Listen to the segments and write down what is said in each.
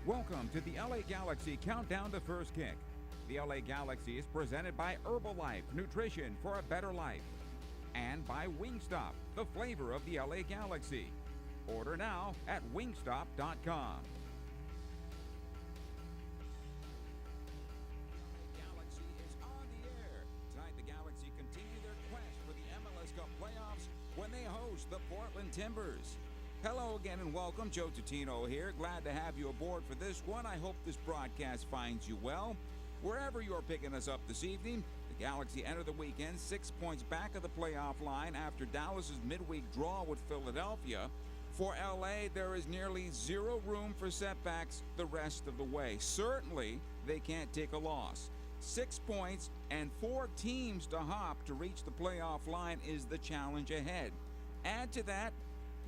Welcome to the LA Galaxy Countdown to First Kick. The LA Galaxy is presented by Herbalife Nutrition for a Better Life and by Wingstop, the flavor of the LA Galaxy. Order now at wingstop.com. Galaxy is on the air. Tonight the Galaxy continue their quest for the MLS Cup playoffs when they host the Portland Timbers. Hello again and welcome. Joe Tutino here. Glad to have you aboard for this one. I hope this broadcast finds you well. Wherever you're picking us up this evening, the Galaxy enter the weekend 6 points back of the playoff line after Dallas's midweek draw with Philadelphia. For LA, there is nearly zero room for setbacks the rest of the way. Certainly, they can't take a loss. 6 points and 4 teams to hop to reach the playoff line is the challenge ahead. Add to that,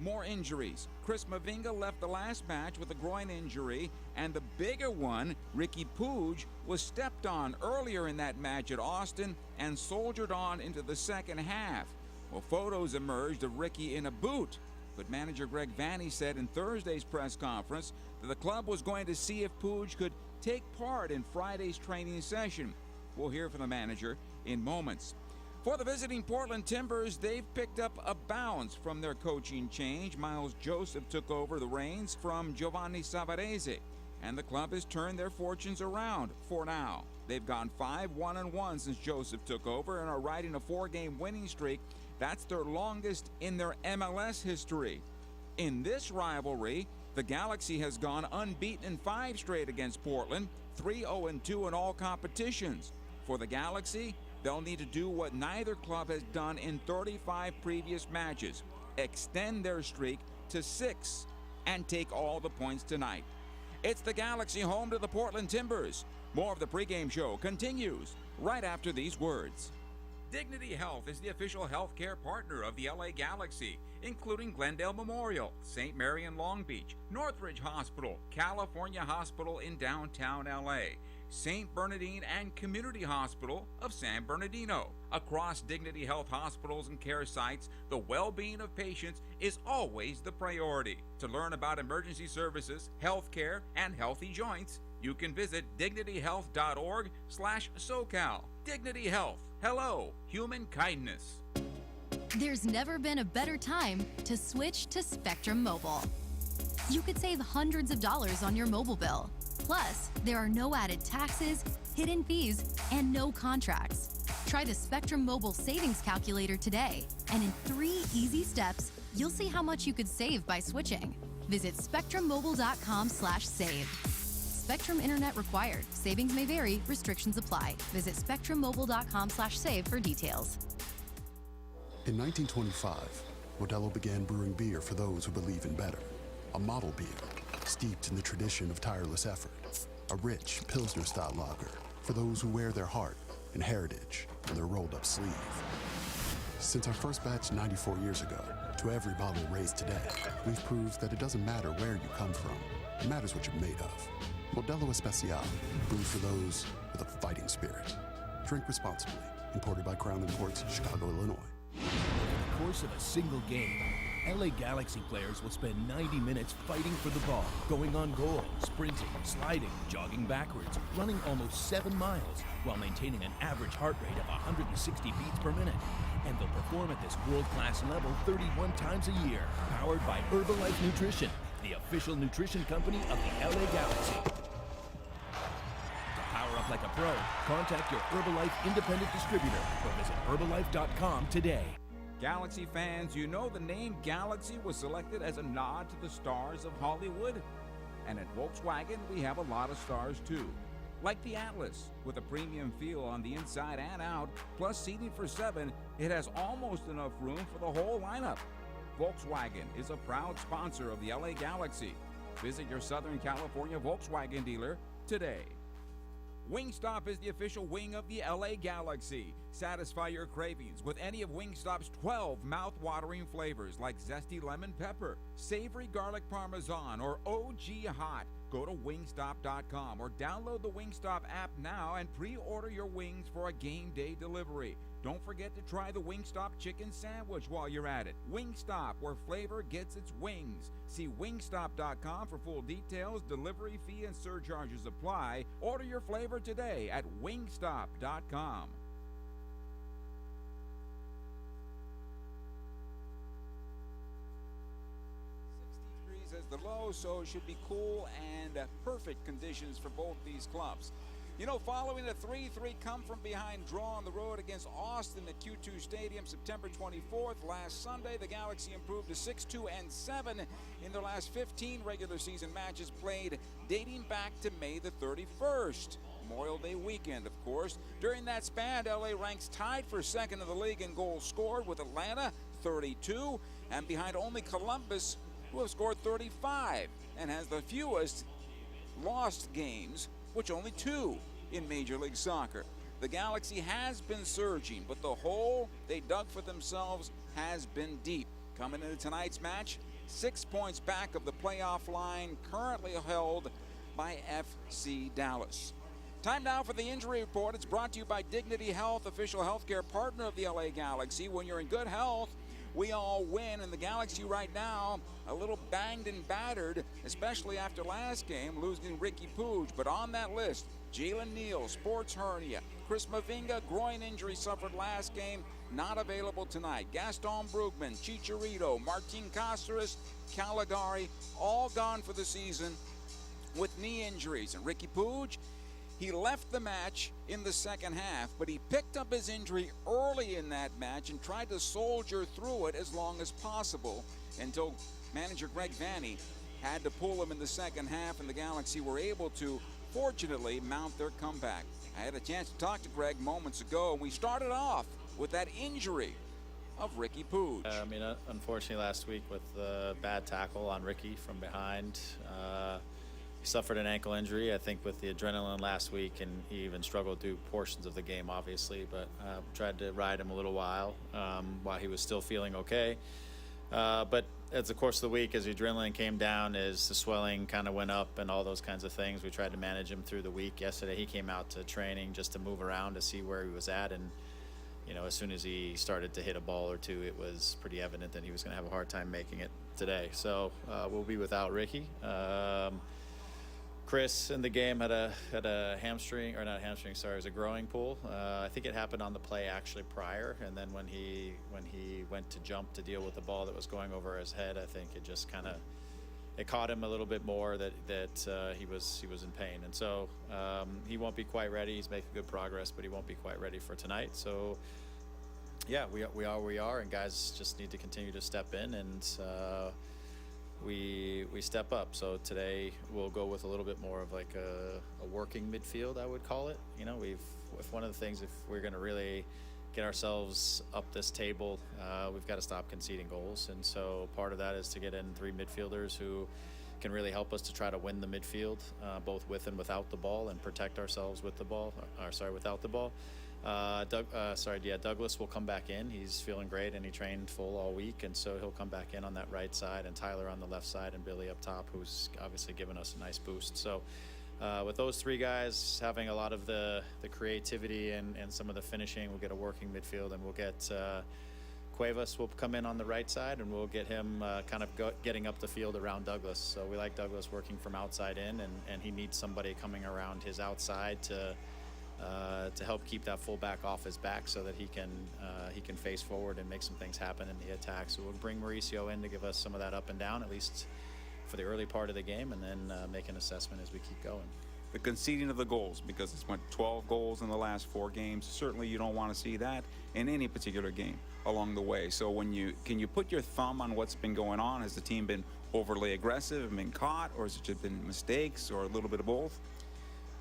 more injuries. Chris Mavinga left the last match with a groin injury, and the bigger one, Riqui Puig, was stepped on earlier in that match at Austin and soldiered on into the second half. Well, photos emerged of Riqui in a boot, but manager Greg Vanney said in Thursday's press conference that the club was going to see if Puig could take part in Friday's training session. We'll hear from the manager in moments. For the visiting Portland Timbers, they've picked up a bounce from their coaching change. Miles Joseph took over the reins from Giovanni Savarese, and the club has turned their fortunes around for now. They've gone 5-1-1 since Joseph took over and are riding a 4-game winning streak. That's their longest in their MLS history. In this rivalry, the Galaxy has gone unbeaten in 5 straight against Portland, 3-0-2 in all competitions. For the Galaxy, they'll need to do what neither club has done in 35 previous matches: extend their streak to 6 and take all the points tonight. It's the Galaxy home to the Portland Timbers. More of the pregame show continues right after these words. Dignity Health is the official healthcare partner of the LA Galaxy, including Glendale Memorial, St. Mary in Long Beach, Northridge Hospital, California Hospital in downtown LA, St. Bernardine and Community Hospital of San Bernardino. Across Dignity Health hospitals and care sites, the well-being of patients is always the priority. To learn about emergency services, health care, and healthy joints, you can visit dignityhealth.org/SoCal. Dignity Health. Hello, human kindness. There's never been a better time to switch to Spectrum Mobile. You could save hundreds of dollars on your mobile bill. Plus, there are no added taxes, hidden fees, and no contracts. Try the Spectrum Mobile Savings Calculator today, and in 3 easy steps, you'll see how much you could save by switching. Visit spectrummobile.com/save. Spectrum Internet required. Savings may vary. Restrictions apply. Visit spectrummobile.com/save for details. In 1925, Modelo began brewing beer for those who believe in better. A model beer, steeped in the tradition of tireless effort. A rich Pilsner-style lager for those who wear their heart and heritage on their rolled-up sleeve. Since our first batch 94 years ago, to every bottle raised today, we've proved that it doesn't matter where you come from. It matters what you're made of. Modelo Especial, brewed for those with a fighting spirit. Drink responsibly. Imported by Crown Imports, Chicago, Illinois. Over the course of a single game, LA Galaxy players will spend 90 minutes fighting for the ball, going on goal, sprinting, sliding, jogging backwards, running almost 7 miles, while maintaining an average heart rate of 160 beats per minute. And they'll perform at this world-class level 31 times a year, powered by Herbalife Nutrition, the official nutrition company of the LA Galaxy. To power up like a pro, contact your Herbalife independent distributor or visit Herbalife.com today. Galaxy fans, you know the name Galaxy was selected as a nod to the stars of Hollywood? And at Volkswagen, we have a lot of stars too. Like the Atlas, with a premium feel on the inside and out, plus seating for 7, it has almost enough room for the whole lineup. Volkswagen is a proud sponsor of the LA Galaxy. Visit your Southern California Volkswagen dealer today. Wingstop is the official wing of the LA Galaxy. Satisfy your cravings with any of Wingstop's 12 mouth-watering flavors like zesty lemon pepper, savory garlic parmesan, or OG hot. Go to wingstop.com or download the Wingstop app now and pre-order your wings for a game day delivery. Don't forget to try the Wingstop chicken sandwich while you're at it. Wingstop, where flavor gets its wings. See wingstop.com for full details. Delivery fee and surcharges apply. Order your flavor today at wingstop.com. 60 degrees as the low, so it should be cool and perfect conditions for both these clubs. You know, following a 3-3 come-from-behind draw on the road against Austin at Q2 Stadium September 24th last Sunday, the Galaxy improved to 6-2-7 in their last 15 regular season matches played dating back to May the 31st. Memorial Day weekend, of course. During that span, LA ranks tied for second in the league in goals scored with Atlanta, 32, and behind only Columbus, who have scored 35, and has the fewest lost games, which only 2 in Major League Soccer. The Galaxy has been surging, but the hole they dug for themselves has been deep. Coming into tonight's match, 6 points back of the playoff line, currently held by FC Dallas. Time now for the injury report. It's brought to you by Dignity Health, official healthcare partner of the LA Galaxy. When you're in good health, we all win, and the Galaxy right now a little banged and battered, especially after last game, losing Ricky Puig. But on that list, Jalen Neal, sports hernia. Chris Mavinga, groin injury suffered last game, not available tonight. Gaston Brugman, Chicharito, Martin Cáceres, Caligari, all gone for the season with knee injuries. And Ricky Puig, he left the match in the second half, but he picked up his injury early in that match and tried to soldier through it as long as possible until manager Greg Vanney had to pull him in the second half, and the Galaxy were able to, fortunately, mount their comeback. I had a chance to talk to Greg moments ago, and we started off with that injury of Ricky Puig. Unfortunately, last week with the bad tackle on Ricky from behind, he suffered an ankle injury, I think, with the adrenaline last week, and he even struggled through portions of the game, obviously, but tried to ride him a little while he was still feeling okay. But as the course of the week, as the adrenaline came down, as the swelling kind of went up and all those kinds of things, we tried to manage him through the week. Yesterday, he came out to training just to move around to see where he was at, and as soon as he started to hit a ball or two, it was pretty evident that he was going to have a hard time making it today. So we'll be without Ricky. Chris in the game had a hamstring, or not a hamstring, sorry, it was a growing pull. I think it happened on the play actually prior, and then when he went to jump to deal with the ball that was going over his head, I think it just kind of caught him a little bit more that he was in pain, and so he won't be quite ready. He's making good progress, but he won't be quite ready for tonight. So yeah, we are where we are, and guys just need to continue to step in, and we step up. So today we'll go with a little bit more of like a working midfield, I would call it. If one of the things, if we're going to really get ourselves up this table, we've got to stop conceding goals. And so part of that is to get in 3 midfielders who can really help us to try to win the midfield, both with and without the ball, and protect ourselves with the ball, without the ball. Douglas will come back in. He's feeling great, and he trained full all week, and so he'll come back in on that right side, and Tyler on the left side, and Billy up top, who's obviously given us a nice boost. So with those 3 guys having a lot of the creativity and some of the finishing, we'll get a working midfield, and we'll get Cuevas will come in on the right side, and we'll get him getting up the field around Douglas. So we like Douglas working from outside in, and he needs somebody coming around his outside to help keep that fullback off his back, so that he can face forward and make some things happen in the attack. So we'll bring Mauricio in to give us some of that up and down, at least for the early part of the game, and then make an assessment as we keep going. The conceding of the goals, because it's went 12 goals in the last 4 games. Certainly you don't want to see that in any particular game along the way. So can you put your thumb on what's been going on? Has the team been overly aggressive and been caught, or has it just been mistakes, or a little bit of both?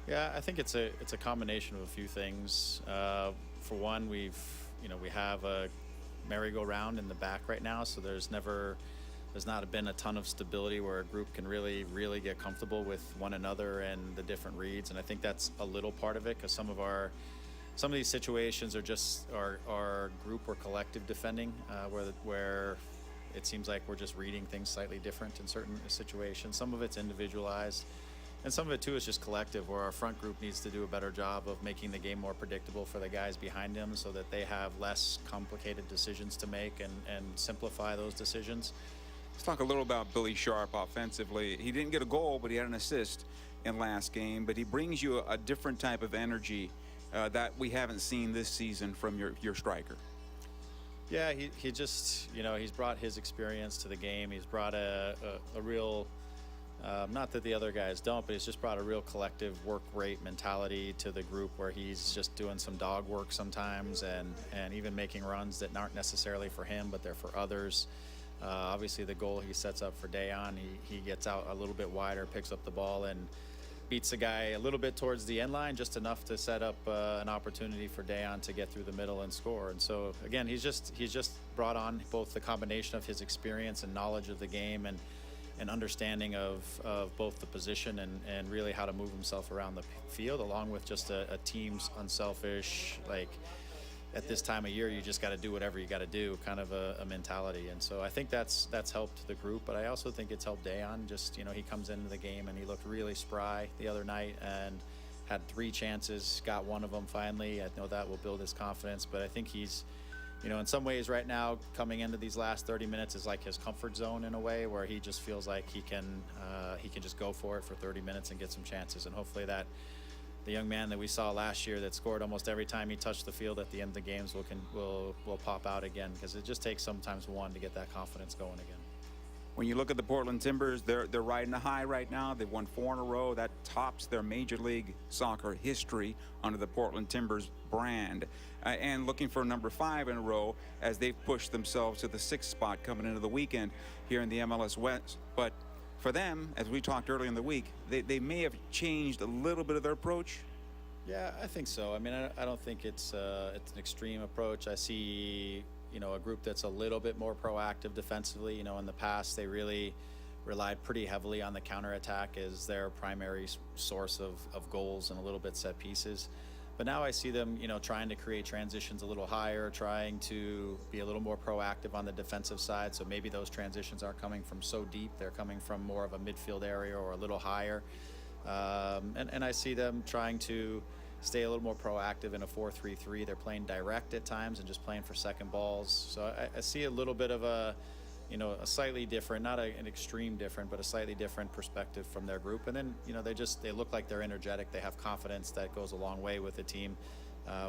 Yeah, I think it's a combination of a few things. For one, we have a merry-go-round in the back right now, so there's not been a ton of stability where a group can really get comfortable with one another and the different reads, and I think that's a little part of it, because some of these situations are just our group or collective defending, where it seems like we're just reading things slightly different in certain situations. Some of it's individualized. And some of it too is just collective, where our front group needs to do a better job of making the game more predictable for the guys behind them, so that they have less complicated decisions to make and simplify those decisions. Let's talk a little about Billy Sharp offensively. He didn't get a goal, but he had an assist in last game. But he brings you a different type of energy that we haven't seen this season from your striker. Yeah, he just, you know, he's brought his experience to the game. He's brought a real, not that the other guys don't, but he's just brought a real collective work rate mentality to the group, where he's just doing some dog work sometimes and even making runs that aren't necessarily for him, but they're for others. Obviously, the goal he sets up for Dayon, he gets out a little bit wider, picks up the ball, and beats the guy a little bit towards the end line, just enough to set up an opportunity for Dayon to get through the middle and score. And so, again, he's just brought on both the combination of his experience and knowledge of the game and understanding of both the position and really how to move himself around the field, along with just a team's unselfish, like, at this time of year, you just got to do whatever you got to do, kind of a mentality. And so I think that's helped the group, but I also think it's helped Dayon. Just, you know, he comes into the game and he looked really spry the other night and had 3 chances, got one of them finally. I know that will build his confidence, but I think he's, you know, in some ways right now, coming into these last 30 minutes is like his comfort zone in a way, where he just feels like he can just go for it for 30 minutes and get some chances. And hopefully that the young man that we saw last year that scored almost every time he touched the field at the end of the games will pop out again, because it just takes sometimes one to get that confidence going again. When you look at the Portland Timbers, they're riding a high right now. They've won 4 in a row. That tops their Major League Soccer history under the Portland Timbers brand. And looking for number 5 in a row as they've pushed themselves to the 6th spot coming into the weekend here in the MLS West. But for them, as we talked earlier in the week, they may have changed a little bit of their approach. Yeah, I think so. I mean, I don't think it's an extreme approach. I see, you know, a group that's a little bit more proactive defensively. You know, in the past, they really relied pretty heavily on the counterattack as their primary source of goals and a little bit set pieces. But now I see them, you know, trying to create transitions a little higher, trying to be a little more proactive on the defensive side. So maybe those transitions aren't coming from so deep. They're coming from more of a midfield area or a little higher. And I see them trying to stay a little more proactive in a 4-3-3. They're playing direct at times and just playing for second balls. So I see a little bit of a, you know, a slightly different, not an extreme different, but a slightly different perspective from their group. And then, you know, they look like they're energetic. They have confidence that goes a long way with the team,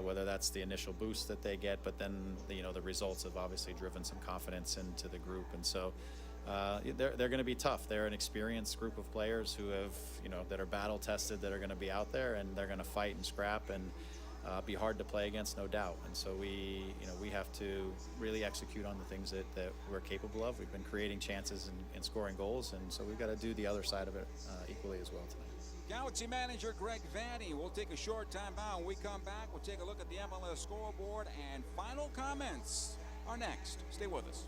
whether that's the initial boost that they get, but then, you know, the results have obviously driven some confidence into the group. And so they're going to be tough. They're an experienced group of players who have, you know, that are battle tested, that are going to be out there, and they're going to fight and scrap and be hard to play against, no doubt. And so we have to really execute on the things that we're capable of. We've been creating chances and scoring goals, and so we've got to do the other side of it equally as well tonight. Galaxy manager Greg Vanney. We'll take a short time out. When we come back, we'll take a look at the MLS scoreboard, and final comments are next. Stay with us.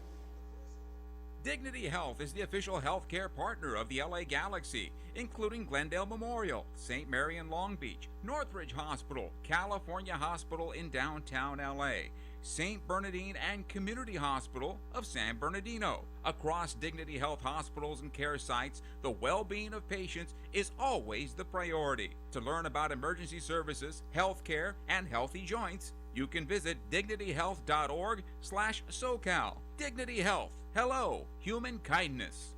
Dignity Health is the official healthcare partner of the LA Galaxy, including Glendale Memorial, St. Mary in Long Beach, Northridge Hospital, California Hospital in downtown LA, St. Bernardine and Community Hospital of San Bernardino. Across Dignity Health hospitals and care sites, the well-being of patients is always the priority. To learn about emergency services, healthcare, and healthy joints, you can visit dignityhealth.org/SoCal. Dignity Health. Hello, human kindness.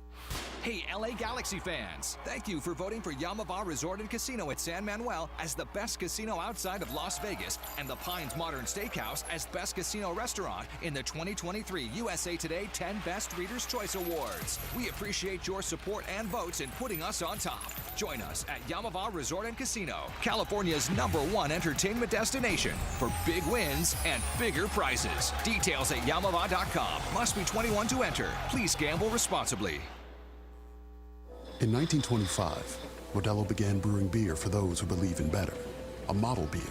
Hey, LA Galaxy fans! Thank you for voting for Yamava Resort and Casino at San Manuel as the best casino outside of Las Vegas and the Pines Modern Steakhouse as best casino restaurant in the 2023 USA Today 10 Best Readers' Choice Awards. We appreciate your support and votes in putting us on top. Join us at Yamava Resort and Casino, California's #1 entertainment destination for big wins and bigger prizes. Details at Yamava.com. Must be 21 to enter. Please gamble responsibly. In 1925, Modelo began brewing beer for those who believe in better. A model beer,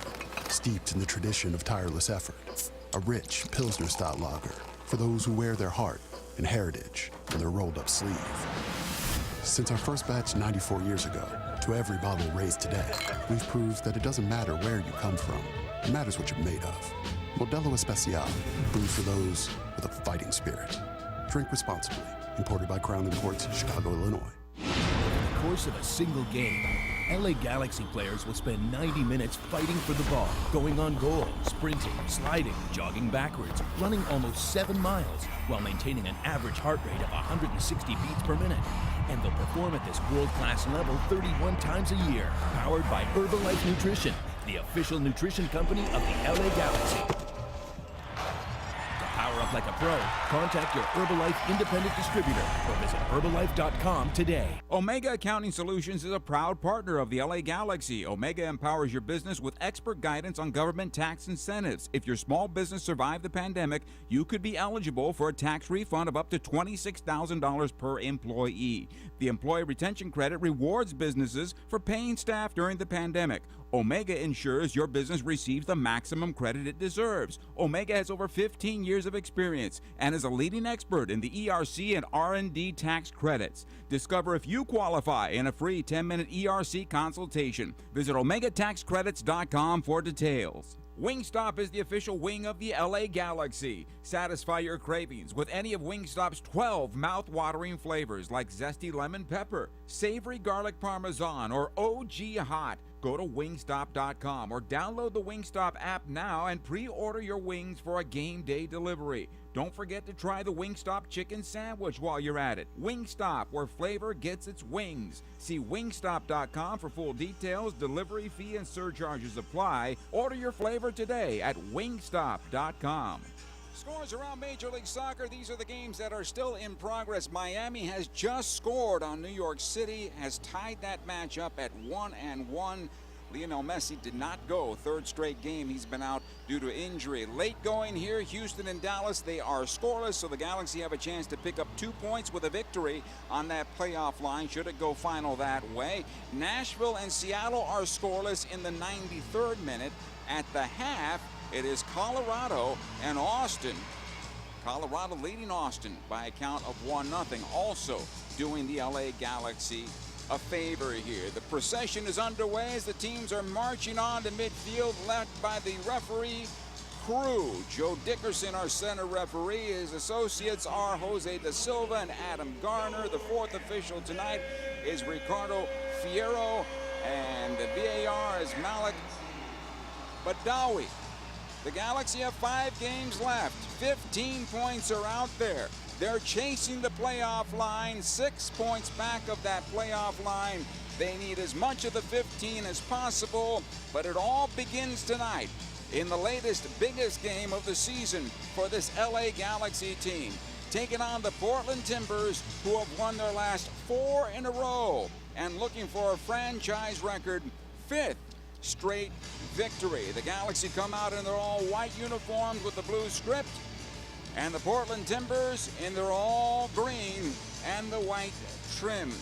steeped in the tradition of tireless effort. A rich Pilsner-style lager for those who wear their heart and heritage on their rolled-up sleeve. Since our first batch 94 years ago, to every bottle raised today, we've proved that it doesn't matter where you come from. It matters what you're made of. Modelo Especial, brewed for those with a fighting spirit. Drink responsibly. Imported by Crown Imports, Chicago, Illinois. Over the course of a single game, LA Galaxy players will spend 90 minutes fighting for the ball, going on goal, sprinting, sliding, jogging backwards, running almost 7 miles, while maintaining an average heart rate of 160 beats per minute. And they'll perform at this world-class level 31 times a year, powered by Herbalife Nutrition, the official nutrition company of the LA Galaxy. Power up like a pro. Contact your Herbalife independent distributor or visit Herbalife.com today. Omega Accounting Solutions is a proud partner of the LA Galaxy. Omega empowers your business with expert guidance on government tax incentives. If your small business survived the pandemic, you could be eligible for a tax refund of up to $26,000 per employee. The Employee Retention Credit rewards businesses for paying staff during the pandemic. Omega ensures your business receives the maximum credit it deserves. Omega has over 15 years of experience and is a leading expert in the ERC and R&D tax credits. Discover if you qualify in a free 10-minute ERC consultation. Visit OmegaTaxCredits.com for details. Wingstop is the official wing of the LA Galaxy. Satisfy your cravings with any of Wingstop's 12 mouth-watering flavors like zesty lemon pepper, savory garlic parmesan, or OG hot. Go to wingstop.com or download the Wingstop app now and pre-order your wings for a game day delivery. Don't forget to try the Wingstop chicken sandwich while you're at it. Wingstop, where flavor gets its wings. See wingstop.com for full details. Delivery fee and surcharges apply. Order your flavor today at wingstop.com. Scores around Major League Soccer. These are the games that are still in progress. Miami has just scored on New York City, has tied that match up at 1-1. Lionel Messi did not go. Third straight game he's been out due to injury. Late going here, Houston and Dallas, they are scoreless, so the Galaxy have a chance to pick up 2 points with a victory on that playoff line, should it go final that way. Nashville and Seattle are scoreless in the 93rd minute. At the half, it is Colorado and Austin. Colorado leading Austin by a count of 1-0, also doing the LA Galaxy a favor here. The procession is underway as the teams are marching on to midfield, led by the referee crew. Joe Dickerson, our center referee. His associates are Jose Da Silva and Adam Garner. The fourth official tonight is Ricardo Fierro, and the VAR is Malik Badawi. The Galaxy have 5 games left. 15 points are out there. They're chasing the playoff line, 6 points back of that playoff line. They need as much of the 15 as possible, but it all begins tonight in the latest, biggest game of the season for this LA Galaxy team, taking on the Portland Timbers, who have won their last 4 in a row and looking for a franchise record 5th straight victory. The Galaxy come out in their all-white uniforms with the blue script, and the Portland Timbers in their all-green and the white trim.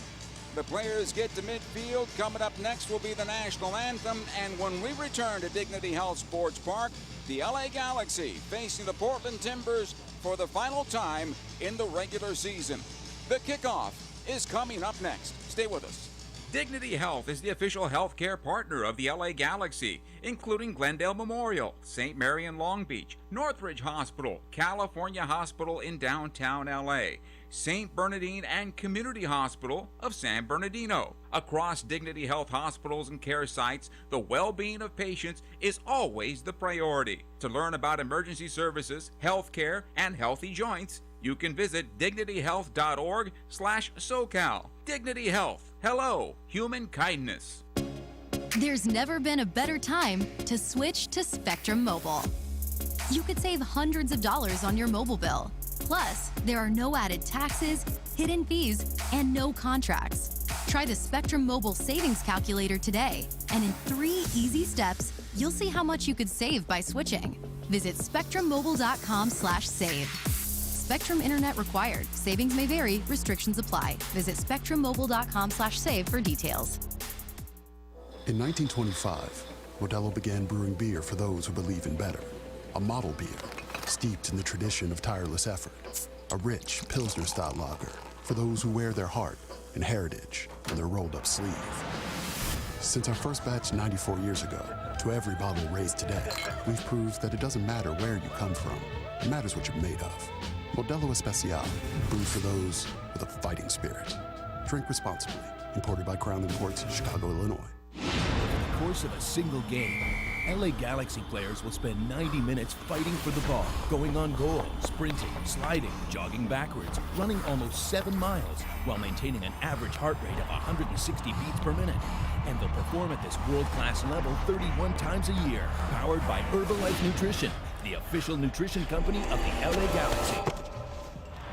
The players get to midfield. Coming up next will be the national anthem, and when we return to Dignity Health Sports Park, the LA Galaxy facing the Portland Timbers for the final time in the regular season. The kickoff is coming up next. Stay with us. Dignity Health is the official healthcare partner of the LA Galaxy, including Glendale Memorial, St. Mary in Long Beach, Northridge Hospital, California Hospital in downtown LA, St. Bernardine and Community Hospital of San Bernardino. Across Dignity Health hospitals and care sites, the well-being of patients is always the priority. To learn about emergency services, healthcare, and healthy joints, you can visit dignityhealth.org/SoCal. Dignity Health. Hello, human kindness. There's never been a better time to switch to Spectrum Mobile. You could save hundreds of dollars on your mobile bill. Plus, there are no added taxes, hidden fees, and no contracts. Try the Spectrum Mobile Savings Calculator today, and in 3 easy steps, you'll see how much you could save by switching. Visit spectrummobile.com/save. Spectrum Internet required. Savings may vary. Restrictions apply. Visit spectrummobile.com/save for details. In 1925, Modelo began brewing beer for those who believe in better. A model beer, steeped in the tradition of tireless effort. A rich Pilsner-style lager for those who wear their heart and heritage on their rolled-up sleeve. Since our first batch 94 years ago, to every bottle raised today, we've proved that it doesn't matter where you come from. It matters what you're made of. Modelo Especial, brewed for those with a fighting spirit. Drink responsibly. Imported by Crown Imports, Chicago, Illinois. Over the course of a single game, LA Galaxy players will spend 90 minutes fighting for the ball, going on goal, sprinting, sliding, jogging backwards, running almost 7 miles, while maintaining an average heart rate of 160 beats per minute. And they'll perform at this world-class level 31 times a year, powered by Herbalife Nutrition, the official nutrition company of the LA Galaxy.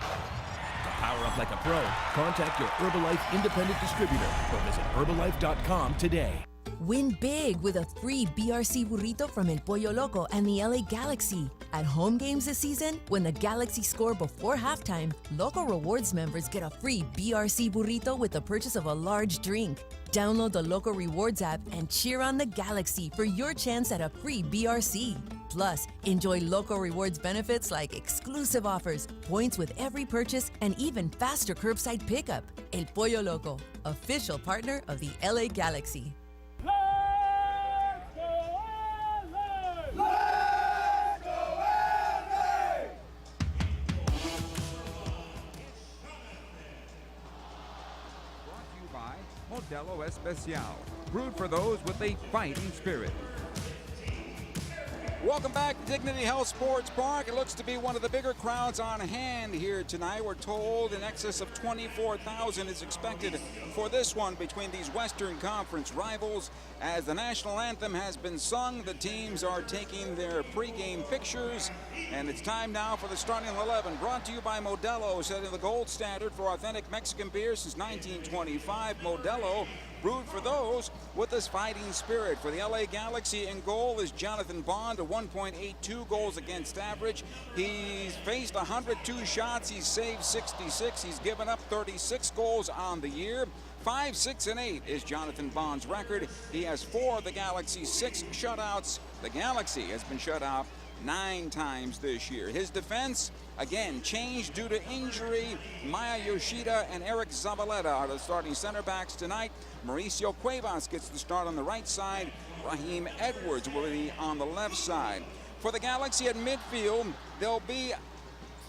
To power up like a pro, contact your Herbalife independent distributor or visit Herbalife.com today. Win big with a free BRC burrito from El Pollo Loco and the LA Galaxy. At home games this season, when the Galaxy score before halftime, Loco Rewards members get a free BRC burrito with the purchase of a large drink. Download the Loco Rewards app and cheer on the Galaxy for your chance at a free BRC. Plus, enjoy Loco Rewards benefits like exclusive offers, points with every purchase, and even faster curbside pickup. El Pollo Loco, official partner of the LA Galaxy. Modelo Especial, brewed for those with a fighting spirit. Welcome back to Dignity Health Sports Park. It looks to be one of the bigger crowds on hand here tonight. We're told in excess of 24,000 is expected for this one between these Western Conference rivals. As the national anthem has been sung, the teams are taking their pregame pictures, and it's time now for the starting 11. Brought to you by Modelo, setting the gold standard for authentic Mexican beer since 1925. Modelo, brewed for those with this fighting spirit. For the LA Galaxy, in goal is Jonathan Bond, a 1.82 goals against average. He's faced 102 shots. He's saved 66. He's given up 36 goals on the year. 5, 6, and 8 is Jonathan Bond's record. He has 4 of the Galaxy's 6 shutouts. The Galaxy has been shut out 9 times this year. His defense, again, changed due to injury. Maya Yoshida and Eric Zabaleta are the starting center backs tonight. Mauricio Cuevas gets the start on the right side. Raheem Edwards will be on the left side. For the Galaxy at midfield, there'll be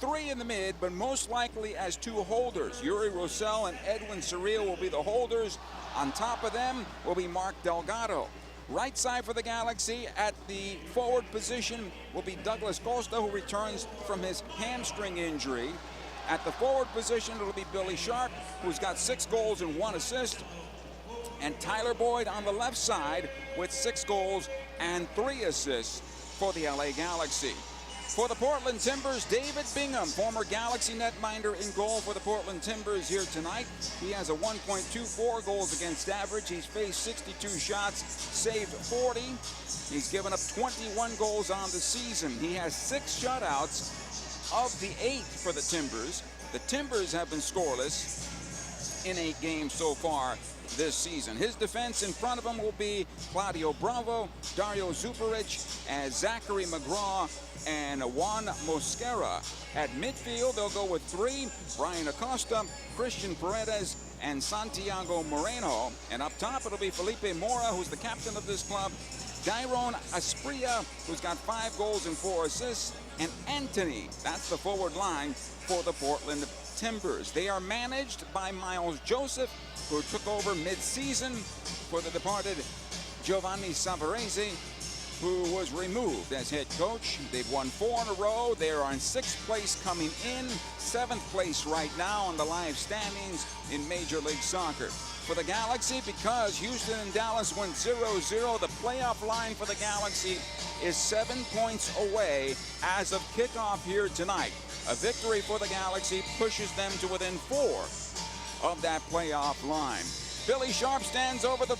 3 in the mid, but most likely as 2 holders. Yuri Rosell and Edwin Surreal will be the holders. On top of them will be Mark Delgado. Right side for the Galaxy at the forward position will be Douglas Costa, who returns from his hamstring injury. At the forward position, it'll be Billy Sharp, who's got 6 goals and 1 assist. And Tyler Boyd on the left side with 6 goals and 3 assists for the LA Galaxy. For the Portland Timbers, David Bingham, former Galaxy netminder, in goal for the Portland Timbers here tonight. He has a 1.24 goals against average. He's faced 62 shots, saved 40. He's given up 21 goals on the season. He has 6 shutouts of the 8 for the Timbers. The Timbers have been scoreless in 8 games so far this season. His defense in front of him will be Claudio Bravo, Dario Zuparic, and Zachary McGraw, and Juan Mosquera. At midfield, they'll go with 3, Brian Acosta, Christian Paredes, and Santiago Moreno. And up top, it'll be Felipe Mora, who's the captain of this club, Dairon Asprilla, who's got 5 goals and 4 assists, and Anthony. That's the forward line for the Portland Timbers. They are managed by Miles Joseph, who took over mid-season for the departed Giovanni Savarese, who was removed as head coach. They've won 4 in a row. They are in 6th place coming in, 7th place right now on the live standings in Major League Soccer. For the Galaxy, because Houston and Dallas went 0-0, the playoff line for the Galaxy is 7 points away as of kickoff here tonight. A victory for the Galaxy pushes them to within 4 of that playoff line. Billy Sharp stands over the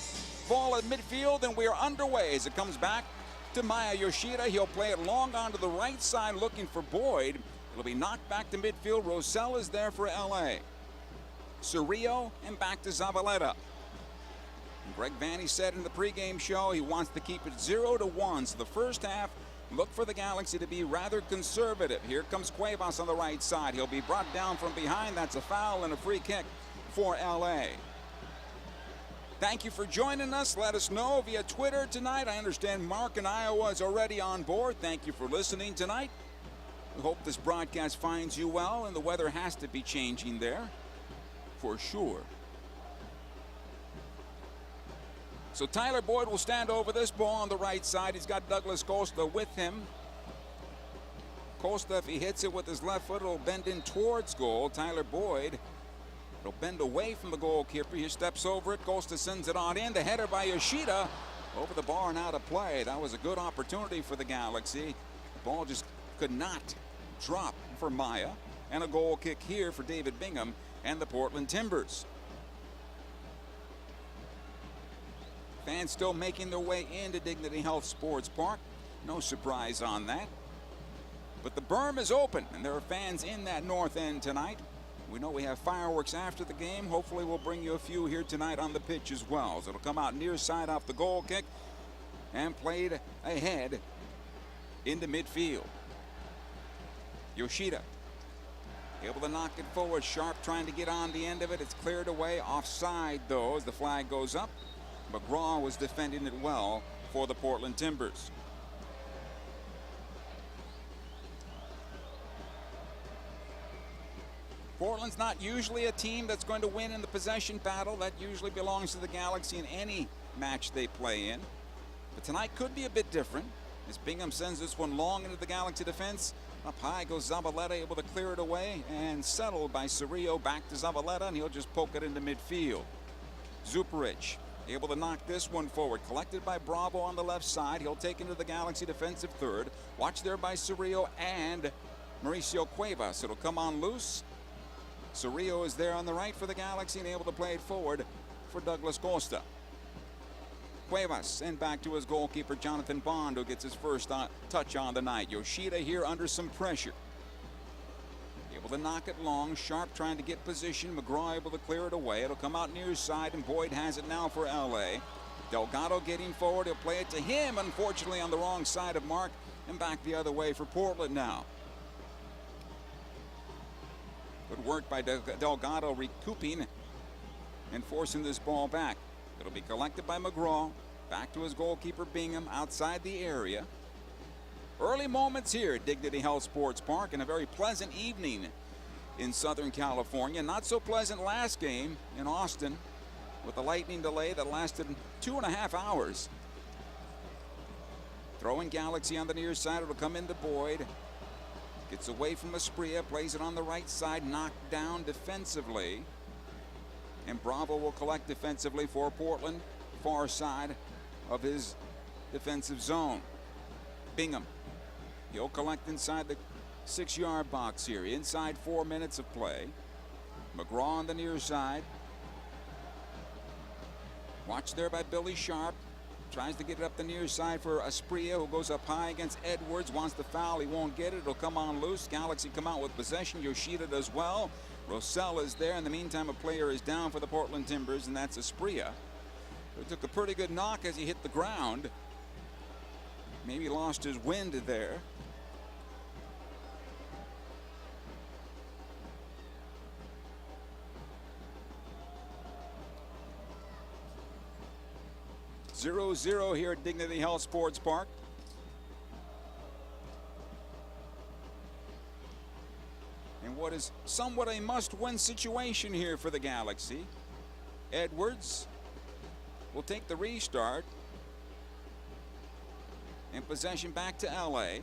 ball at midfield, and we are underway as it comes back to Maya Yoshida. He'll play it long onto the right side looking for Boyd. It'll be knocked back to midfield. Rosell is there for LA. Cerrillo and back to Zabaleta. And Greg Vanney said in the pregame show he wants to keep it 0-1. So the first half, look for the Galaxy to be rather conservative. Here comes Cuevas on the right side. He'll be brought down from behind. That's a foul and a free kick for LA. Thank you for joining us. Let us know via Twitter tonight. I understand Mark in Iowa is already on board. Thank you for listening tonight. We hope this broadcast finds you well, and the weather has to be changing there for sure. So Tyler Boyd will stand over this ball on the right side. He's got Douglas Costa with him. Costa, if he hits it with his left foot, it'll bend in towards goal. Tyler Boyd, it'll bend away from the goalkeeper. He steps over it. Costa sends it on in. The header by Yoshida over the bar and out of play. That was a good opportunity for the Galaxy. The ball just could not drop for Maya. And a goal kick here for David Bingham and the Portland Timbers. Fans still making their way into Dignity Health Sports Park. No surprise on that. But the berm is open, and there are fans in that north end tonight. We know we have fireworks after the game. Hopefully we'll bring you a few here tonight on the pitch as well. So it'll come out near side off the goal kick and played ahead into midfield. Yoshida able to knock it forward. Sharp trying to get on the end of it. It's cleared away. Offside, though, as the flag goes up. McGraw was defending it well for the Portland Timbers. Portland's not usually a team that's going to win in the possession battle. That usually belongs to the Galaxy in any match they play in. But tonight could be a bit different as Bingham sends this one long into the Galaxy defense. Up high goes Zabaleta, able to clear it away and settled by Cerrillo. Back to Zabaleta, and he'll just poke it into midfield. Zuparic able to knock this one forward. Collected by Bravo on the left side. He'll take into the Galaxy defensive third. Watched there by Cerrillo and Mauricio Cuevas. It'll come on loose. Cerrillo is there on the right for the Galaxy and able to play it forward for Douglas Costa. Cuevas and back to his goalkeeper Jonathan Bond, who gets his first touch on the night. Yoshida here under some pressure. Able to knock it long. Sharp trying to get position. McGraw able to clear it away. It'll come out near side, and Boyd has it now for LA. Delgado getting forward. He'll play it to him, unfortunately on the wrong side of Mark, and back the other way for Portland now. Good work by Delgado recouping and forcing this ball back. It'll be collected by McGraw. Back to his goalkeeper Bingham outside the area. Early moments here at Dignity Health Sports Park, and a very pleasant evening in Southern California. Not so pleasant last game in Austin with a lightning delay that lasted 2.5 hours. Throwing Galaxy on the near side. It'll come into Boyd. Gets away from Asprilla, plays it on the right side, knocked down defensively. And Bravo will collect defensively for Portland, far side of his defensive zone. Bingham, he'll collect inside the 6-yard box here, inside 4 minutes of play. McGraw on the near side. Watched there by Billy Sharp. Tries to get it up the near side for Asprilla, who goes up high against Edwards. Wants the foul. He won't get it. It'll come on loose. Galaxy come out with possession. Yoshida does well. Rosell is there. In the meantime, a player is down for the Portland Timbers, and that's Asprilla, who took a pretty good knock as he hit the ground. Maybe lost his wind there. Zero-zero here at Dignity Health Sports Park. And what is somewhat a must-win situation here for the Galaxy. Edwards will take the restart. And possession back to LA.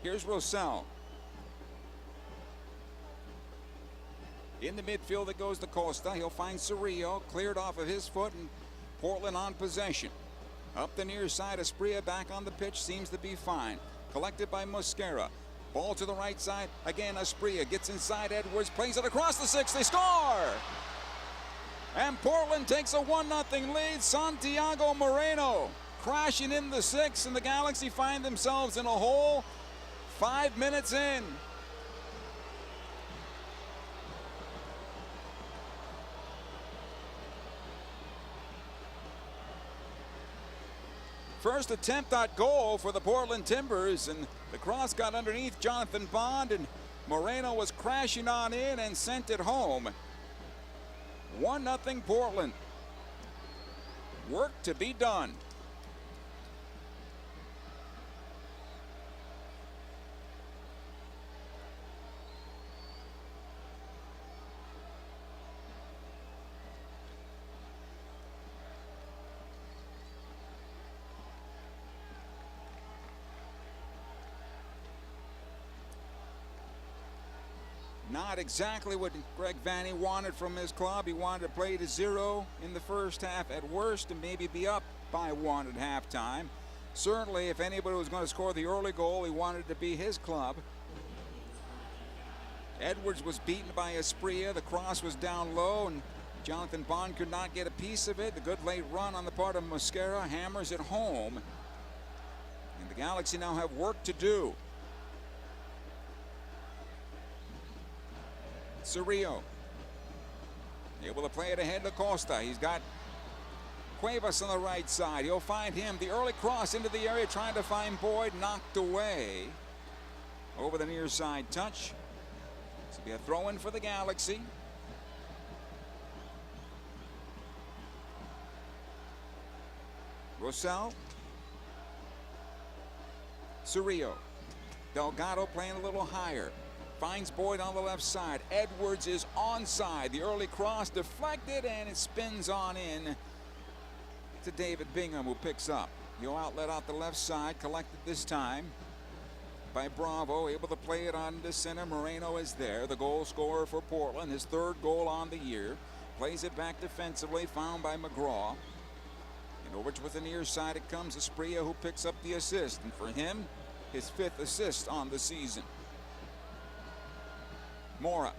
Here's Rosell. In the midfield it goes to Costa. He'll find Cerrillo, cleared off of his foot, and Portland on possession. Up the near side, Asprilla back on the pitch, seems to be fine. Collected by Mosquera. Ball to the right side. Again, Asprilla gets inside Edwards, plays it across the 6. They score! And Portland takes a 1-0 lead. Santiago Moreno crashing in the 6, and the Galaxy find themselves in a hole 5 minutes in. First attempt at goal for the Portland Timbers, and the cross got underneath Jonathan Bond, and Moreno was crashing on in and sent it home. 1-0 Portland. Work to be done. Not exactly what Greg Vanney wanted from his club. He wanted to play to 0 in the first half at worst and maybe be up by 1 at halftime. Certainly, if anybody was going to score the early goal, he wanted it to be his club. Edwards was beaten by Asprilla. The cross was down low, and Jonathan Bond could not get a piece of it. The good late run on the part of Mosquera hammers it home. And the Galaxy now have work to do. Cerrillo able to play it ahead to Costa. He's got Cuevas on the right side. He'll find him. The early cross into the area, trying to find Boyd, knocked away over the near side touch. This will be a throw-in for the Galaxy. Rosell. Cerrillo. Delgado playing a little higher. Finds Boyd on the left side. Edwards is onside. The early cross deflected, and it spins on in to David Bingham, who picks up. He'll outlet out the left side, collected this time by Bravo, able to play it on the center. Moreno is there, the goal scorer for Portland, his 3rd goal on the year. Plays it back defensively, found by McGraw. And over to the near side it comes. Asprilla, who picks up the assist, and for him, his 5th assist on the season. Mora.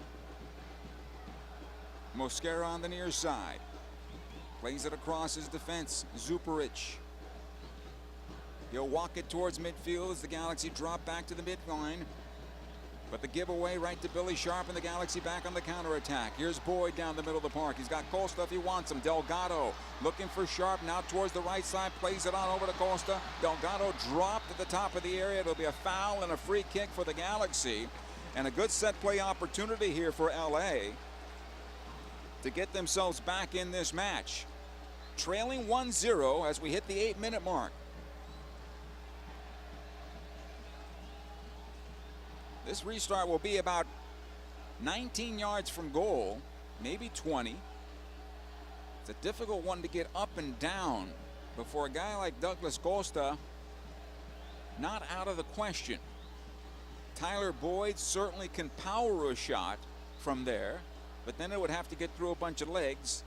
Mosquera on the near side. Plays it across his defense. Zuparic. He'll walk it towards midfield as the Galaxy drop back to the midline. But the giveaway right to Billy Sharp, and the Galaxy back on the counterattack. Here's Boyd down the middle of the park. He's got Costa if he wants him. Delgado looking for Sharp now towards the right side. Plays it on over to Costa. Delgado dropped at the top of the area. It'll be a foul and a free kick for the Galaxy. And a good set play opportunity here for LA to get themselves back in this match. Trailing 1-0 as we hit the 8-minute mark. This restart will be about 19 yards from goal, maybe 20. It's a difficult one to get up and down, but for a guy like Douglas Costa, not out of the question. Tyler Boyd certainly can power a shot from there, but then it would have to get through a bunch of legs.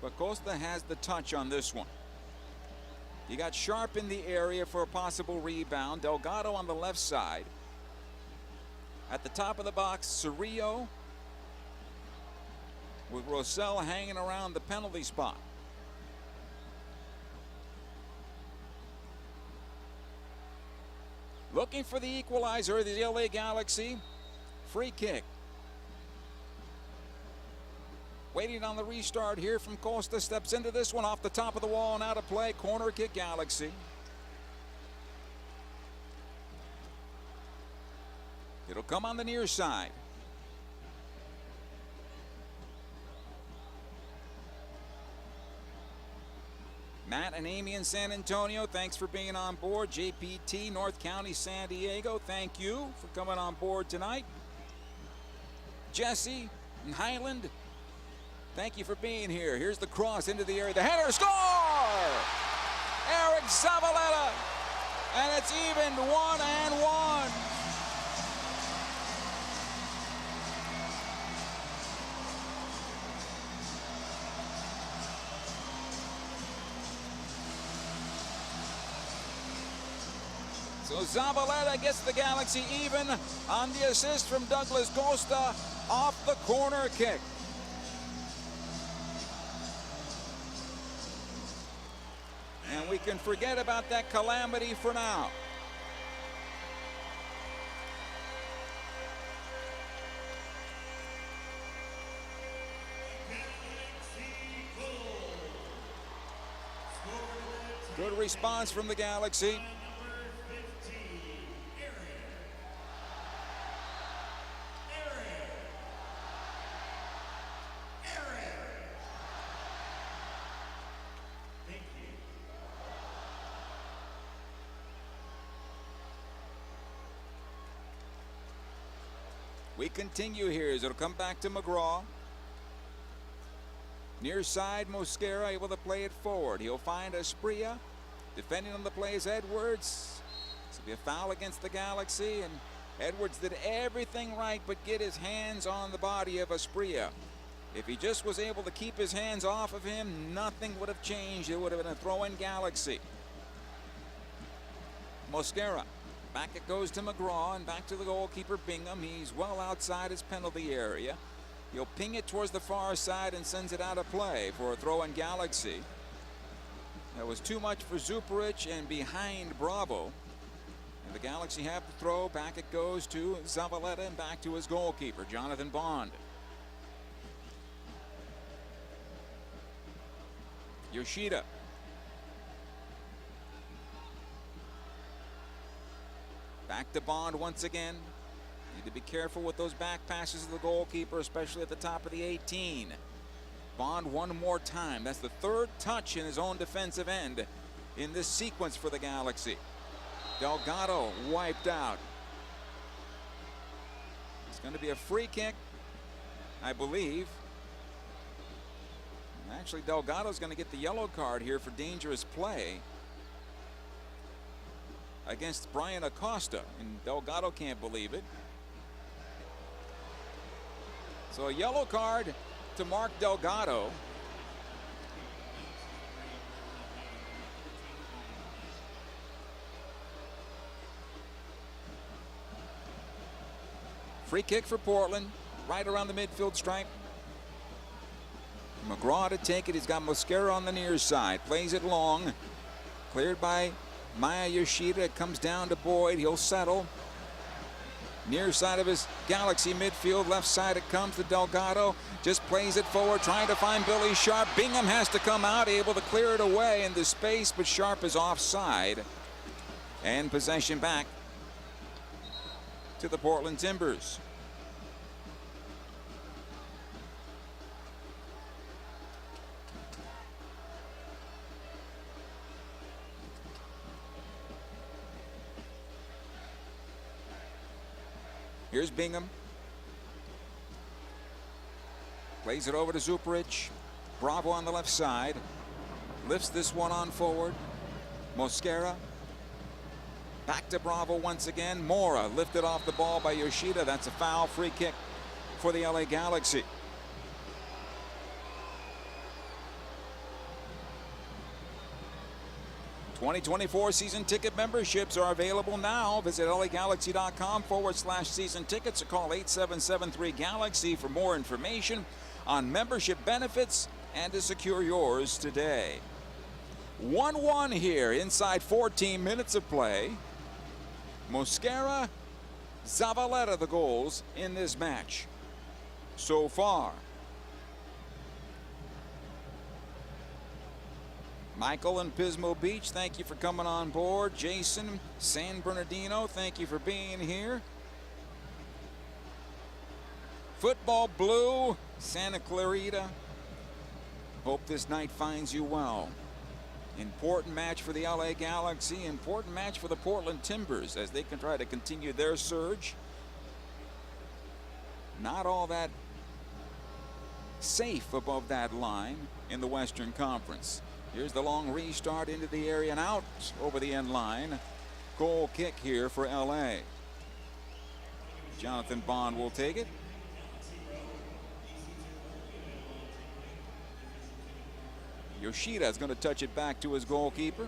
But Costa has the touch on this one. You got Sharp in the area for a possible rebound. Delgado on the left side. At the top of the box, Cerrillo with Rosell hanging around the penalty spot. Looking for the equalizer, the LA Galaxy. Free kick. Waiting on the restart here from Costa. Steps into this one off the top of the wall and out of play. Corner kick, Galaxy. It'll come on the near side. Matt and Amy in San Antonio, thanks for being on board. JPT, North County, San Diego, thank you for coming on board tonight. Jesse in Highland, thank you for being here. Here's the cross into the area. The header, score! Eric Zavaleta. And it's even 1-1. So Zavaleta gets the Galaxy even on the assist from Douglas Costa off the corner kick. And we can forget about that calamity for now. Good response from the Galaxy. We continue here as it'll come back to McGraw. Near side, Mosquera able to play it forward. He'll find Asprilla. Defending on the play is Edwards. This will be a foul against the Galaxy, and Edwards did everything right but get his hands on the body of Asprilla. If he just was able to keep his hands off of him, nothing would have changed. It would have been a throw-in Galaxy. Mosquera. Back it goes to McGraw and back to the goalkeeper Bingham. He's well outside his penalty area. He'll ping it towards the far side and sends it out of play for a throw-in Galaxy. That was too much for Zuparic and behind Bravo. And the Galaxy have the throw. Back it goes to Zavaleta and back to his goalkeeper, Jonathan Bond. Yoshida. Back to Bond once again. Need to be careful with those back passes to the goalkeeper, especially at the top of the 18. Bond one more time. That's the third touch in his own defensive end in this sequence for the Galaxy. Delgado wiped out. It's going to be a free kick, I believe. And actually, Delgado's going to get the yellow card here for dangerous play against Brian Acosta, and Delgado can't believe it. So a yellow card to Mark Delgado. Free kick for Portland, right around the midfield stripe. McGraw to take it. He's got Mosquera on the near side. Plays it long. Cleared by Maya Yoshida. It comes down to Boyd. He'll settle. Near side of his Galaxy midfield. Left side it comes to Delgado. Just plays it forward, trying to find Billy Sharp. Bingham has to come out, able to clear it away into space, but Sharp is offside. And possession back to the Portland Timbers. Here's Bingham. Plays it over to Zuparic. Bravo on the left side. Lifts this one on forward. Mosquera. Back to Bravo once again. Mora lifted off the ball by Yoshida. That's a foul. Free kick for the LA Galaxy. '24 season ticket memberships are available now. Visit LAGalaxy.com/season tickets or call 8773-GALAXY for more information on membership benefits and to secure yours today. 1-1 here inside 14 minutes of play. Mosquera, Zavaleta the goals in this match so far. Michael and Pismo Beach, thank you for coming on board. Jason, San Bernardino, thank you for being here. Football Blue, Santa Clarita. Hope this night finds you well. Important match for the LA Galaxy, important match for the Portland Timbers as they can try to continue their surge. Not all that safe above that line in the Western Conference. Here's the long restart into the area and out over the end line. Goal kick here for LA. Jonathan Bond will take it. Yoshida is going to touch it back to his goalkeeper.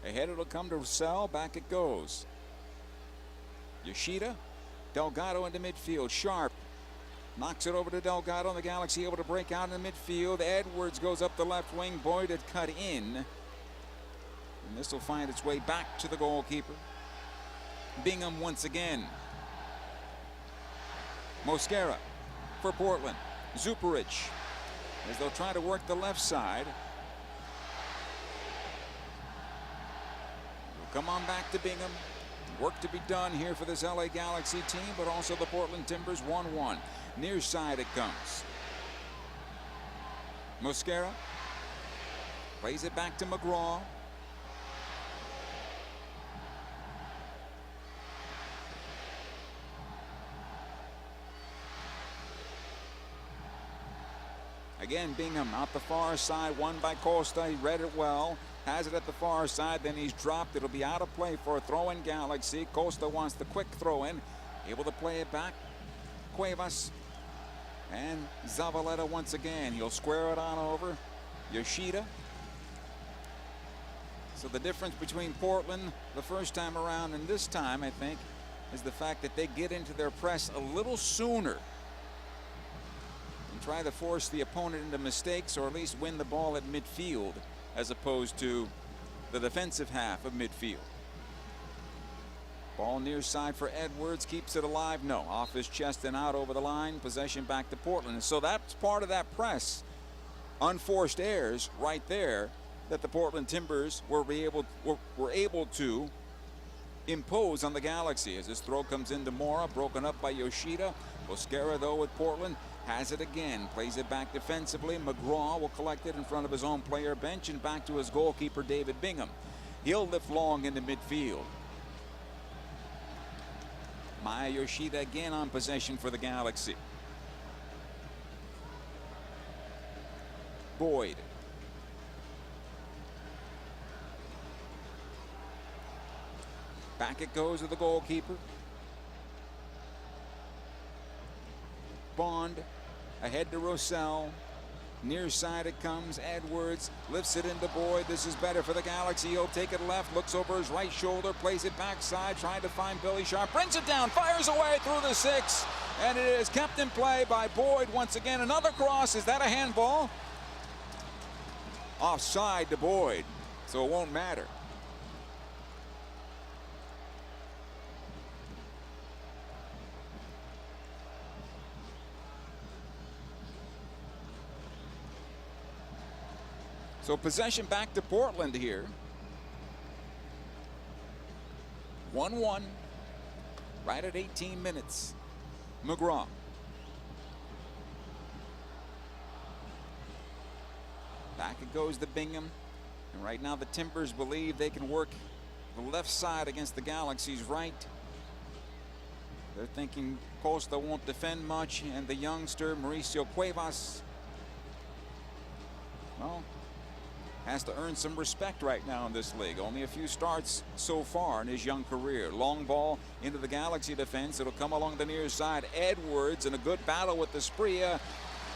Ahead it'll come to Roussel. Back it goes. Yoshida. Delgado into midfield. Sharp knocks it over to Delgado, and the Galaxy able to break out in the midfield. Edwards goes up the left wing. Boyd had cut in. And this will find its way back to the goalkeeper. Bingham once again. Mosquera for Portland. Zuparic as they'll try to work the left side. We'll come on back to Bingham. Work to be done here for this LA Galaxy team, but also the Portland Timbers. 1-1. Near side it comes. Mosquera plays it back to McGraw. Again, Bingham out the far side, won by Costa. He read it well. Has it at the far side, then he's dropped. It'll be out of play for a throw-in Galaxy. Costa wants the quick throw-in. Able to play it back. Cuevas and Zavaleta once again. He'll square it on over. Yoshida. So the difference between Portland the first time around and this time, I think, is the fact that they get into their press a little sooner and try to force the opponent into mistakes, or at least win the ball at midfield, as opposed to the defensive half of midfield. Ball near side for Edwards, keeps it alive. No, off his chest and out over the line. Possession back to Portland. And so that's part of that press. Unforced errors right there that the Portland Timbers were able to impose on the Galaxy. As this throw comes into Mora, broken up by Yoshida. Mosquera, though, with Portland, has it again. Plays it back defensively. McGraw will collect it in front of his own player bench and back to his goalkeeper, David Bingham. He'll lift long into midfield. Maya Yoshida again on possession for the Galaxy. Boyd. Back it goes to the goalkeeper. Bond ahead to Rossell. Near side it comes. Edwards lifts it into Boyd. This is better for the Galaxy. He'll take it left, looks over his right shoulder, plays it backside, trying to find Billy Sharp. Brings it down, fires away through the 6. And it is kept in play by Boyd once again. Another cross. Is that a handball? Offside to Boyd, so it won't matter. So possession back to Portland here. 1-1, right at 18 minutes. McGraw. Back it goes to Bingham. And right now the Timbers believe they can work the left side against the Galaxy's right. They're thinking Costa won't defend much, and the youngster Mauricio Cuevas, well, has to earn some respect right now in this league. Only a few starts so far in his young career. Long ball into the Galaxy defense. It'll come along the near side. Edwards in a good battle with Asprilla.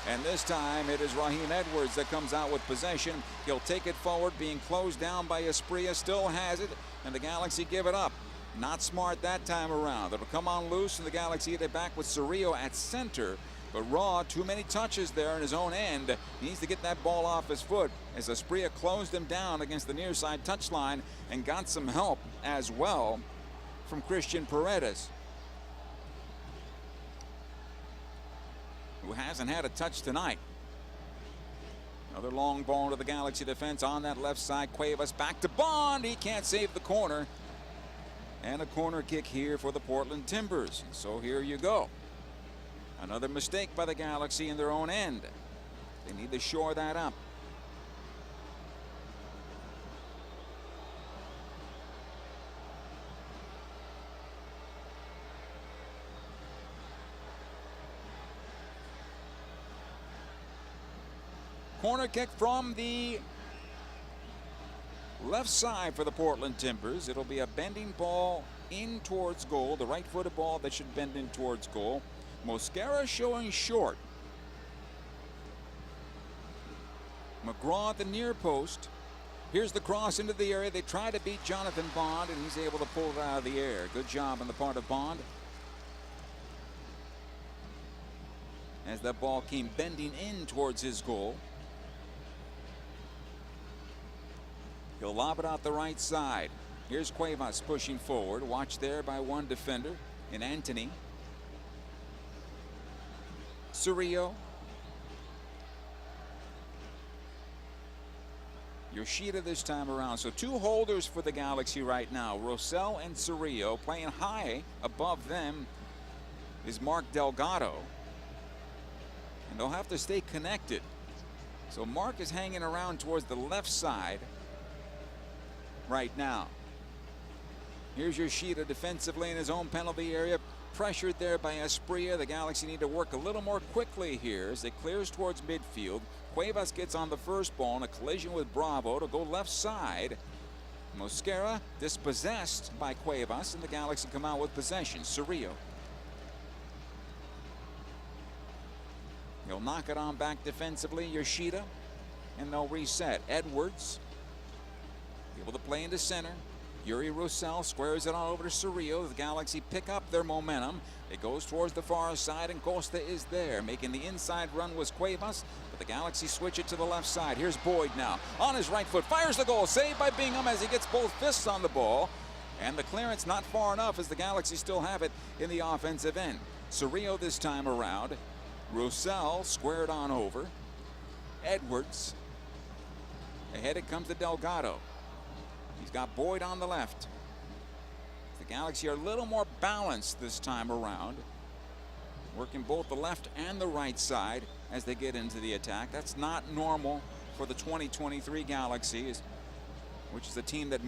And this time it is Raheem Edwards that comes out with possession. He'll take it forward, being closed down by Asprilla. Still has it, and the Galaxy give it up. Not smart that time around. It'll come on loose, and the Galaxy get it back with Cerrillo at center. But Raw, too many touches there in his own end. He needs to get that ball off his foot, as Asprilla closed him down against the near side touchline and got some help as well from Christian Paredes, who hasn't had a touch tonight. Another long ball to the Galaxy defense on that left side. Cuevas back to Bond. He can't save the corner. And a corner kick here for the Portland Timbers. So here you go. Another mistake by the Galaxy in their own end. They need to shore that up. Corner kick from the left side for the Portland Timbers. It'll be a bending ball in towards goal, the right-footed ball that should bend in towards goal. Mosquera showing short. McGraw at the near post. Here's the cross into the area. They try to beat Jonathan Bond, and he's able to pull it out of the air. Good job on the part of Bond, as that ball came bending in towards his goal. He'll lob it out the right side. Here's Cuevas pushing forward. Watched there by one defender in Anthony. Cerrillo. Yoshida this time around. So two holders for the Galaxy right now. Rossell and Cerrillo. Playing high above them is Mark Delgado. And they'll have to stay connected. So Mark is hanging around towards the left side right now. Here's Yoshida defensively in his own penalty area. Pressured there by Asprilla. The Galaxy need to work a little more quickly here as it clears towards midfield. Cuevas gets on the first ball in a collision with Bravo to go left side. Mosquera dispossessed by Cuevas, and the Galaxy come out with possession. Cerrillo. He'll knock it on back defensively. Yoshida, and they'll reset. Edwards able to play into center. Yuri Roussel squares it on over to Cerrillo. The Galaxy pick up their momentum. It goes towards the far side, and Costa is there. Making the inside run was Cuevas, but the Galaxy switch it to the left side. Here's Boyd now. On his right foot, fires the goal. Saved by Bingham as he gets both fists on the ball. And the clearance not far enough as the Galaxy still have it in the offensive end. Cerrillo this time around. Roussel squared on over. Edwards. Ahead it comes to Delgado. He's got Boyd on the left. The Galaxy are a little more balanced this time around, working both the left and the right side as they get into the attack. That's not normal for the 2023 Galaxy, which is a team that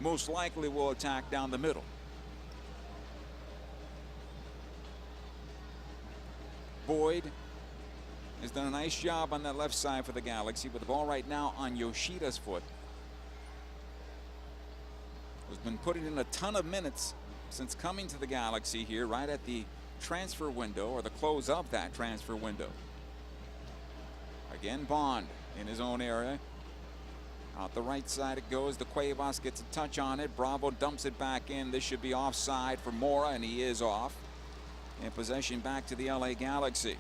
most likely will attack down the middle. Boyd has done a nice job on that left side for the Galaxy, with the ball right now on Yoshida's foot. Has been putting in a ton of minutes since coming to the Galaxy here right at the transfer window, or the close of that transfer window. Again, Bond in his own area. Out the right side it goes. The Cuevas gets a touch on it. Bravo dumps it back in. This should be offside for Mora, and he is off. And possession back to the LA Galaxy.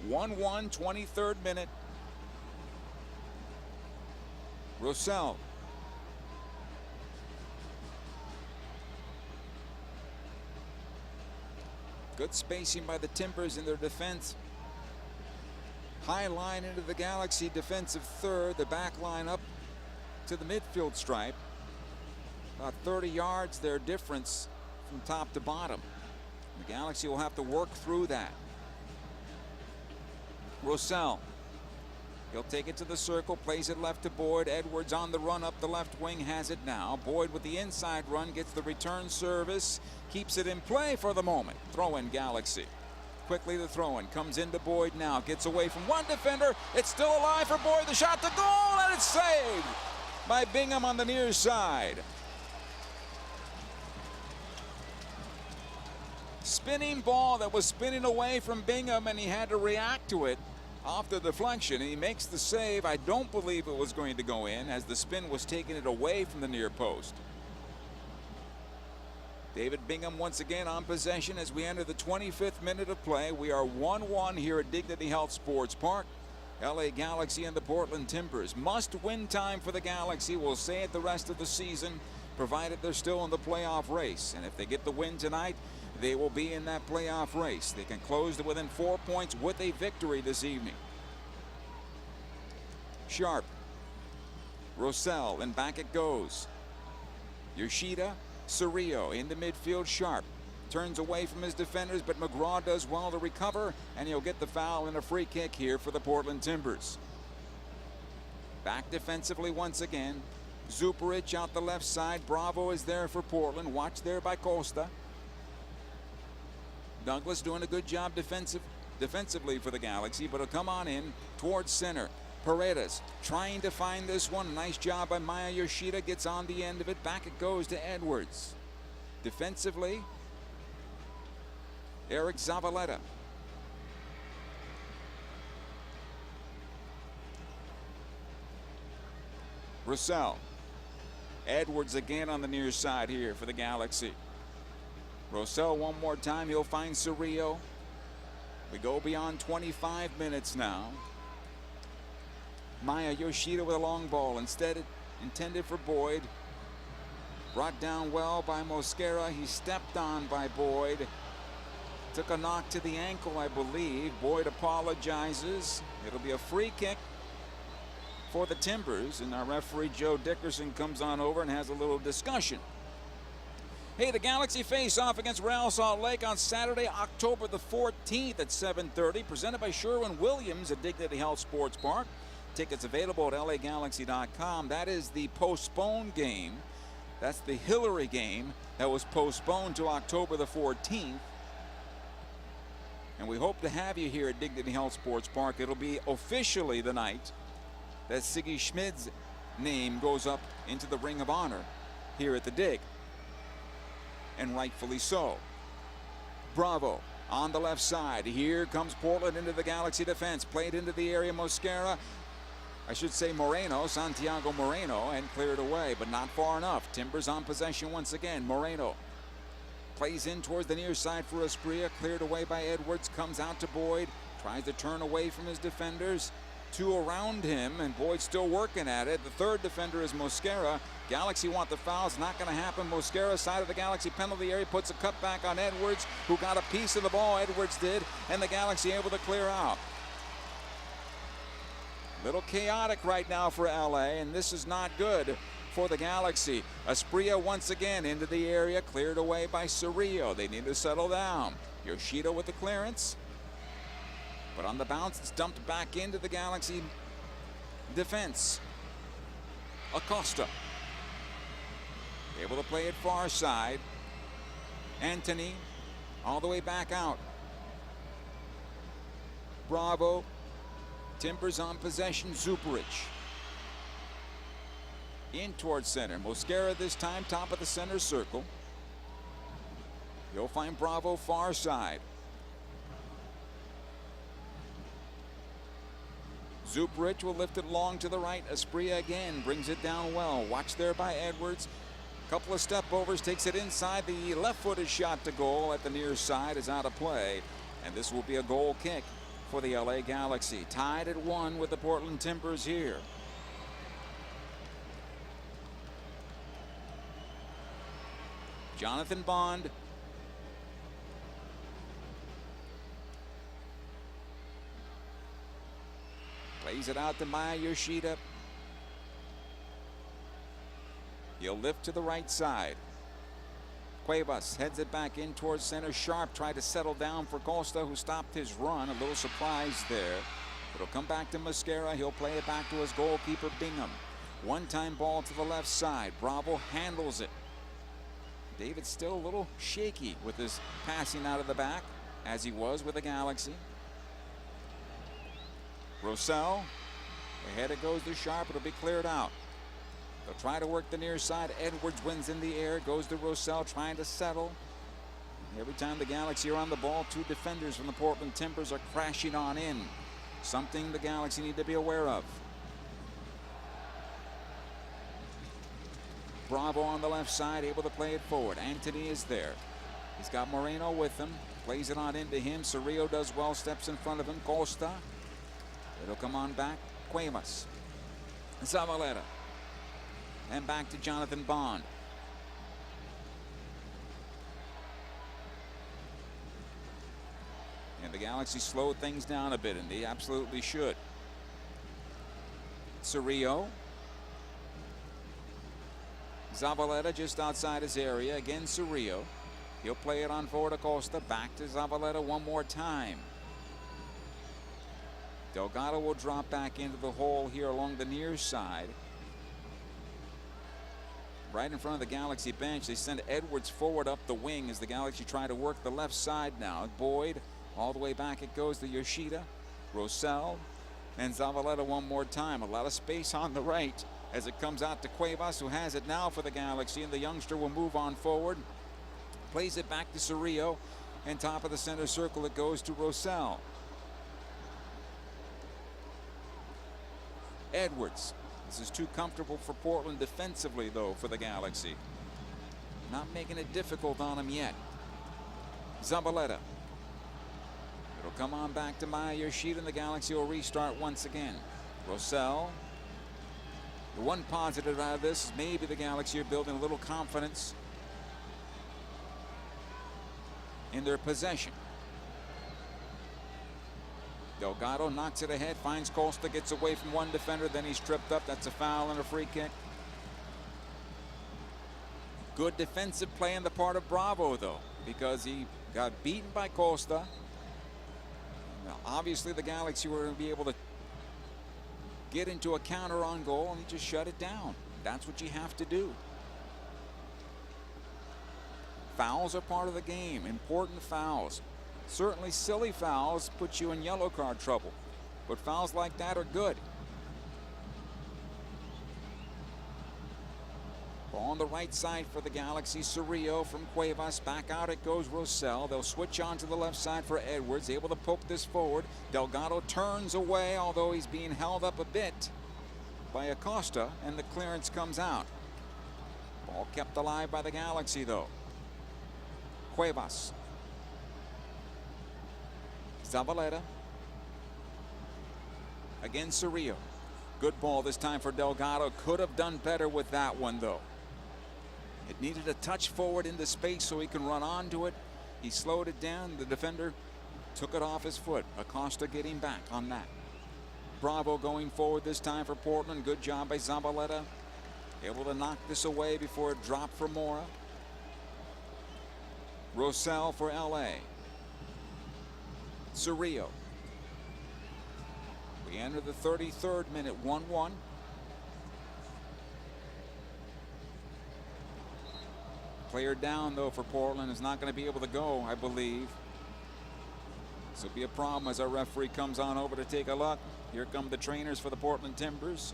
(1-1), 23rd minute. Roussel. Good spacing by the Timbers in their defense. High line into the Galaxy defensive third. The back line up to the midfield stripe. About 30 yards their difference from top to bottom. The Galaxy will have to work through that. Roussel. He'll take it to the circle, plays it left to Boyd. Edwards on the run up the left wing, has it now. Boyd with the inside run, gets the return service, keeps it in play for the moment. Throw-in Galaxy. Quickly the throw-in comes into Boyd now, gets away from one defender. It's still alive for Boyd. The shot to goal, and it's saved by Bingham on the near side. Spinning ball that was spinning away from Bingham, and he had to react to it off the deflection, and he makes the save. I don't believe it was going to go in, as the spin was taking it away from the near post. David Bingham once again on possession as we enter the 25th minute of play. We are 1-1 here at Dignity Health Sports Park. LA Galaxy and the Portland Timbers. Must-win time for the Galaxy. We'll say it the rest of the season, provided they're still in the playoff race. And if they get the win tonight, they will be in that playoff race. They can close to within 4 points with a victory this evening. Sharp. Roussel, and back it goes. Yoshida, Cerrillo into midfield. Sharp turns away from his defenders, but McGraw does well to recover, and he'll get the foul and a free kick here for the Portland Timbers. Back defensively once again. Zuparic out the left side. Bravo is there for Portland. Watched there by Costa. Douglas doing a good job defensively for the Galaxy, but he'll come on in towards center. Paredes trying to find this one. Nice job by Maya Yoshida. Gets on the end of it. Back it goes to Edwards. Defensively, Eric Zavaleta. Roussel. Edwards again on the near side here for the Galaxy. Roussel one more time. He'll find Cerrillo. We go beyond 25 minutes now. Maya Yoshida with a long ball. Instead, intended for Boyd. Brought down well by Mosquera. He stepped on by Boyd. Took a knock to the ankle, I believe. Boyd apologizes. It'll be a free kick for the Timbers, and our referee Joe Dickerson comes on over and has a little discussion Hey, the Galaxy face off against Real Salt Lake on Saturday, October the 14th at 7:30. Presented by Sherwin-Williams at Dignity Health Sports Park. Tickets available at LAGalaxy.com. That is the postponed game. That's the Hillary game that was postponed to October the 14th. And we hope to have you here at Dignity Health Sports Park. It'll be officially the night that Sigi Schmid's name goes up into the Ring of Honor here at the Dig. And rightfully so. Bravo on the left side. Here comes Portland into the Galaxy defense. Played into the area. Mosquera, I should say Moreno, Santiago Moreno, and cleared away, but not far enough. Timbers on possession once again. Moreno plays in towards the near side for Asprilla. Cleared away by Edwards. Comes out to Boyd. Tries to turn away from his defenders. Two around him, and Boyd's still working at it. The third defender is Mosquera. Galaxy want the fouls. Not going to happen. Mosquera, side of the Galaxy penalty area, puts a cutback on Edwards, who got a piece of the ball. Edwards did, and the Galaxy able to clear out. Little chaotic right now for LA, and this is not good for the Galaxy. Asprilla once again into the area, cleared away by Cerrillo. They need to settle down. Yoshida with the clearance. But on the bounce, it's dumped back into the Galaxy defense. Acosta able to play it far side. Anthony all the way back out. Bravo. Timbers on possession. Zuparic in towards center. Mosquera this time top of the center circle. You'll find Bravo far side. Zuparic will lift it long to the right. Asprilla again brings it down well. Watched there by Edwards. Couple of step overs, takes it inside. The left-footed shot to goal at the near side is out of play. And this will be a goal kick for the LA Galaxy. Tied at 1 with the Portland Timbers here. Jonathan Bond. Plays it out to Maya Yoshida. He'll lift to the right side. Cuevas heads it back in towards center. Sharp tried to settle down for Costa, who stopped his run. A little surprise there. It'll come back to Mosquera. He'll play it back to his goalkeeper, Bingham. One-time ball to the left side. Bravo handles it. David's still a little shaky with his passing out of the back, as he was with the Galaxy. Rosell, ahead it goes to Sharp. It'll be cleared out. They'll try to work the near side. Edwards wins in the air. Goes to Rosell trying to settle. Every time the Galaxy are on the ball, two defenders from the Portland Timbers are crashing on in. Something the Galaxy need to be aware of. Bravo on the left side, able to play it forward. Anthony is there. He's got Moreno with him. Plays it on into him. Cerrillo does well, steps in front of him. Costa. It'll come on back. Cuevas. Zavaleta. And back to Jonathan Bond. And the Galaxy slowed things down a bit, and they absolutely should. Cerrillo. Zavaleta just outside his area. Again, Cerrillo. He'll play it on forward to Costa. Back to Zavaleta one more time. Delgado will drop back into the hole here along the near side. Right in front of the Galaxy bench. They send Edwards forward up the wing as the Galaxy try to work the left side now. Boyd, all the way back it goes to Yoshida. Rosell and Zavaleta one more time. A lot of space on the right as it comes out to Cuevas, who has it now for the Galaxy, and the youngster will move on forward. Plays it back to Cerrillo, and top of the center circle it goes to Rosell. Edwards. This is too comfortable for Portland defensively, though, for the Galaxy. Not making it difficult on him yet. Zavaleta. It'll come on back to Maya Yoshida, and the Galaxy will restart once again. Rosell. The one positive out of this is maybe the Galaxy are building a little confidence in their possession. Delgado knocks it ahead, finds Costa, gets away from one defender, then he's tripped up. That's a foul and a free kick. Good defensive play on the part of Bravo, though, because he got beaten by Costa. Now, obviously, the Galaxy were going to be able to get into a counter on goal, and he just shut it down. That's what you have to do. Fouls are part of the game. Important fouls. Certainly silly fouls put you in yellow card trouble, but fouls like that are good. On the right side for the Galaxy, Cerrillo from Cuevas. Back out it goes Rosell. They'll switch on to the left side for Edwards. Able to poke this forward. Delgado turns away, although he's being held up a bit by Acosta, and the clearance comes out. Ball kept alive by the Galaxy, though. Cuevas. Zavaleta. Again, Cerrillo. Good ball this time for Delgado. Could have done better with that one, though. It needed a touch forward into space so he can run onto it. He slowed it down. The defender took it off his foot. Acosta getting back on that. Bravo going forward this time for Portland. Good job by Zabaleta. Able to knock this away before it dropped for Mora. Rosell for LA. Cerrillo. We enter the 33rd minute, 1-1. Player down, though, for Portland is not going to be able to go, I believe. This will be a problem as our referee comes on over to take a look. Here come the trainers for the Portland Timbers.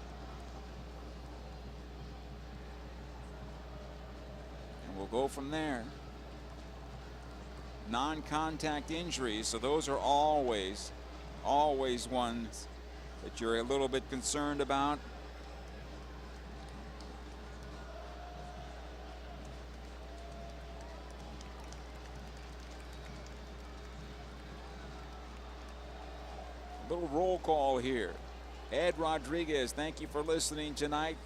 And we'll go from there. Non-contact injuries, so those are always ones that you're a little bit concerned about. A little roll call here. Ed Rodriguez, thank you for listening tonight.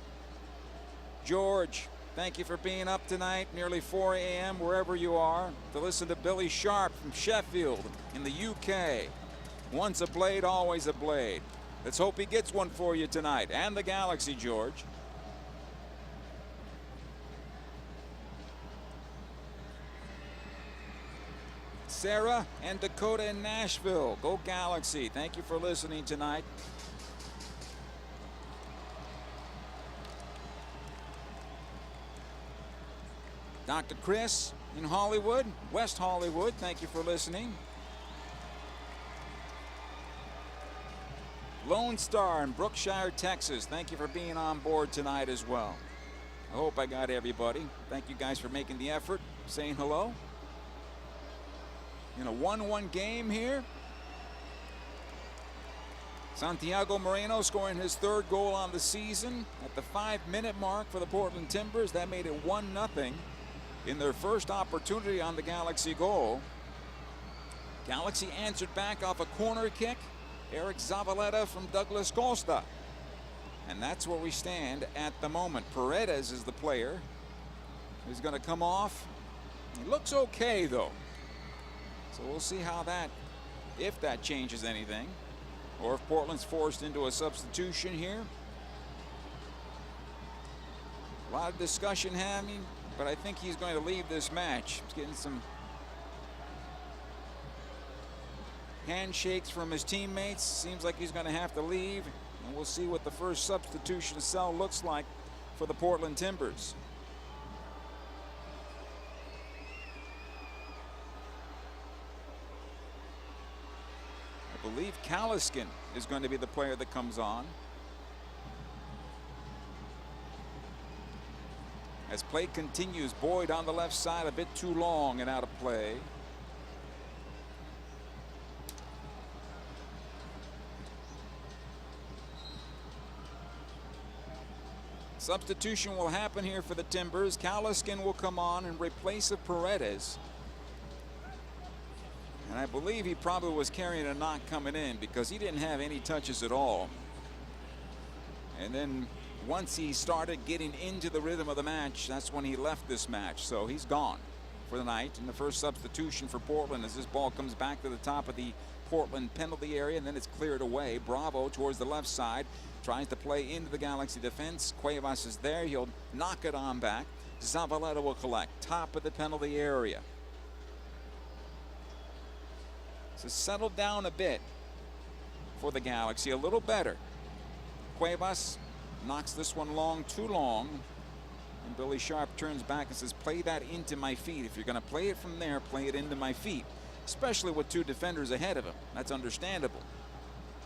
George, thank you for being up tonight, nearly 4 a.m. wherever you are, to listen to Billy Sharp from Sheffield in the UK. Once a blade, always a blade. Let's hope he gets one for you tonight. And the Galaxy, George. Sarah and Dakota in Nashville. Go Galaxy. Thank you for listening tonight. Dr. Chris in Hollywood, West Hollywood. Thank you for listening. Lone Star in Brookshire, Texas. Thank you for being on board tonight as well. I hope I got everybody. Thank you guys for making the effort, saying hello. In a 1-1 game here. Santiago Moreno scoring his 3rd goal on the season at the 5-minute mark for the Portland Timbers. That made it 1-0 in their first opportunity on the Galaxy goal. Galaxy answered back off a corner kick. Eric Zavaleta from Douglas Costa. And that's where we stand at the moment. Paredes is the player who's going to come off. He looks okay, though. So we'll see how that, if that changes anything, or if Portland's forced into a substitution here. A lot of discussion happening, but I think he's going to leave this match. He's getting some handshakes from his teammates. Seems like he's going to have to leave, and we'll see what the first substitution cell looks like for the Portland Timbers. I believe Kaliskin is going to be the player that comes on. As play continues, Boyd on the left side, a bit too long and out of play. Substitution will happen here for the Timbers. Kaliskin will come on in replace of Paredes. And I believe he probably was carrying a knock coming in because he didn't have any touches at all. And then once he started getting into the rhythm of the match, that's when he left this match. So he's gone for the night. And the first substitution for Portland as this ball comes back to the top of the Portland penalty area, and then it's cleared away. Bravo towards the left side tries to play into the Galaxy defense. Cuevas is there. He'll knock it on back. Zavaleta will collect. Top of the penalty area. So settled down a bit for the Galaxy. A little better. Cuevas knocks this one long, too long. And Billy Sharp turns back and says, play that into my feet. If you're going to play it from there, play it into my feet. Especially with two defenders ahead of him. That's understandable.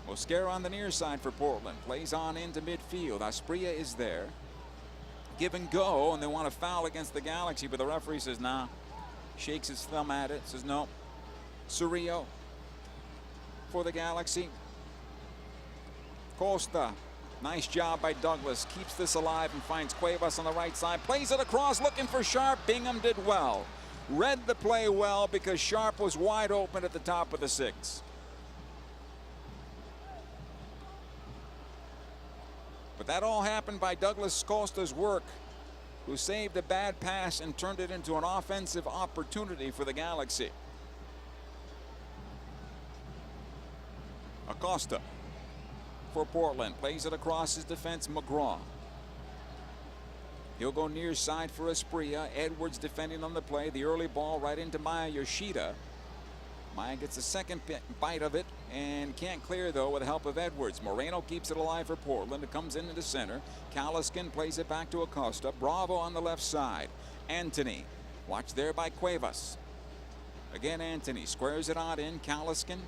Mosquera on the near side for Portland. Plays on into midfield. Asprilla is there. Give and go, and they want to foul against the Galaxy, but the referee says, nah. Shakes his thumb at it, says no. Cerrillo for the Galaxy. Costa. Nice job by Douglas. Keeps this alive and finds Cuevas on the right side. Plays it across, looking for Sharp. Bingham did well. Read the play well because Sharp was wide open at the top of the 6. But that all happened by Douglas Costa's work, who saved a bad pass and turned it into an offensive opportunity for the Galaxy. Acosta for Portland. Plays it across his defense. McGraw. He'll go near side for Asprilla. Edwards defending on the play. The early ball right into Maya Yoshida. Maya gets a second bite of it and can't clear, though, with the help of Edwards. Moreno keeps it alive for Portland. It comes into the center. Kalaskin plays it back to Acosta. Bravo on the left side. Anthony. Watched there by Cuevas. Again, Anthony squares it out in. Kalaskin.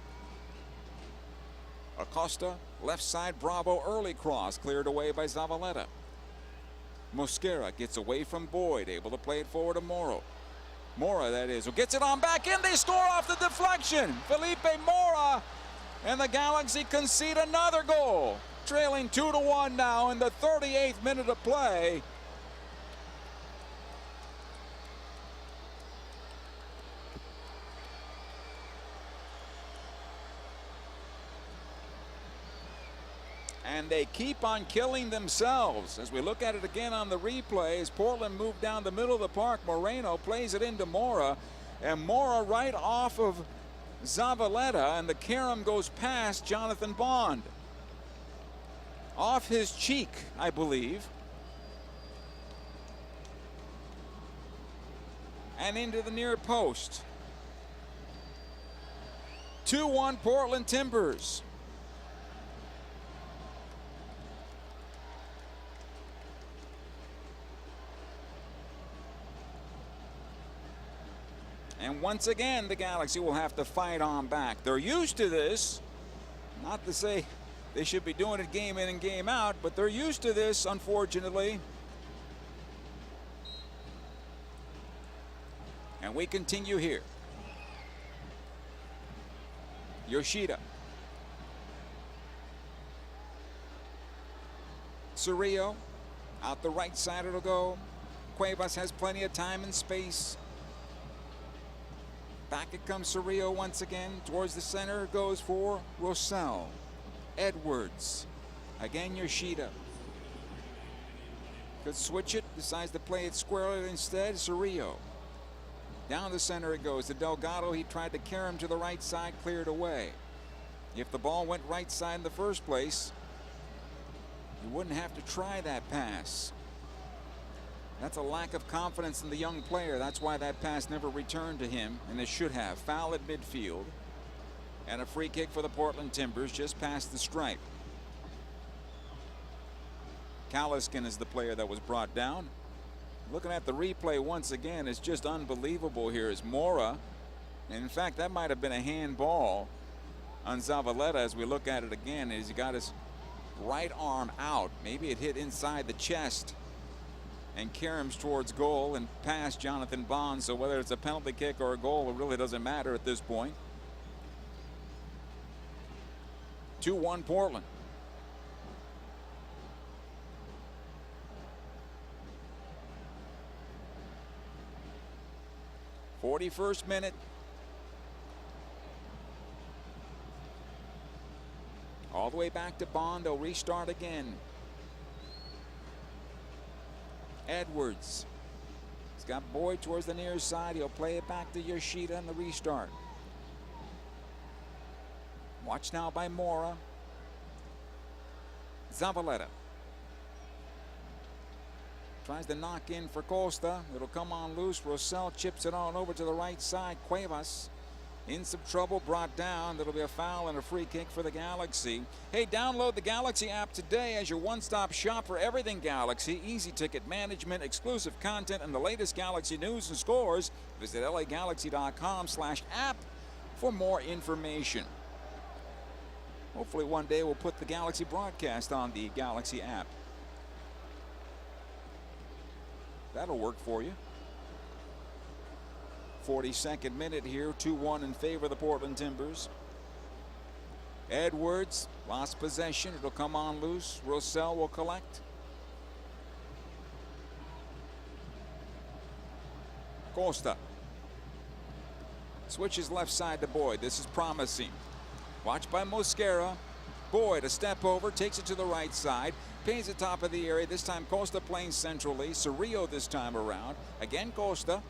Acosta. Left side. Bravo. Early cross. Cleared away by Zavaleta. Mosquera gets away from Boyd. Able to play it forward to Moro. Mora, that is, who gets it on back in. They score off the deflection. Felipe Mora, and the Galaxy concede another goal. Trailing 2-1 now in the 38th minute of play. And they keep on killing themselves. As we look at it again on the replay, as Portland moved down the middle of the park, Moreno plays it into Mora, and Mora right off of Zavaleta, and the carom goes past Jonathan Bond. Off his cheek, I believe. And into the near post. 2-1 Portland Timbers. And once again, the Galaxy will have to fight on back. They're used to this. Not to say they should be doing it game in and game out, but they're used to this, unfortunately. And we continue here. Yoshida. Cerrillo. Out the right side it'll go. Cuevas has plenty of time and space. Back it comes Cerrillo once again. Towards the center goes for Rosell. Edwards. Again Yoshida. Could switch it. Decides to play it squarely instead. Cerrillo. Down the center it goes to Delgado. He tried to carry him to the right side. Cleared away. If the ball went right side in the first place, you wouldn't have to try that pass. That's a lack of confidence in the young player. That's why that pass never returned to him, and it should have. Foul at midfield. And a free kick for the Portland Timbers just past the stripe. Kalaskin is the player that was brought down. Looking at the replay once again, it's just unbelievable here. Is Mora, and in fact that might have been a handball on Zavaleta as we look at it again. He's got his right arm out. Maybe it hit inside the chest and caroms towards goal and past Jonathan Bond. So whether it's a penalty kick or a goal, it really doesn't matter at this point. 2-1 Portland. '41st minute. All the way back to Bond. They'll restart again. Edwards. He's got Boyd towards the near side. He'll play it back to Yoshida in the restart. Watch now by Mora. Zavaleta. Tries to knock in for Costa. It'll come on loose. Rosell chips it on over to the right side. Cuevas in some trouble, brought down. That'll be a foul and a free kick for the Galaxy. Hey, download the Galaxy app today as your one-stop shop for everything Galaxy. Easy ticket management, exclusive content, and the latest Galaxy news and scores. Visit lagalaxy.com/app for more information. Hopefully one day we'll put the Galaxy broadcast on the Galaxy app. That'll work for you. 42nd minute here, 2-1 in favor of the Portland Timbers. Edwards lost possession. It'll come on loose. Rosell will collect. Costa switches left side to Boyd. This is promising. Watched by Mosquera. Boyd a step over, takes it to the right side. Pays the top of the area. This time Costa playing centrally. Cerrillo this time around. Again Costa.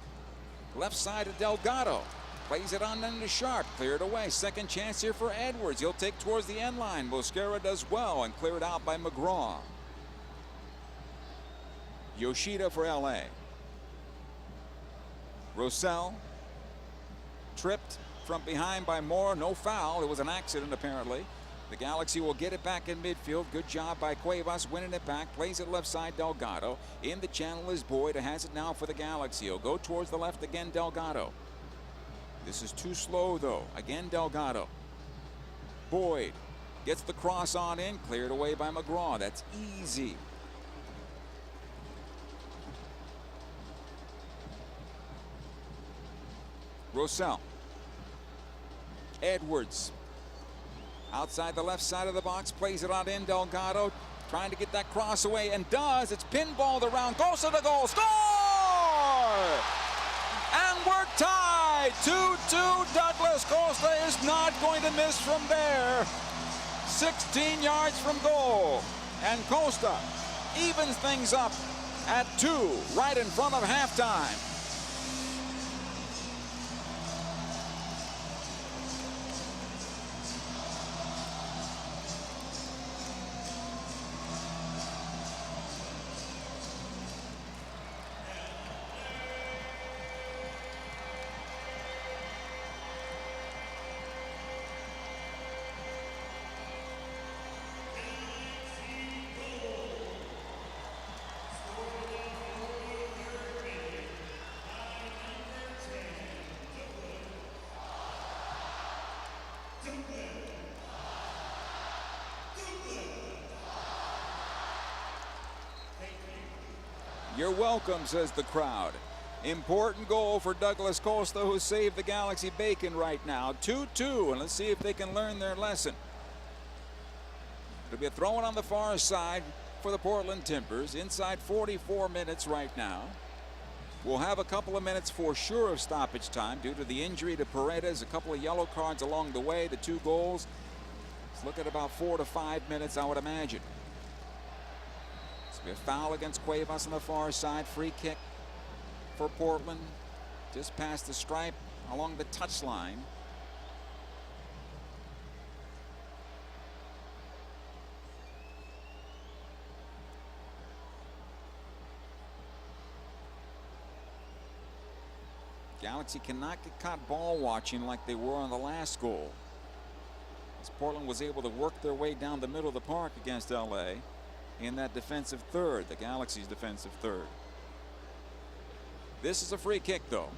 Left side to Delgado. Plays it on into Sharp. Cleared away. Second chance here for Edwards. He'll take towards the end line. Mosquera does well and cleared out by McGraw. Yoshida for LA. Rosell. Tripped from behind by Moore. No foul. It was an accident apparently. The Galaxy will get it back in midfield. Good job by Cuevas winning it back. Plays it left side Delgado. In the channel is Boyd. It has it now for the Galaxy. He'll go towards the left again, Delgado. This is too slow though. Again Delgado. Boyd gets the cross on in. Cleared away by McGraw. That's easy. Rosell. Edwards. Outside the left side of the box, plays it on in. Delgado trying to get that cross away and does. It's pinballed around. Goes to the goal. Score! And we're tied. 2-2. Douglas Costa is not going to miss from there. 16 yards from goal. And Costa evens things up at 2 right in front of halftime. You're welcome, says the crowd. Important goal for Douglas Costa, who saved the Galaxy bacon right now. 2-2, and let's see if they can learn their lesson. It'll be a throw-in on the far side for the Portland Timbers. Inside 44 minutes right now. We'll have a couple of minutes for sure of stoppage time due to the injury to Paredes. A couple of yellow cards along the way. The 2 goals. Let's look at about 4 to 5 minutes, I would imagine. A foul against Cuevas on the far side. Free kick for Portland. Just past the stripe along the touchline. Galaxy cannot get caught ball watching like they were on the last goal, as Portland was able to work their way down the middle of the park against LA. In that defensive third, the Galaxy's defensive third. This is a free kick though.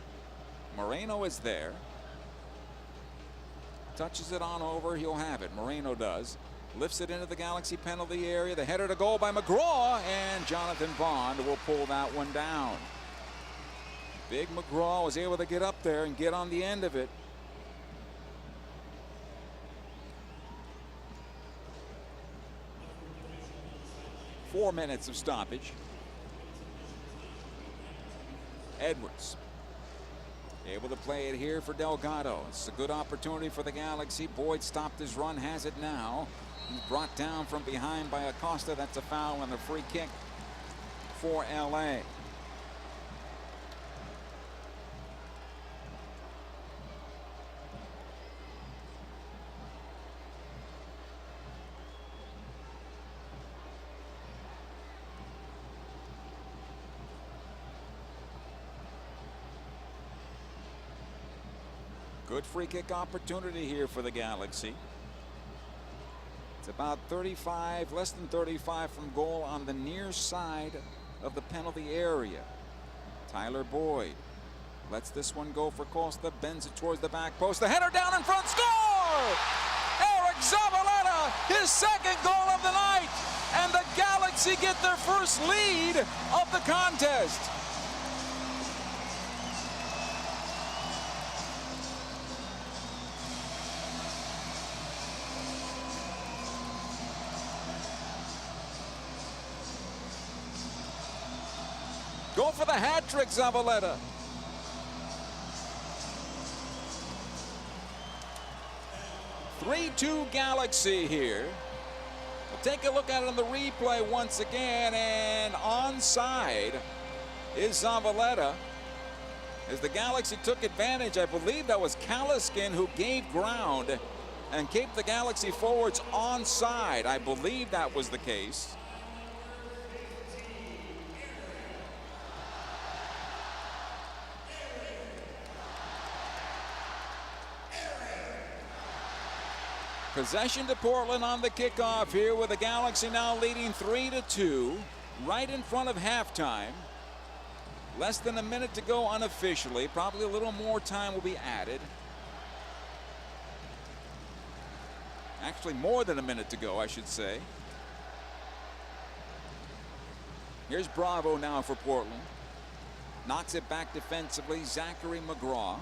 Moreno is there. Touches it on over, he'll have it. Moreno does. Lifts it into the Galaxy penalty area. The header to goal by McGraw, and Jonathan Bond will pull that one down. Big McGraw was able to get up there and get on the end of it. Four minutes of stoppage. Edwards able to play it here for Delgado. It's a good opportunity for the Galaxy. Boyd stopped his run, has it now. He's brought down from behind by Acosta. That's a foul and a free kick for LA. Good free kick opportunity here for the Galaxy. It's about 35, less than 35 from goal on the near side of the penalty area. Tyler Boyd lets this one go for Costa, bends it towards the back post. The header down in front, score! Eric Zavaleta, his second goal of the night, and the Galaxy get their first lead of the contest. Go for the hat trick, Zavaleta. (3-2) Galaxy here. We'll take a look at it on the replay once again, and onside is Zavaleta. As the Galaxy took advantage, I believe that was Kaliskin who gave ground and kept the Galaxy forwards onside. I believe that was the case. Possession to Portland on the kickoff here, with the Galaxy now leading 3-2, right in front of halftime. Less than a minute to go unofficially. Probably a little more time will be added. Actually, more than a minute to go, I should say. Here's Bravo now for Portland. Knocks it back defensively. Zachary McGraw.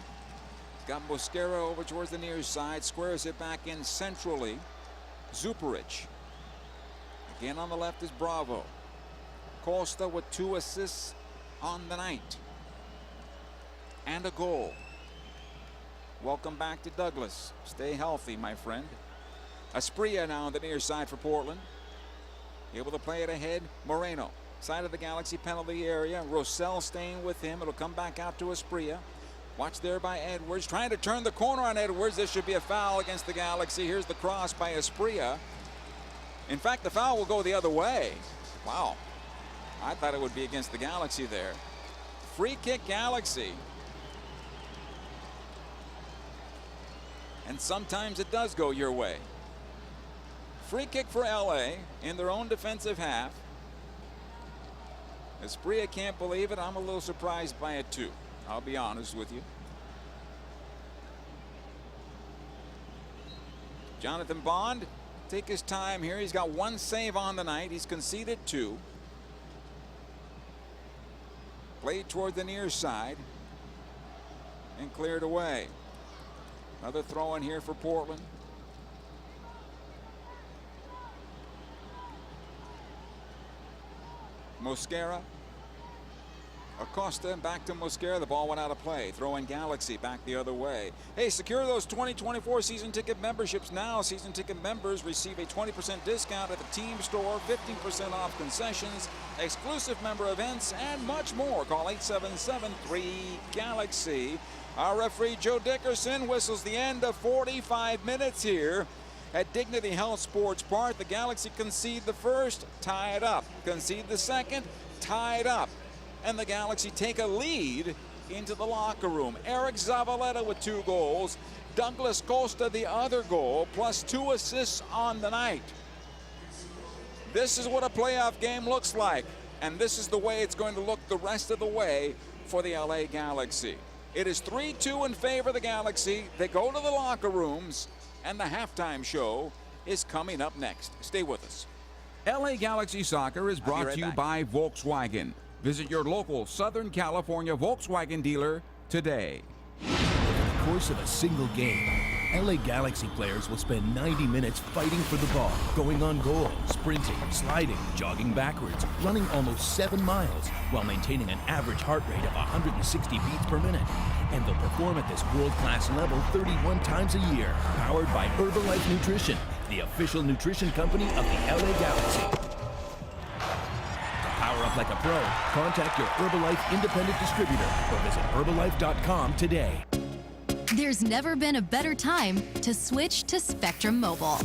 Got Mosquera over towards the near side, squares it back in centrally. Zuparic. Again on the left is Bravo. Costa with 2 assists on the night. And a goal. Welcome back to Douglas. Stay healthy, my friend. Asprilla now on the near side for Portland. Able to play it ahead. Moreno. Side of the Galaxy penalty area. Rossell staying with him. It'll come back out to Asprilla. Watch there by Edwards, trying to turn the corner on Edwards. This should be a foul against the Galaxy. Here's the cross by Asprilla. In fact, the foul will go the other way. Wow. I thought it would be against the Galaxy there. Free kick Galaxy. And sometimes it does go your way. Free kick for LA in their own defensive half. Asprilla can't believe it. I'm a little surprised by it too. I'll be honest with you. Jonathan Bond, take his time here. He's got 1 save on the night. He's conceded 2. Played toward the near side and cleared away. Another throw in here for Portland. Mosquera. Acosta back to Mosquera. The ball went out of play. Throw in Galaxy back the other way. Hey, secure those 2024 season ticket memberships now. Season ticket members receive a 20% discount at the team store, 15% off concessions, exclusive member events, and much more. Call 877-3-GALAXY. Our referee Joe Dickerson whistles the end of 45 minutes here at Dignity Health Sports Park. The Galaxy concede the first, tie it up. Concede the second, tie it up. And the Galaxy take a lead into the locker room. Eric Zavaleta with 2 goals. Douglas Costa the other goal, plus 2 assists on the night. This is what a playoff game looks like. And this is the way it's going to look the rest of the way for the LA Galaxy. It is 3-2 in favor of the Galaxy. They go to the locker rooms, and the halftime show is coming up next. Stay with us. LA Galaxy Soccer is brought to you by Volkswagen. Visit your local Southern California Volkswagen dealer today. Over the course of a single game, LA Galaxy players will spend 90 minutes fighting for the ball, going on goal, sprinting, sliding, jogging backwards, running almost 7 miles, while maintaining an average heart rate of 160 beats per minute. And they'll perform at this world-class level 31 times a year, powered by Herbalife Nutrition, the official nutrition company of the LA Galaxy. Power up like a pro. Contact your Herbalife independent distributor or visit Herbalife.com today. There's never been a better time to switch to Spectrum Mobile.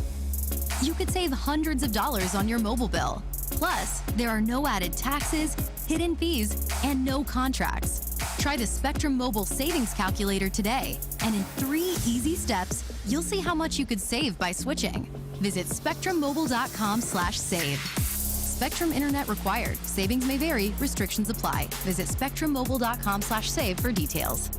You could save hundreds of dollars on your mobile bill. Plus, there are no added taxes, hidden fees, and no contracts. Try Try the Spectrum Mobile Savings Calculator today, and in 3 easy steps, you'll see how much you could save by switching. Visit spectrummobile.com/save. Spectrum Internet required. Savings may vary. Restrictions apply. Visit spectrummobile.com/save for details.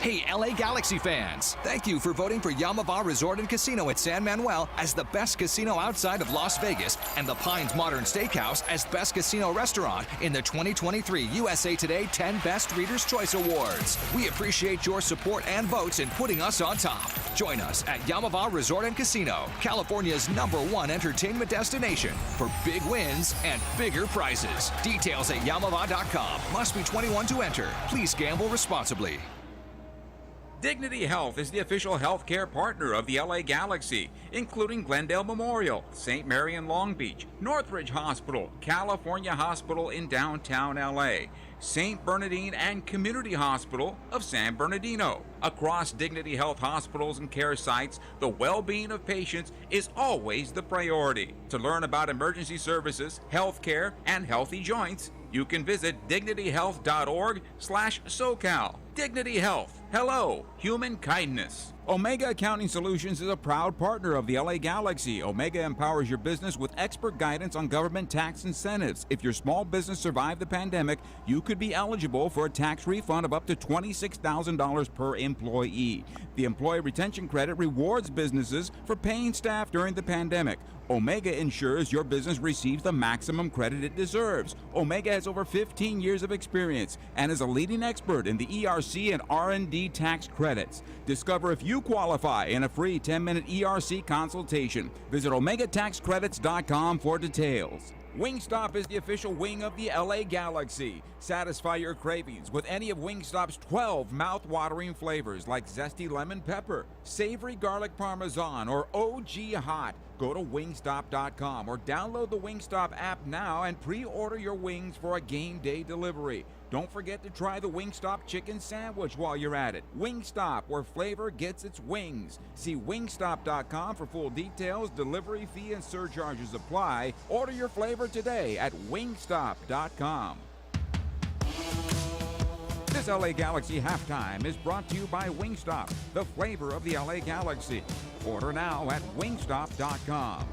Hey, LA Galaxy fans! Thank you for voting for Yamava Resort and Casino at San Manuel as the best casino outside of Las Vegas and the Pines Modern Steakhouse as best casino restaurant in the 2023 USA Today 10 Best Readers' Choice Awards. We appreciate your support and votes in putting us on top. Join us at Yamava Resort and Casino, California's #1 entertainment destination for big wins and bigger prizes. Details at Yamava.com. Must be 21 to enter. Please gamble responsibly. Dignity Health is the official healthcare partner of the LA Galaxy, including Glendale Memorial, St. Mary in Long Beach, Northridge Hospital, California Hospital in downtown LA, St. Bernardine and Community Hospital of San Bernardino. Across Dignity Health hospitals and care sites, the well-being of patients is always the priority. To learn about emergency services, healthcare, and healthy joints, you can visit dignityhealth.org/SoCal. Dignity Health. Hello, human kindness. Omega Accounting Solutions is a proud partner of the LA Galaxy. Omega empowers your business with expert guidance on government tax incentives. If your small business survived the pandemic, you could be eligible for a tax refund of up to $26,000 per employee. The Employee Retention Credit rewards businesses for paying staff during the pandemic. Omega ensures your business receives the maximum credit it deserves. Omega has over 15 years of experience and is a leading expert in the ERC and R&D tax credits. Discover if you qualify in a free 10-minute ERC consultation. Visit OmegaTaxCredits.com for details. Wingstop is the official wing of the LA Galaxy. Satisfy your cravings with any of Wingstop's 12 mouth-watering flavors like zesty lemon pepper, savory garlic parmesan, or OG hot. Go to wingstop.com or download the Wingstop app now and pre-order your wings for a game day delivery. Don't forget to try the Wingstop chicken sandwich while you're at it. Wingstop, where flavor gets its wings. See wingstop.com for full details. Delivery fee and surcharges apply. Order your flavor today at wingstop.com. This LA Galaxy halftime is brought to you by Wingstop, the flavor of the LA Galaxy. Order now at wingstop.com.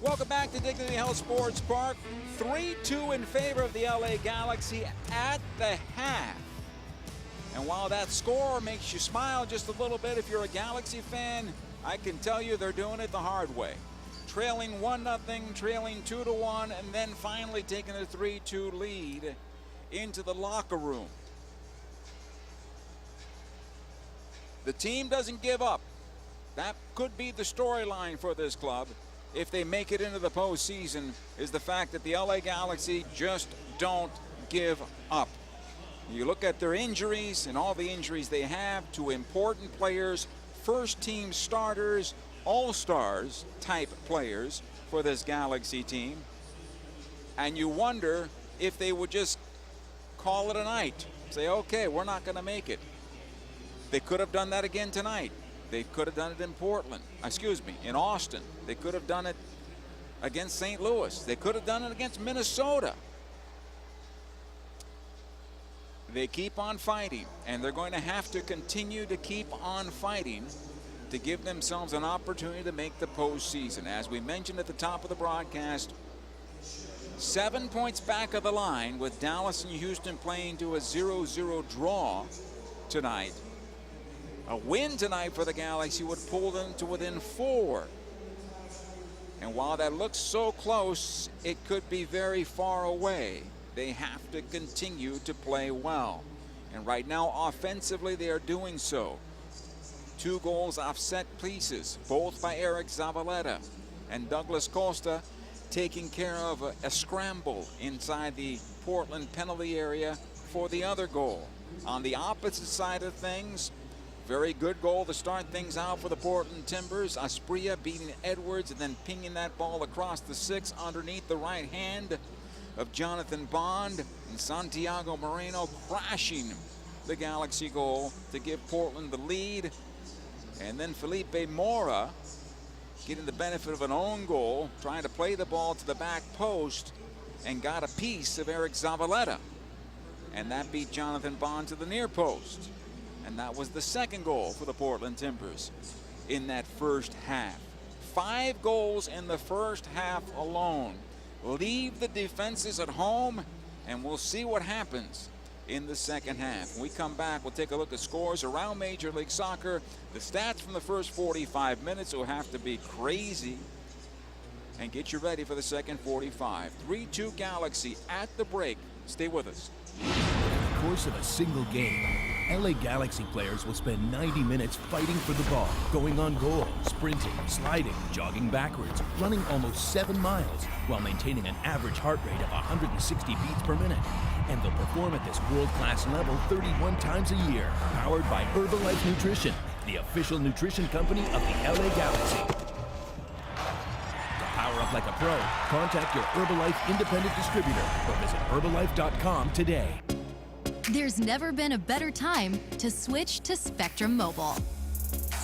Welcome back to Dignity Health Sports Park. 3-2 in favor of the LA Galaxy at the half. And while that score makes you smile just a little bit if you're a Galaxy fan, I can tell you they're doing it the hard way. Trailing 1-0, trailing 2-1, and then finally taking a 3-2 lead into the locker room. The team doesn't give up. That could be the storyline for this club if they make it into the postseason, is the fact that the LA Galaxy just don't give up. You look at their injuries and all the injuries they have to important players, first-team starters, all-stars type players for this Galaxy team, and you wonder if they would just call it a night, say, okay, we're not going to make it. They could have done that again tonight. They could have done it in in Austin. They could have done it against St. Louis. They could have done it against Minnesota. They keep on fighting, and they're going to have to continue to keep on fighting to give themselves an opportunity to make the postseason. As we mentioned at the top of the broadcast, 7 points back of the line with Dallas and Houston playing to a 0-0 draw tonight. A win tonight for the Galaxy would pull them to within 4. And while that looks so close, it could be very far away. They have to continue to play well. And right now, offensively, they are doing so. 2 goals off set pieces, both by Eric Zavaleta. And Douglas Costa taking care of a scramble inside the Portland penalty area for the other goal. On the opposite side of things, very good goal to start things out for the Portland Timbers. Asprilla beating Edwards and then pinging that ball across the 6 underneath the right hand of Jonathan Bond, and Santiago Moreno crashing the Galaxy goal to give Portland the lead. And then Felipe Mora getting the benefit of an own goal, trying to play the ball to the back post, and got a piece of Eric Zavaleta. and that beat Jonathan Bond to the near post. And that was the second goal for the Portland Timbers in that first half. 5 goals in the first half alone. Leave the defenses at home, and we'll see what happens in the second half. When we come back, we'll take a look at scores around Major League Soccer. The stats from the first 45 minutes will have to be crazy, and get you ready for the second 45. 3-2 Galaxy at the break. Stay with us. Over the course of a single game, LA Galaxy players will spend 90 minutes fighting for the ball, going on goal, sprinting, sliding, jogging backwards, running almost 7 miles, while maintaining an average heart rate of 160 beats per minute. And they'll perform at this world-class level 31 times a year, powered by Herbalife Nutrition, the official nutrition company of the LA Galaxy. To power up like a pro, contact your Herbalife independent distributor or visit Herbalife.com today. There's never been a better time to switch to Spectrum Mobile.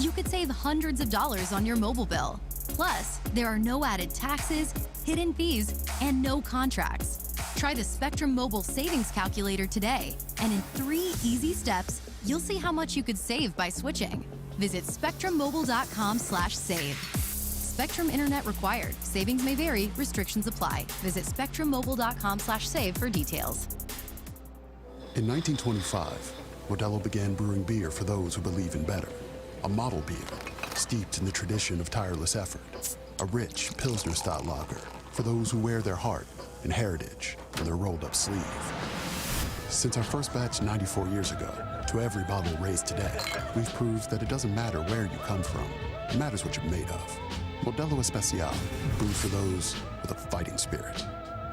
You could save hundreds of dollars on your mobile bill. Plus, there are no added taxes, hidden fees, and no contracts. Try the Spectrum Mobile Savings Calculator today, and in 3 easy steps, you'll see how much you could save by switching. Visit spectrummobile.com/save. Spectrum Internet required. Savings may vary. Restrictions apply. Visit spectrummobile.com/save for details. In 1925, Modelo began brewing beer for those who believe in better. A model beer, steeped in the tradition of tireless effort. A rich Pilsner-style lager for those who wear their heart and heritage on their rolled-up sleeve. Since our first batch 94 years ago, to every bottle raised today, we've proved that it doesn't matter where you come from. It matters what you're made of. Modelo Especial, brewed for those with a fighting spirit.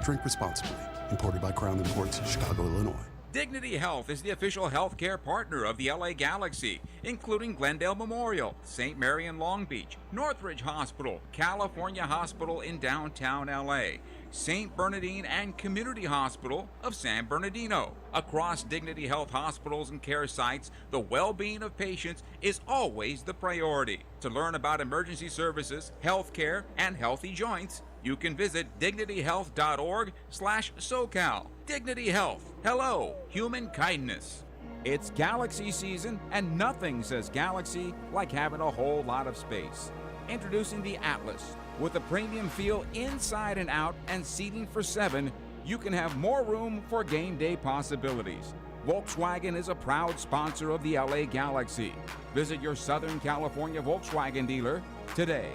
Drink responsibly. Imported by Crown Imports, Chicago, Illinois. Dignity Health is the official healthcare partner of the LA Galaxy, including Glendale Memorial, St. Mary in Long Beach, Northridge Hospital, California Hospital in downtown LA, St. Bernardine and Community Hospital of San Bernardino. Across Dignity Health hospitals and care sites, the well-being of patients is always the priority. To learn about emergency services, healthcare, and healthy joints, you can visit dignityhealth.org/SoCal. Dignity Health. Hello, human kindness. It's Galaxy season, and nothing says Galaxy like having a whole lot of space. Introducing the Atlas. With a premium feel inside and out and seating for 7, you can have more room for game day possibilities. Volkswagen is a proud sponsor of the LA Galaxy. Visit your Southern California Volkswagen dealer today.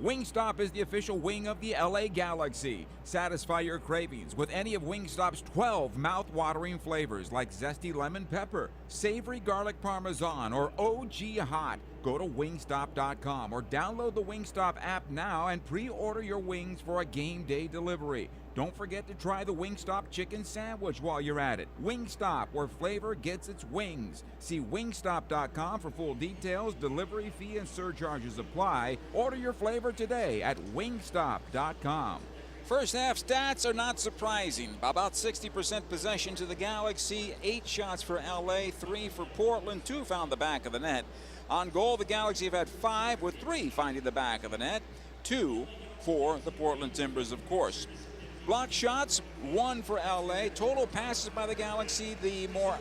Wingstop is the official wing of the LA Galaxy. Satisfy your cravings with any of Wingstop's 12 mouth-watering flavors like zesty lemon pepper, savory garlic parmesan, or OG hot. Go to wingstop.com or download the Wingstop app now and pre-order your wings for a game day delivery. Don't forget to try the Wingstop chicken sandwich while you're at it. Wingstop, where flavor gets its wings. See wingstop.com for full details. Delivery fee and surcharges apply. Order your flavor today at wingstop.com. First half stats are not surprising. About 60% possession to the Galaxy, 8 shots for LA, 3 for Portland, 2 found the back of the net. On goal, the Galaxy have had 5, with 3 finding the back of the net, 2 for the Portland Timbers, of course. Block shots, 1 for LA. Total passes by the Galaxy, the more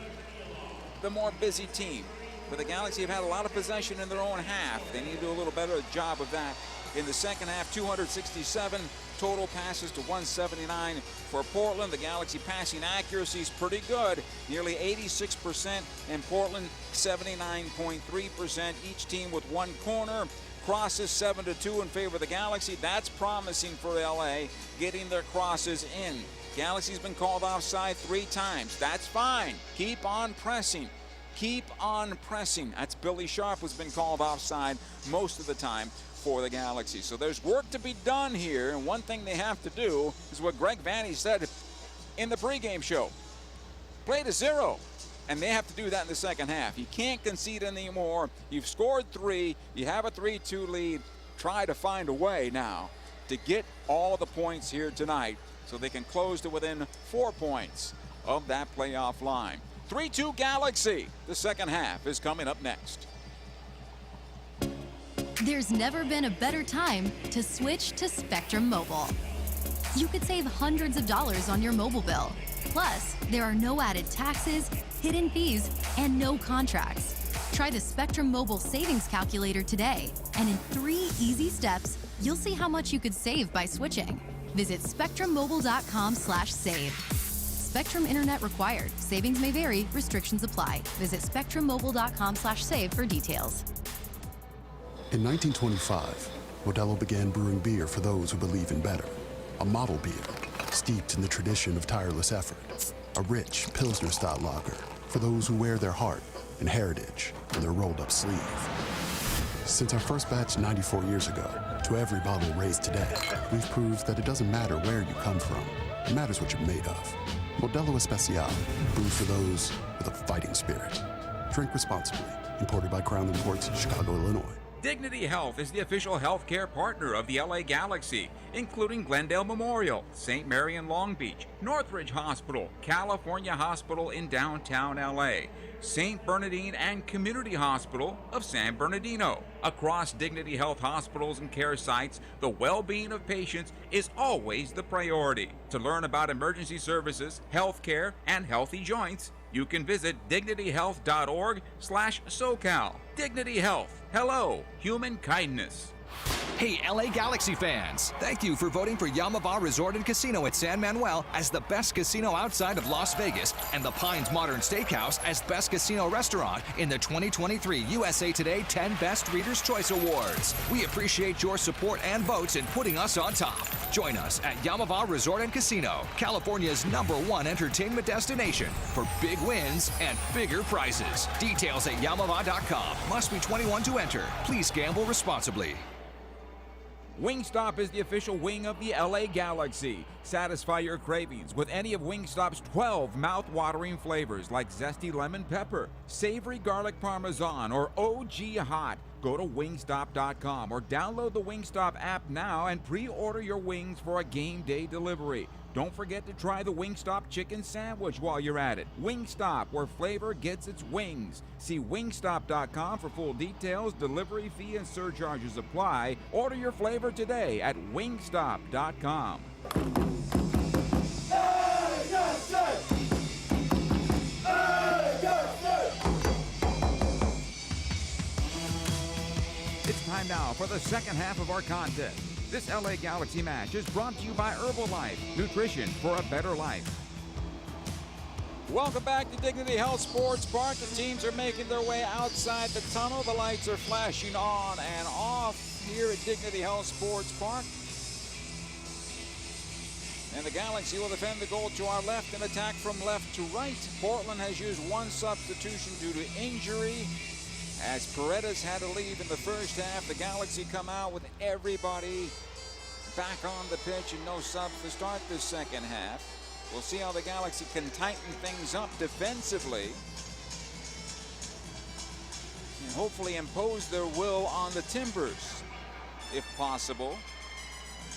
busy team. But the Galaxy have had a lot of possession in their own half. They need to do a little better job of that. In the second half, 267 total passes to 179 for Portland. The Galaxy passing accuracy is pretty good, nearly 86%, and Portland 79.3%. Each team with 1 corner. Crosses 7-2 in favor of the Galaxy. That's promising for LA, getting their crosses in. Galaxy's been called offside 3 times. That's fine. Keep on pressing. Keep on pressing. That's Billy Sharp, who's been called offside most of the time for the Galaxy. So there's work to be done here, and one thing they have to do is what Greg Vanney said in the pregame show. Play to 0. And they have to do that in the second half. You can't concede anymore. You've scored 3. You have a 3-2 lead. Try to find a way now to get all the points here tonight so they can close to within 4 points of that playoff line. 3-2 Galaxy. The second half is coming up next. There's never been a better time to switch to Spectrum Mobile. You could save hundreds of dollars on your mobile bill. Plus, there are no added taxes, hidden fees, and no contracts. Try the Spectrum Mobile Savings Calculator today, and in 3 easy steps, you'll see how much you could save by switching. Visit spectrummobile.com/save. Spectrum Internet required. Savings may vary. Restrictions apply. Visit spectrummobile.com/save for details. In 1925, Modelo began brewing beer for those who believe in better. A model beer, steeped in the tradition of tireless effort. A rich Pilsner-style lager for those who wear their heart and heritage in their rolled-up sleeve. Since our first batch 94 years ago, to every bottle raised today, we've proved that it doesn't matter where you come from. It matters what you're made of. Modelo Especial, brewed for those with a fighting spirit. Drink responsibly. Imported by Crown Imports, Chicago, Illinois. Dignity Health is the official healthcare partner of the LA Galaxy, including Glendale Memorial, St. Mary in Long Beach, Northridge Hospital, California Hospital in downtown LA, St. Bernardine and Community Hospital of San Bernardino. Across Dignity Health hospitals and care sites, the well-being of patients is always the priority. To learn about emergency services, healthcare, and healthy joints, you can visit dignityhealth.org/SoCal. Dignity Health. Hello, human kindness. Hey, LA Galaxy fans! Thank you for voting for Yamava Resort and Casino at San Manuel as the best casino outside of Las Vegas and the Pines Modern Steakhouse as best casino restaurant in the 2023 USA Today 10 Best Reader's Choice Awards. We appreciate your support and votes in putting us on top. Join us at Yamava Resort and Casino, California's #1 entertainment destination for big wins and bigger prizes. Details at yamava.com. Must be 21 to enter. Please gamble responsibly. Wingstop is the official wing of the LA Galaxy. Satisfy your cravings with any of Wingstop's 12 mouth-watering flavors like zesty lemon pepper, savory garlic parmesan, or OG hot. Go to wingstop.com or download the Wingstop app now and pre-order your wings for a game day delivery. Don't forget to try the Wingstop chicken sandwich while you're at it. Wingstop, where flavor gets its wings. See wingstop.com for full details. Delivery fee and surcharges apply. Order your flavor today at wingstop.com. It's time now for the second half of our contest. This LA Galaxy match is brought to you by Herbalife, nutrition for a better life. Welcome back to Dignity Health Sports Park. The teams are making their way outside the tunnel. The lights are flashing on and off here at Dignity Health Sports Park. And the Galaxy will defend the goal to our left and attack from left to right. Portland has used one substitution due to injury, as Paredes had to leave in the first half. The Galaxy come out with everybody back on the pitch and no subs to start the second half. We'll see how the Galaxy can tighten things up defensively and hopefully impose their will on the Timbers, if possible,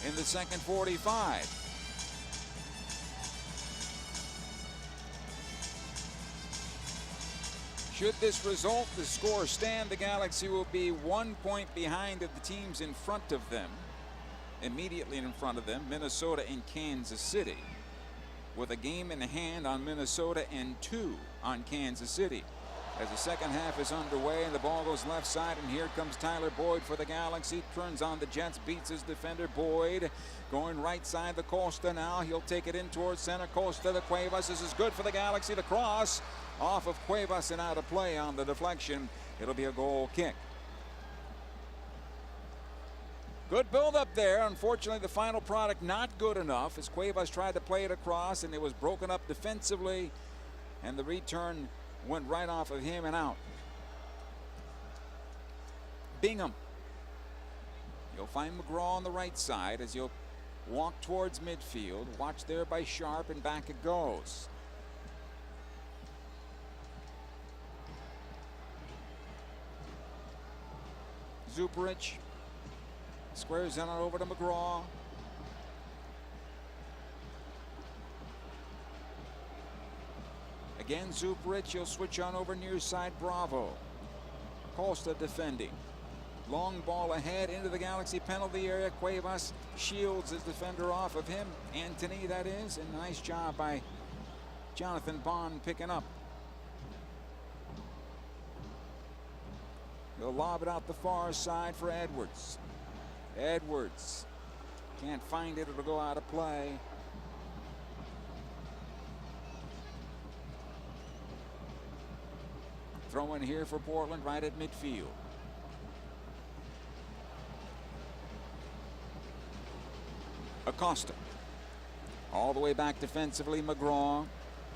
in the second 45. Should this result, the score stand, the Galaxy will be 1 point behind of the teams in front of them. Immediately in front of them, Minnesota and Kansas City, with a game in hand on Minnesota and 2 on Kansas City. As the second half is underway and the ball goes left side, and here comes Tyler Boyd for the Galaxy. Turns on the Jets, beats his defender. Boyd going right side to Costa now. He'll take it in towards center. Costa to Cuevas. This is good for the Galaxy. The cross off of Cuevas and out of play on the deflection. It'll be a goal kick. Good build up there. Unfortunately, the final product not good enough as Cuevas tried to play it across and it was broken up defensively, and the return went right off of him and out. Bingham. You'll find McGraw on the right side as you'll walk towards midfield. Watch there by Sharp, and back it goes. Zuperich squares in over to McGraw. Again, Zuperich, he'll switch on over near side Bravo. Costa defending. Long ball ahead into the Galaxy penalty area. Cuevas shields his defender off of him. Antony, that is. And nice job by Jonathan Bond picking up. He'll lob it out the far side for Edwards. Edwards can't find it. It'll go out of play. Throw in here for Portland right at midfield. Acosta. All the way back defensively, McGraw.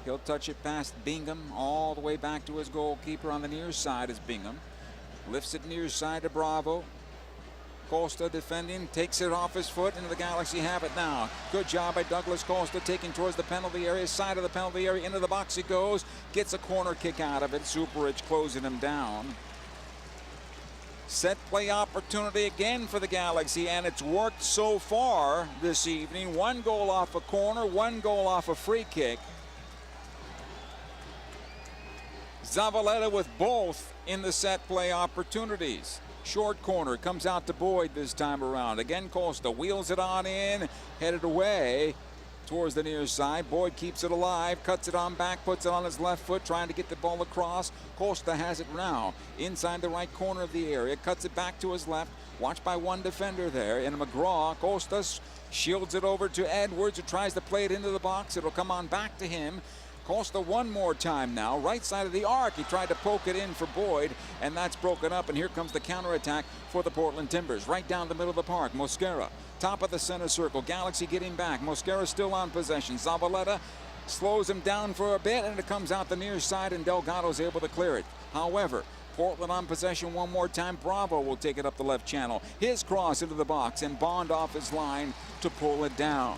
He'll touch it past Bingham. All the way back to his goalkeeper on the near side is Bingham. Lifts it near side to Bravo. Costa defending, takes it off his foot, and the Galaxy have it now. Good job by Douglas Costa, taking towards the penalty area, side of the penalty area, into the box he goes. Gets a corner kick out of it. Superich closing him down. Set play opportunity again for the Galaxy, and it's worked so far this evening. 1 goal off a corner, 1 goal off a free kick. Zavaleta with both in the set play opportunities. Short corner comes out to Boyd this time around. Again, Costa wheels it on in, headed away towards the near side. Boyd keeps it alive, cuts it on back, puts it on his left foot, trying to get the ball across. Costa has it now inside the right corner of the area, cuts it back to his left, watched by one defender there. And McGraw, Costa shields it over to Edwards, who tries to play it into the box. It'll come on back to him. Costa one more time now, right side of the arc. He tried to poke it in for Boyd, and that's broken up. And here comes the counterattack for the Portland Timbers. Right down the middle of the park, Mosquera, top of the center circle. Galaxy getting back. Mosquera still on possession. Zavaleta slows him down for a bit, and it comes out the near side, and Delgado's able to clear it. However, Portland on possession one more time. Bravo will take it up the left channel. His cross into the box, and Bond off his line to pull it down.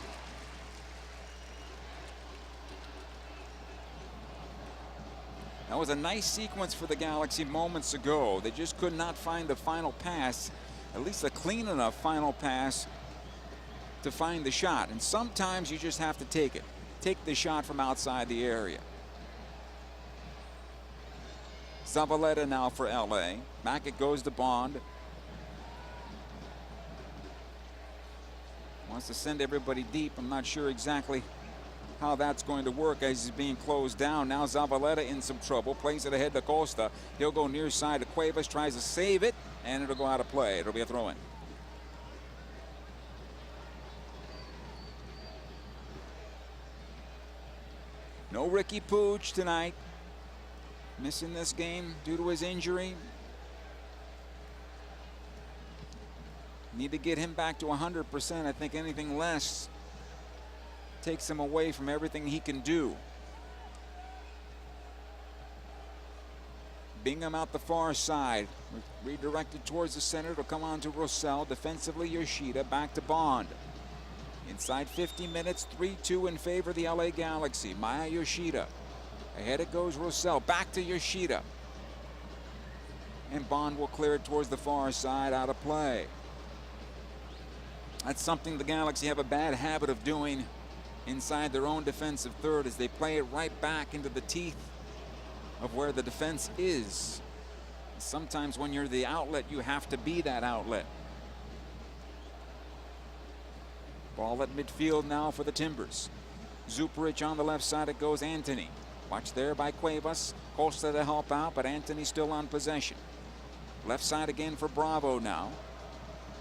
That was a nice sequence for the Galaxy moments ago. They just could not find the final pass, at least a clean enough final pass to find the shot. And sometimes you just have to take it. Take the shot from outside the area. Zavaleta now for LA. Back it goes to Bond. Wants to send everybody deep. I'm not sure exactly how that's going to work as he's being closed down. Now Zavaleta in some trouble, plays it ahead to Costa. He'll go near side to Cuevas, tries to save it, and it'll go out of play. It'll be a throw-in. No Ricky Puig tonight. Missing this game due to his injury. Need to get him back to 100%. I think anything less takes him away from everything he can do. Bingham out the far side. Redirected towards the center. It'll come on to Rossell. Defensively, Yoshida. Back to Bond. Inside 50 minutes, 3-2 in favor of the LA Galaxy. Maya Yoshida. Ahead it goes Rossell. Back to Yoshida. And Bond will clear it towards the far side, out of play. That's something the Galaxy have a bad habit of doing inside their own defensive third, as they play it right back into the teeth of where the defense is. Sometimes when you're the outlet, you have to be that outlet. Ball at midfield now for the Timbers. Superich on the left side, it goes Antony. Watched there by Cuevas. Costa to help out, but Antony still on possession. Left side again for Bravo now.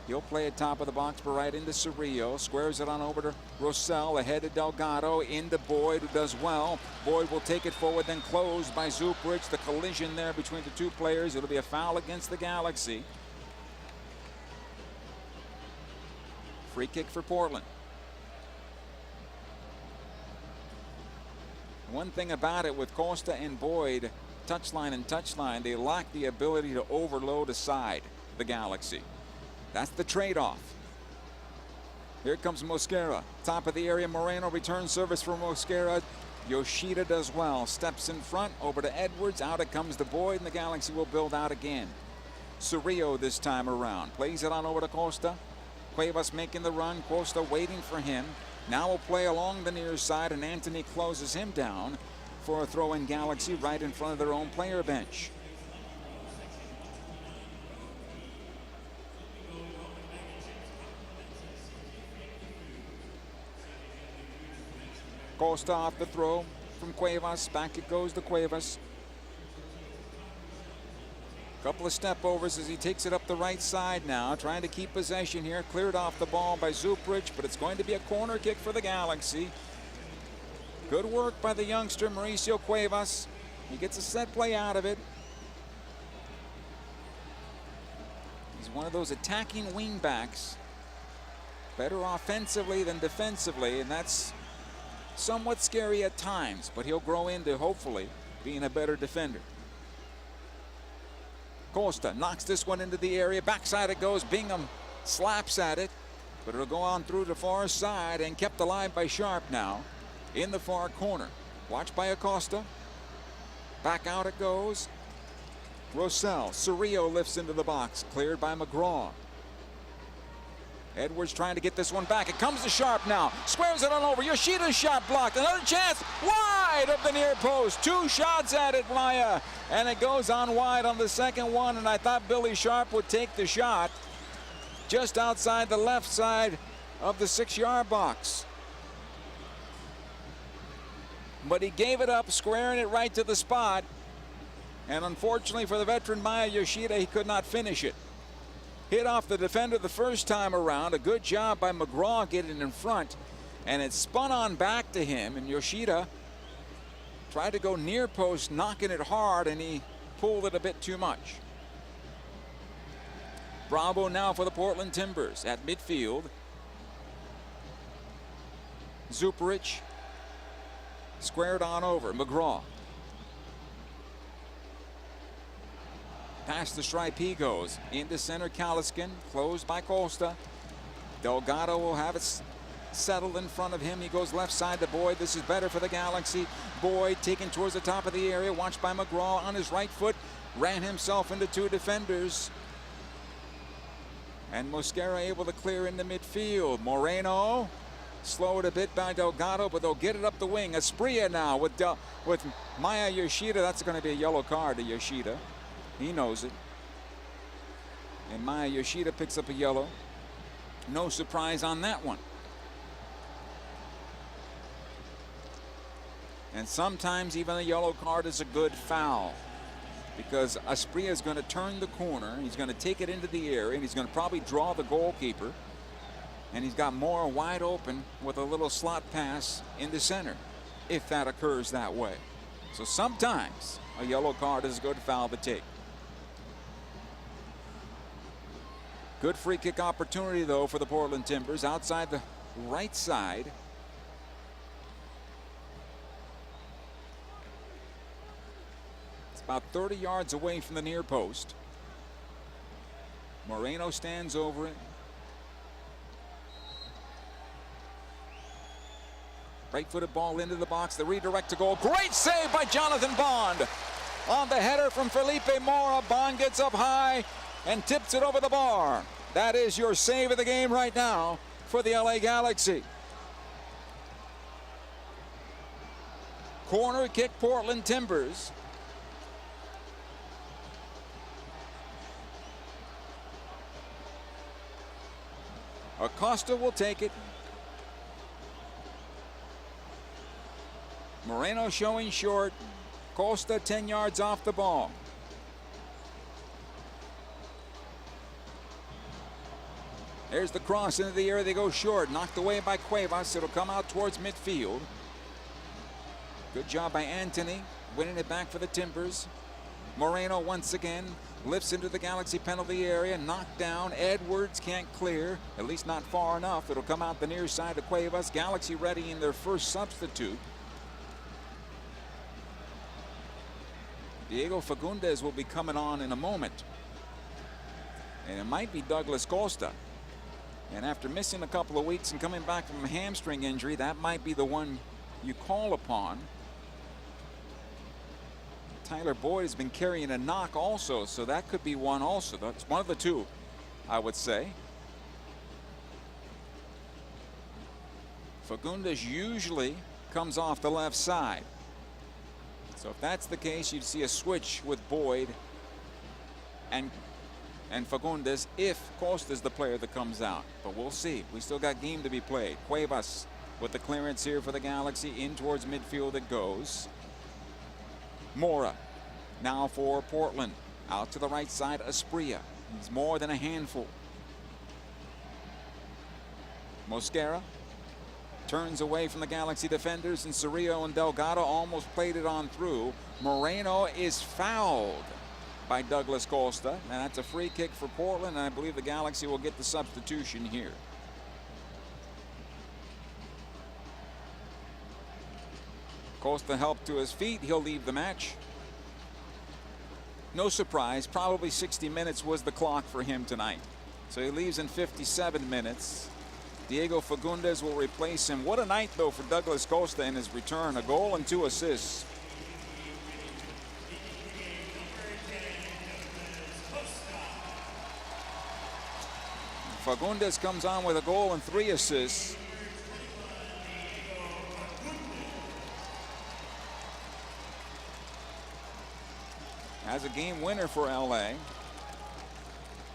He'll play it top of the box, but right into Cerrillo. Squares it on over to Rossell. Ahead to Delgado. Into Boyd, who does well. Boyd will take it forward, then closed by Zuprich. The collision there between the two players. It'll be a foul against the Galaxy. Free kick for Portland. One thing about it with Costa and Boyd, touchline and touchline, they lack the ability to overload a side, the Galaxy. That's the trade-off. Here comes Mosquera. Top of the area, Moreno, return service for Mosquera. Yoshida does well. Steps in front, over to Edwards. Out it comes to Boyd, and the Galaxy will build out again. Cerrillo this time around. Plays it on over to Costa. Cuevas making the run. Costa waiting for him. Now will play along the near side, and Antony closes him down for a throw-in Galaxy right in front of their own player bench. Costa off the throw from Cuevas. Back it goes to Cuevas. Couple of step overs as he takes it up the right side now, trying to keep possession here. Cleared off the ball by Zuprich, but it's going to be a corner kick for the Galaxy. Good work by the youngster Mauricio Cuevas. He gets a set play out of it. He's one of those attacking wing backs. Better offensively than defensively, and that's somewhat scary at times, but he'll grow into, hopefully, being a better defender. Costa knocks this one into the area. Backside it goes. Bingham slaps at it, but it'll go on through the far side and kept alive by Sharp now in the far corner. Watched by Acosta. Back out it goes. Rosell. Cerrillo lifts into the box. Cleared by McGraw. Edwards trying to get this one back. It comes to Sharp now. Squares it on over. Yoshida's shot blocked. Another chance. Wide of the near post. 2 shots at it, Maya. And it goes on wide on the second one. And I thought Billy Sharp would take the shot just outside the left side of the 6-yard box. But he gave it up, squaring it right to the spot. And unfortunately for the veteran Maya Yoshida, he could not finish it. Hit off the defender the first time around. A good job by McGraw getting in front. And it spun on back to him. And Yoshida tried to go near post, knocking it hard, and he pulled it a bit too much. Bravo now for the Portland Timbers at midfield. Zuprich squared on over. McGraw. Past the stripe he goes. Into center Kaliskin. Closed by Costa. Delgado will have it settled in front of him. He goes left side to Boyd. This is better for the Galaxy. Boyd taken towards the top of the area. Watched by McGraw on his right foot. Ran himself into 2 defenders. And Mosquera able to clear into midfield. Moreno slowed a bit by Delgado, but they'll get it up the wing. Asprilla now with Maya Yoshida. That's going to be a yellow card to Yoshida. He knows it. And Maya Yoshida picks up a yellow. No surprise on that one. And sometimes even a yellow card is a good foul, because Asprilla is going to turn the corner. He's going to take it into the area, and he's going to probably draw the goalkeeper. And he's got Moore wide open with a little slot pass into center, if that occurs that way. So sometimes a yellow card is a good foul to take. Good free kick opportunity, though, for the Portland Timbers outside the right side. It's about 30 yards away from the near post. Moreno stands over it. Right-footed ball into the box. The redirect to goal. Great save by Jonathan Bond. On the header from Felipe Mora. Bond gets up high and tips it over the bar. That is your save of the game right now for the LA Galaxy. Corner kick, Portland Timbers. Acosta will take it. Moreno showing short. Costa 10 yards off the ball. There's the cross into the area. They go short. Knocked away by Cuevas. It'll come out towards midfield. Good job by Anthony. Winning it back for the Timbers. Moreno once again lifts into the Galaxy penalty area. Knocked down. Edwards can't clear. At least not far enough. It'll come out the near side of Cuevas. Galaxy readying their first substitute. Diego Fagundes will be coming on in a moment. And it might be Douglas Costa. And after missing a couple of weeks and coming back from a hamstring injury, that might be the one you call upon. Tyler Boyd has been carrying a knock also, so that could be one also. That's one of the two, I would say. Fagundes usually comes off the left side. So if that's the case, you'd see a switch with Boyd and Fagundes if Costa's the player that comes out. But we'll see. We still got game to be played. Cuevas with the clearance here for the Galaxy. In towards midfield it goes. Mora now for Portland. Out to the right side, Asprilla. He's more than a handful. Mosquera turns away from the Galaxy defenders, and Cerrillo and Delgado almost played it on through. Moreno is fouled by Douglas Costa, and that's a free kick for Portland, and I believe the Galaxy will get the substitution here. Costa helped to his feet. He'll leave the match. No surprise, probably 60 minutes was the clock for him tonight. So he leaves in 57 minutes. Diego Fagundes will replace him. What a night, though, for Douglas Costa in his return. A goal and 2 assists. Fagundes comes on with a goal and 3 assists. As a game winner for LA.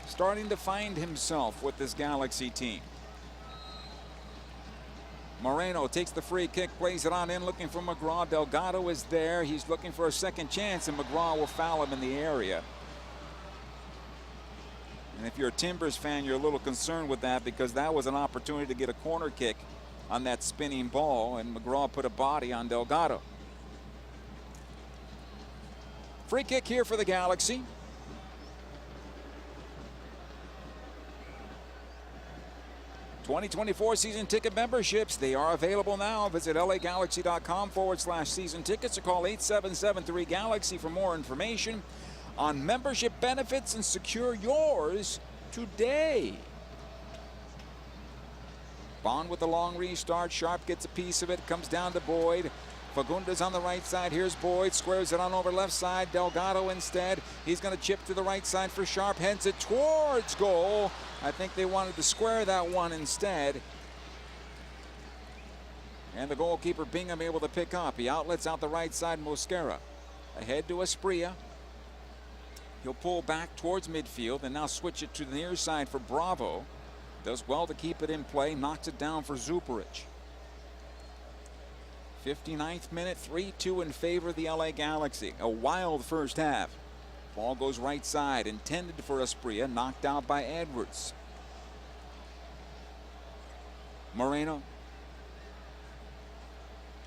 Starting to find himself with this Galaxy team. Moreno takes the free kick, plays it on in, looking for McGraw. Delgado is there. He's looking for a second chance, and McGraw will foul him in the area. And if you're a Timbers fan, you're a little concerned with that, because that was an opportunity to get a corner kick on that spinning ball, and McGraw put a body on Delgado. Free kick here for the Galaxy. '24 season ticket memberships, they are available now. Visit lagalaxy.com/season tickets or call 877-3-GALAXY for more information on membership benefits and secure yours today. Bond with the long restart. Sharp gets a piece of it, comes down to Boyd. Fagundes on the right side. Here's Boyd, squares it on over left side. Delgado instead. He's going to chip to the right side for Sharp, heads it towards goal. I think they wanted to square that one instead. And the goalkeeper Bingham able to pick up. He outlets out the right side, Mosquera. Ahead to Asprilla. He'll pull back towards midfield and now switch it to the near side for Bravo. Does well to keep it in play, knocks it down for Zuparic. 59th minute, 3-2 in favor of the LA Galaxy. A wild first half. Ball goes right side, intended for Asprilla, knocked out by Edwards. Moreno.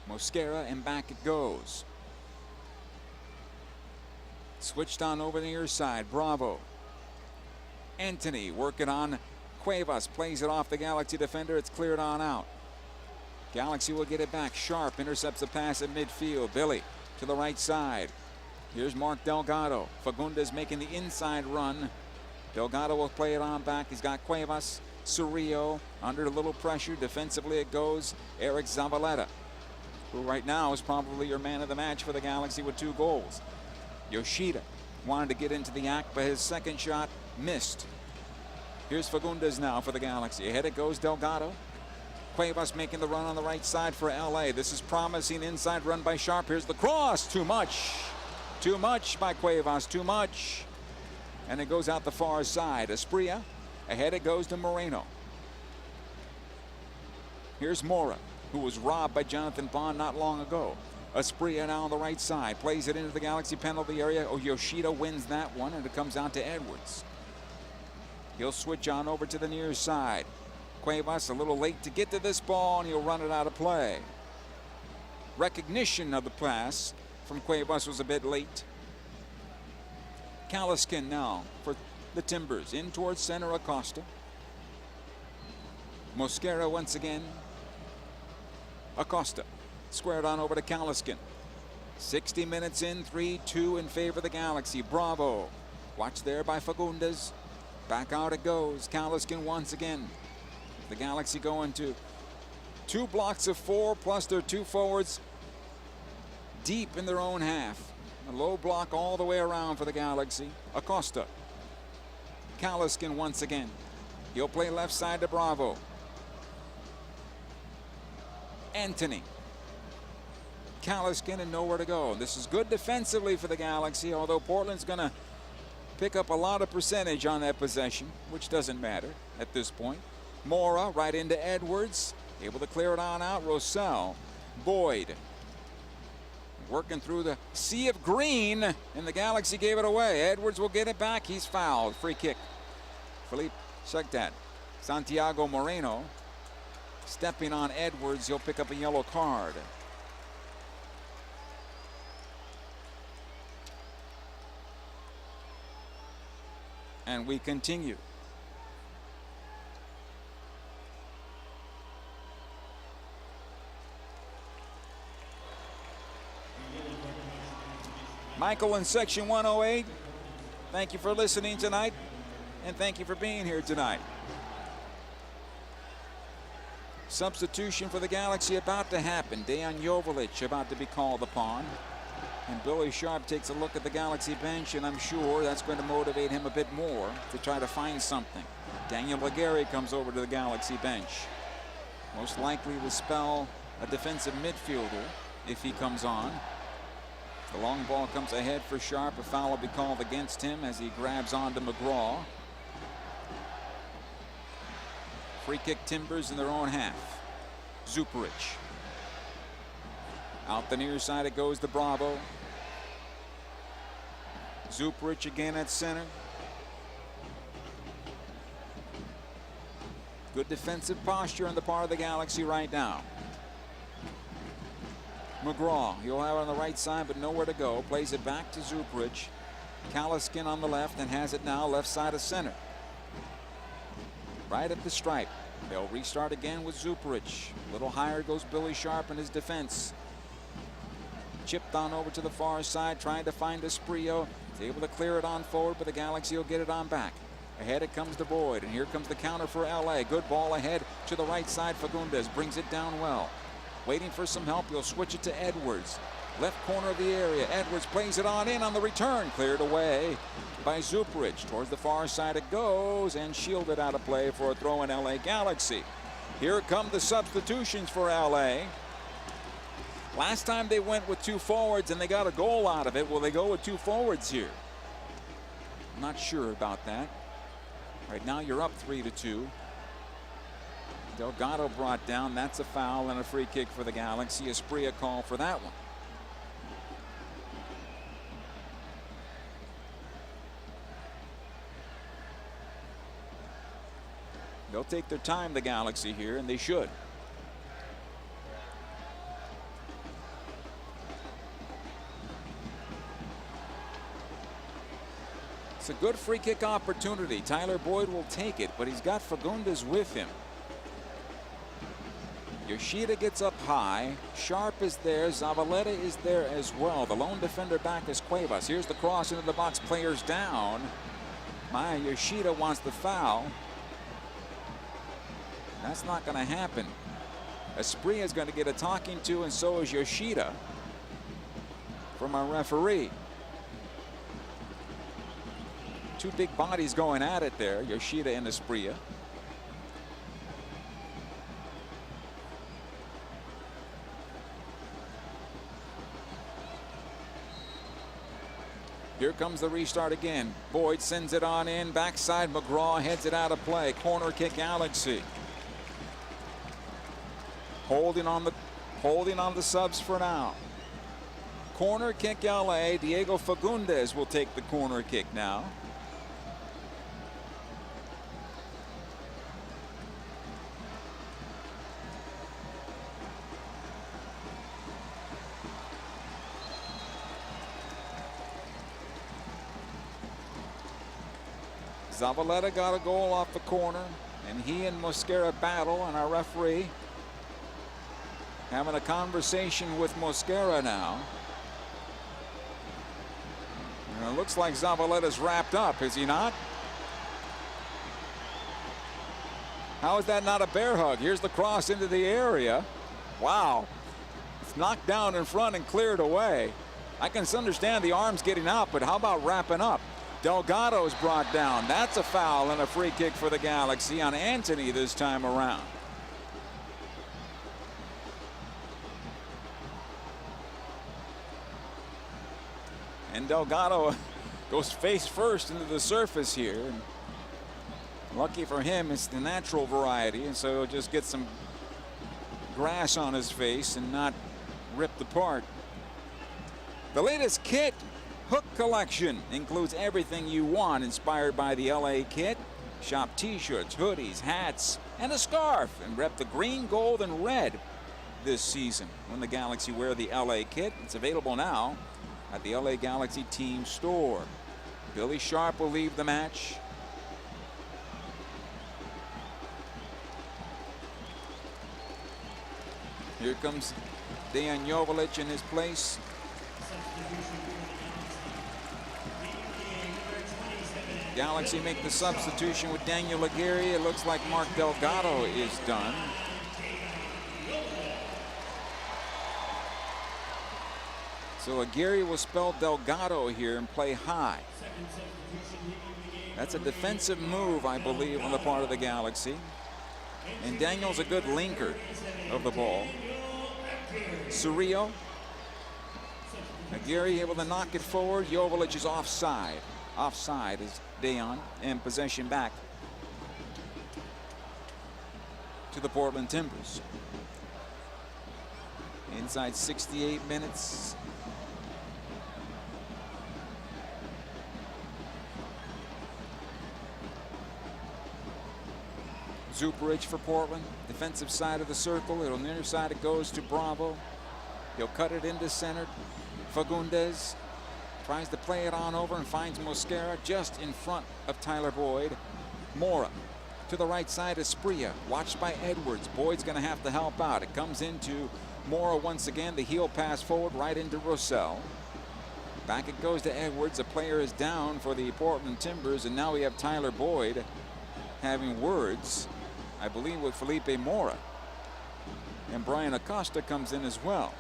Mosquera, and back it goes. Switched on over the near side, Bravo. Anthony working on Cuevas, plays it off the Galaxy defender, it's cleared on out. Galaxy will get it back. Sharp intercepts the pass at midfield. Billy to the right side. Here's Mark Delgado. Fagundes making the inside run. Delgado will play it on back. He's got Cuevas. Cerrillo under a little pressure. Defensively it goes. Eric Zavaleta, who right now is probably your man of the match for the Galaxy with 2 goals. Yoshida wanted to get into the act, but his second shot missed. Here's Fagundes now for the Galaxy. Ahead it goes Delgado. Cuevas making the run on the right side for LA. This is promising inside run by Sharp. Here's the cross. Too much. Too much by Cuevas. Too much. And it goes out the far side. Asprilla. Ahead it goes to Moreno. Here's Mora, who was robbed by Jonathan Bond not long ago. Asprilla now on the right side. Plays it into the Galaxy penalty area. Oh, Yoshida wins that one, and it comes out to Edwards. He'll switch on over to the near side. Cuevas a little late to get to this ball, and he'll run it out of play. Recognition of the pass from Cuevas was a bit late. Caliskin now for the Timbers. In towards center, Acosta. Mosquera once again. Acosta squared on over to Caliskin. 60 minutes in, 3-2 in favor of the Galaxy. Bravo. Watched there by Fagundes. Back out it goes. Caliskin once again. The Galaxy going to 2 blocks of 4, plus their 2 forwards deep in their own half. A low block all the way around for the Galaxy. Acosta. Caliskin once again. He'll play left side to Bravo. Anthony. Caliskin, and nowhere to go. This is good defensively for the Galaxy, although Portland's going to pick up a lot of percentage on that possession, which doesn't matter at this point. Mora right into Edwards. able to clear it on out. Rossell, Boyd, working through the sea of green, and the Galaxy gave it away. Edwards will get it back. He's fouled. Free kick. Philippe Segtat. Santiago Moreno stepping on Edwards. He'll pick up a yellow card. And we continue. Michael in section 108, thank you for listening tonight, and thank you for being here tonight. Substitution for the Galaxy about to happen. Dejan Joveljic about to be called upon. And Billy Sharp takes a look at the Galaxy bench, and I'm sure that's going to motivate him a bit more to try to find something. Daniel Laguerre comes over to the Galaxy bench. Most likely to spell a defensive midfielder if he comes on. The long ball comes ahead for Sharp. A foul will be called against him as he grabs onto McGraw. Free kick Timbers in their own half. Zuparic. Out the near side it goes to Bravo. Zuparic again at center. Good defensive posture on the part of the Galaxy right now. McGraw, he'll have it on the right side, but nowhere to go. Plays it back to Zuparic. Kalaskin on the left and has it now left side of center. Right at the stripe. They'll restart again with Zuparic. A little higher goes Billy Sharp in his defense. Chipped on over to the far side, trying to find Esprio. He's able to clear it on forward, but the Galaxy will get it on back. Ahead it comes to Boyd, and here comes the counter for LA. Good ball ahead to the right side. Fagundes brings it down well. Waiting for some help, he'll switch it to Edwards. Left corner of the area. Edwards plays it on in on the return. Cleared away by Zuparic. Towards the far side it goes and shielded out of play for a throw in LA Galaxy. Here come the substitutions for LA. Last time they went with two forwards and they got a goal out of it. Will they go with two forwards here? I'm not sure about that. Right now you're up 3-2. Delgado brought down. That's a foul and a free kick for the Galaxy. Espria call for that one. They'll take their time, the Galaxy here, and they should. It's a good free kick opportunity. Tyler Boyd will take it, but he's got Fagundes with him. Yoshida gets up high. Sharp is there. Zavaleta is there as well. The lone defender back is Cuevas. Here's the cross into the box. Players down. Maya Yoshida wants the foul. That's not going to happen. Espria is going to get a talking to, and so is Yoshida from our referee. Two big bodies going at it there, Yoshida and Espria. Here comes the restart again. Boyd sends it on in. Backside, McGraw heads it out of play. Corner kick, Galaxy. Holding on the subs for now. Corner kick, LA. Diego Fagundes will take the corner kick now. Zavaleta got a goal off the corner, and he and Mosquera battle, and our referee having a conversation with Mosquera now. And it looks like Zavaleta's wrapped up, is he not? How is that not a bear hug? Here's the cross into the area. Wow. It's knocked down in front and cleared away. I can understand the arms getting out, but how about wrapping up? Delgado's brought down. That's a foul and a free kick for the Galaxy on Anthony this time around. And Delgado goes face first into the surface here. And lucky for him, it's the natural variety, and so he'll just get some grass on his face and not ripped apart. The latest kit, Hook Collection, includes everything you want inspired by the LA kit. Shop t-shirts, hoodies, hats, and a scarf, and rep the green, gold, and red this season when the Galaxy wear the LA kit. It's available now at the LA Galaxy team store. Billy Sharp will leave the match. Here comes Dejan Joveljic in his place. Galaxy make the substitution with Daniel Aguirre. It looks like Mark Delgado is done. So Aguirre will spell Delgado here and play high. That's a defensive move, I believe, on the part of the Galaxy. And Daniel's a good linker of the ball. Cerrillo. Aguirre able to knock it forward. Joveljic is offside. Offside is Dejan, and possession back to the Portland Timbers. Inside 68 minutes. Zuparic for Portland, defensive side of the circle. On the near side it goes to Bravo. He'll cut it into center. Fagundes tries to play it on over and finds Mosquera just in front of Tyler Boyd. Mora to the right side of Spria, watched by Edwards. Boyd's going to have to help out. It comes into Mora once again. The heel pass forward right into Roussel. Back it goes to Edwards. A player is down for the Portland Timbers, and now we have Tyler Boyd having words, I believe, with Felipe Mora. And Brian Acosta comes in as well.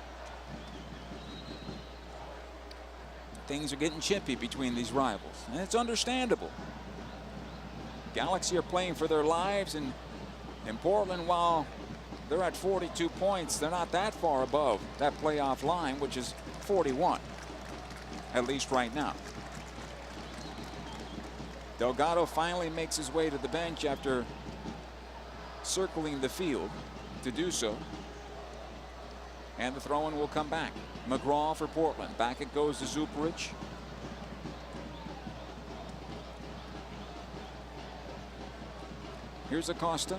Things are getting chippy between these rivals, and it's understandable. Galaxy are playing for their lives, and in Portland, while they're at 42 points, they're not that far above that playoff line, which is 41, at least right now. Delgado finally makes his way to the bench after circling the field to do so. And the throw-in will come back. McGraw for Portland. Back it goes to Zuparic. Here's Acosta.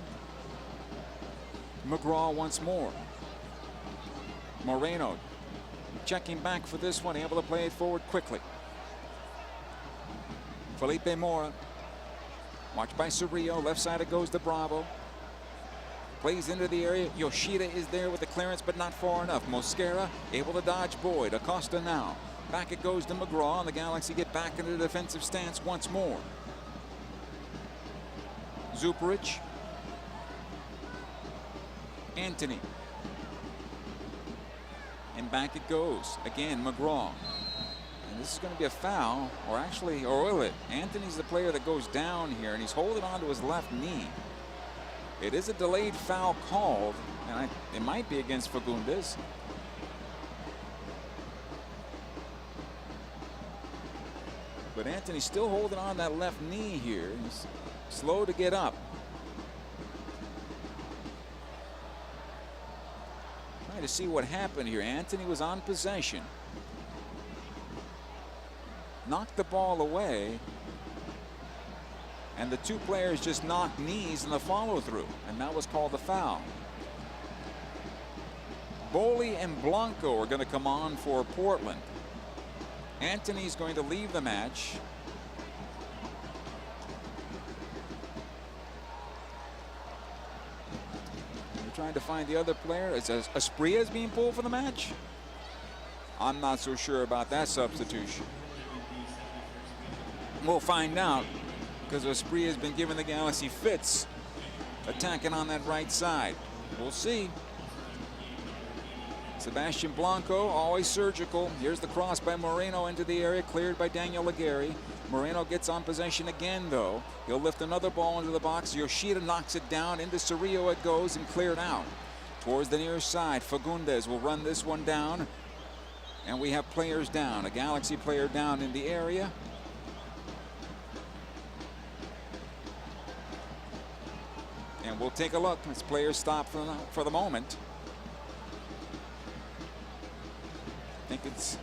McGraw once more. Moreno checking back for this one, able to play it forward quickly. Felipe Mora. Watched by Cerrillo. Left side it goes to Bravo. Plays into the area. Yoshida is there with the clearance, but not far enough. Mosquera able to dodge Boyd. Acosta now. Back it goes to McGraw, and the Galaxy get back into the defensive stance once more. Zuparic. Anthony. And back it goes. Again, McGraw. And this is going to be a foul, or actually, or will it? Anthony's the player that goes down here, and he's holding on to his left knee. It is a delayed foul called, and it might be against Fagundes. But Anthony's still holding on that left knee here. He's slow to get up. Trying to see what happened here. Anthony was on possession. Knocked the ball away. And the two players just knocked knees in the follow-through, and that was called a foul. Boley and Blanco are going to come on for Portland. Anthony's going to leave the match. They're trying to find the other player. Is Asprilla being pulled for the match? I'm not so sure about that substitution. We'll find out, because Asprilla has been giving the Galaxy fits attacking on that right side. We'll see. Sebastian Blanco, always surgical. Here's the cross by Moreno into the area, cleared by Daniel Aguirre. Moreno gets on possession again, though. He'll lift another ball into the box. Yoshida knocks it down. Into Cerrillo it goes and cleared out. Towards the near side, Fagundes will run this one down. And we have players down. A Galaxy player down in the area. And we'll take a look as players stop for the moment. think it's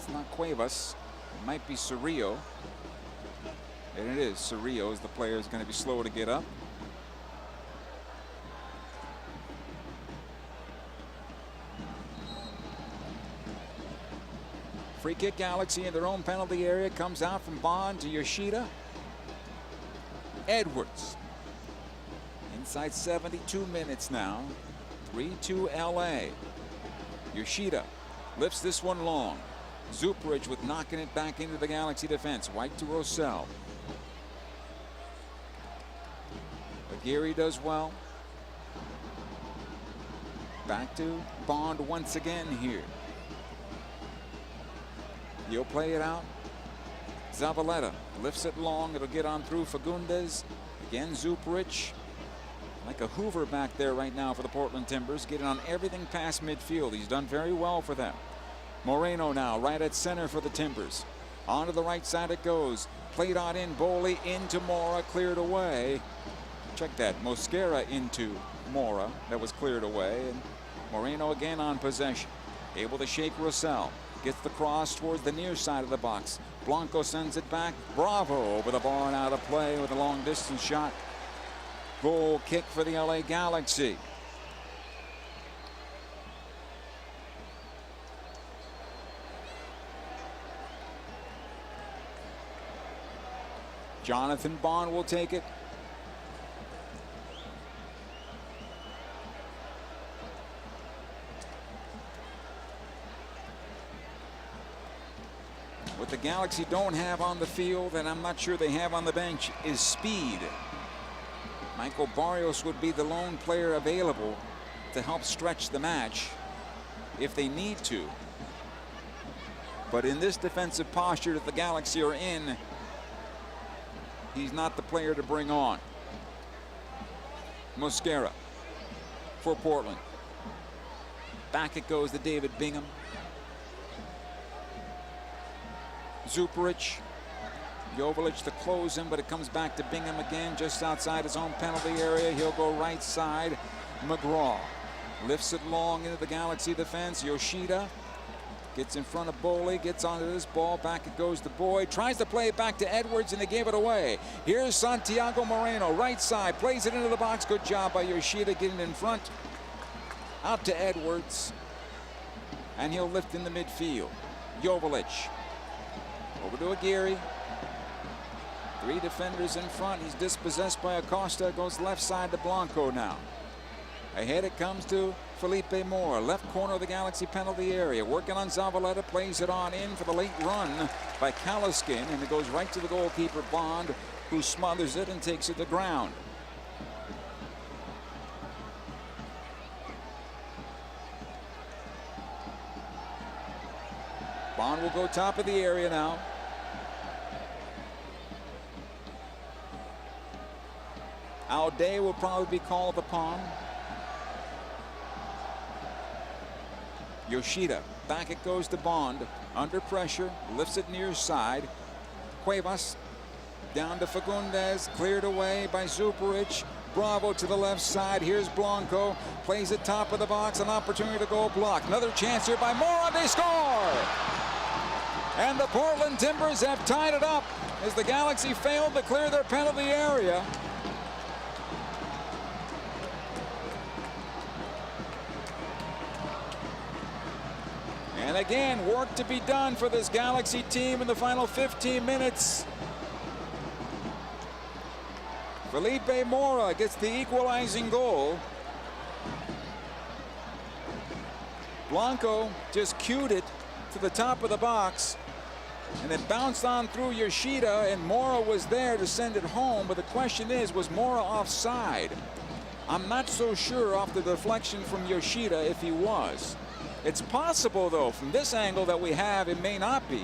not Cuevas. It might be Cerrillo. And it is. Cerrillo is the player who's going to be slow to get up. Free kick Galaxy in their own penalty area. Comes out from Bond to Yoshida. Edwards. Inside 72 minutes now. 3-2 LA. Yoshida lifts this one long. Zuperich with knocking it back into the Galaxy defense. White to Rosell. Aguirre does well. Back to Bond once again here. He'll play it out. Zavaleta lifts it long. It'll get on through Fagundes. Again, Zuperich. Like a Hoover back there right now for the Portland Timbers. Getting on everything past midfield. He's done very well for them. Moreno now right at center for the Timbers. Onto the right side it goes. Played on in Boley into Mora. Cleared away. Check that. Mosquera into Mora. That was cleared away. And Moreno again on possession. Able to shake Rosell. Gets the cross towards the near side of the box. Blanco sends it back. Bravo over the bar and out of play with a long distance shot. Goal kick for the LA Galaxy. Jonathan Bond will take it. What the Galaxy don't have on the field, and I'm not sure they have on the bench, is speed. Michael Barrios would be the lone player available to help stretch the match if they need to. But in this defensive posture that the Galaxy are in, he's not the player to bring on. Mosquera for Portland. Back it goes to David Bingham. Zuperich. Joveljic to close him, but it comes back to Bingham again just outside his own penalty area. He'll go right side. McGraw lifts it long into the Galaxy defense. Yoshida gets in front of Boley, gets onto this ball. Back it goes to Boyd. Tries to play it back to Edwards, and they gave it away. Here's Santiago Moreno, right side. Plays it into the box. Good job by Yoshida getting in front. Out to Edwards. And he'll lift in the midfield. Joveljic. Over to Aguirre. 3 defenders in front. He's dispossessed by Acosta. Goes left side to Blanco now. Ahead it comes to Felipe Mora. Left corner of the Galaxy penalty area. Working on Zavaleta. Plays it on in for the late run by Kalaskin. And it goes right to the goalkeeper Bond, who smothers it and takes it to ground. Bond will go top of the area now. Audet will probably be called upon. Yoshida, back it goes to Bond. Under pressure, lifts it near side. Cuevas, down to Fagundes, cleared away by Zuperich. Bravo to the left side. Here's Blanco, plays it top of the box, an opportunity to go block. Another chance here by Mora, they score! And the Portland Timbers have tied it up as the Galaxy failed to clear their penalty area. And again, work to be done for this Galaxy team in the final 15 minutes. Felipe Mora gets the equalizing goal. Blanco just cued it to the top of the box, and it bounced on through Yoshida, and Mora was there to send it home. But the question is, was Mora offside? I'm not so sure off the deflection from Yoshida if he was. It's possible, though, from this angle that we have, it may not be.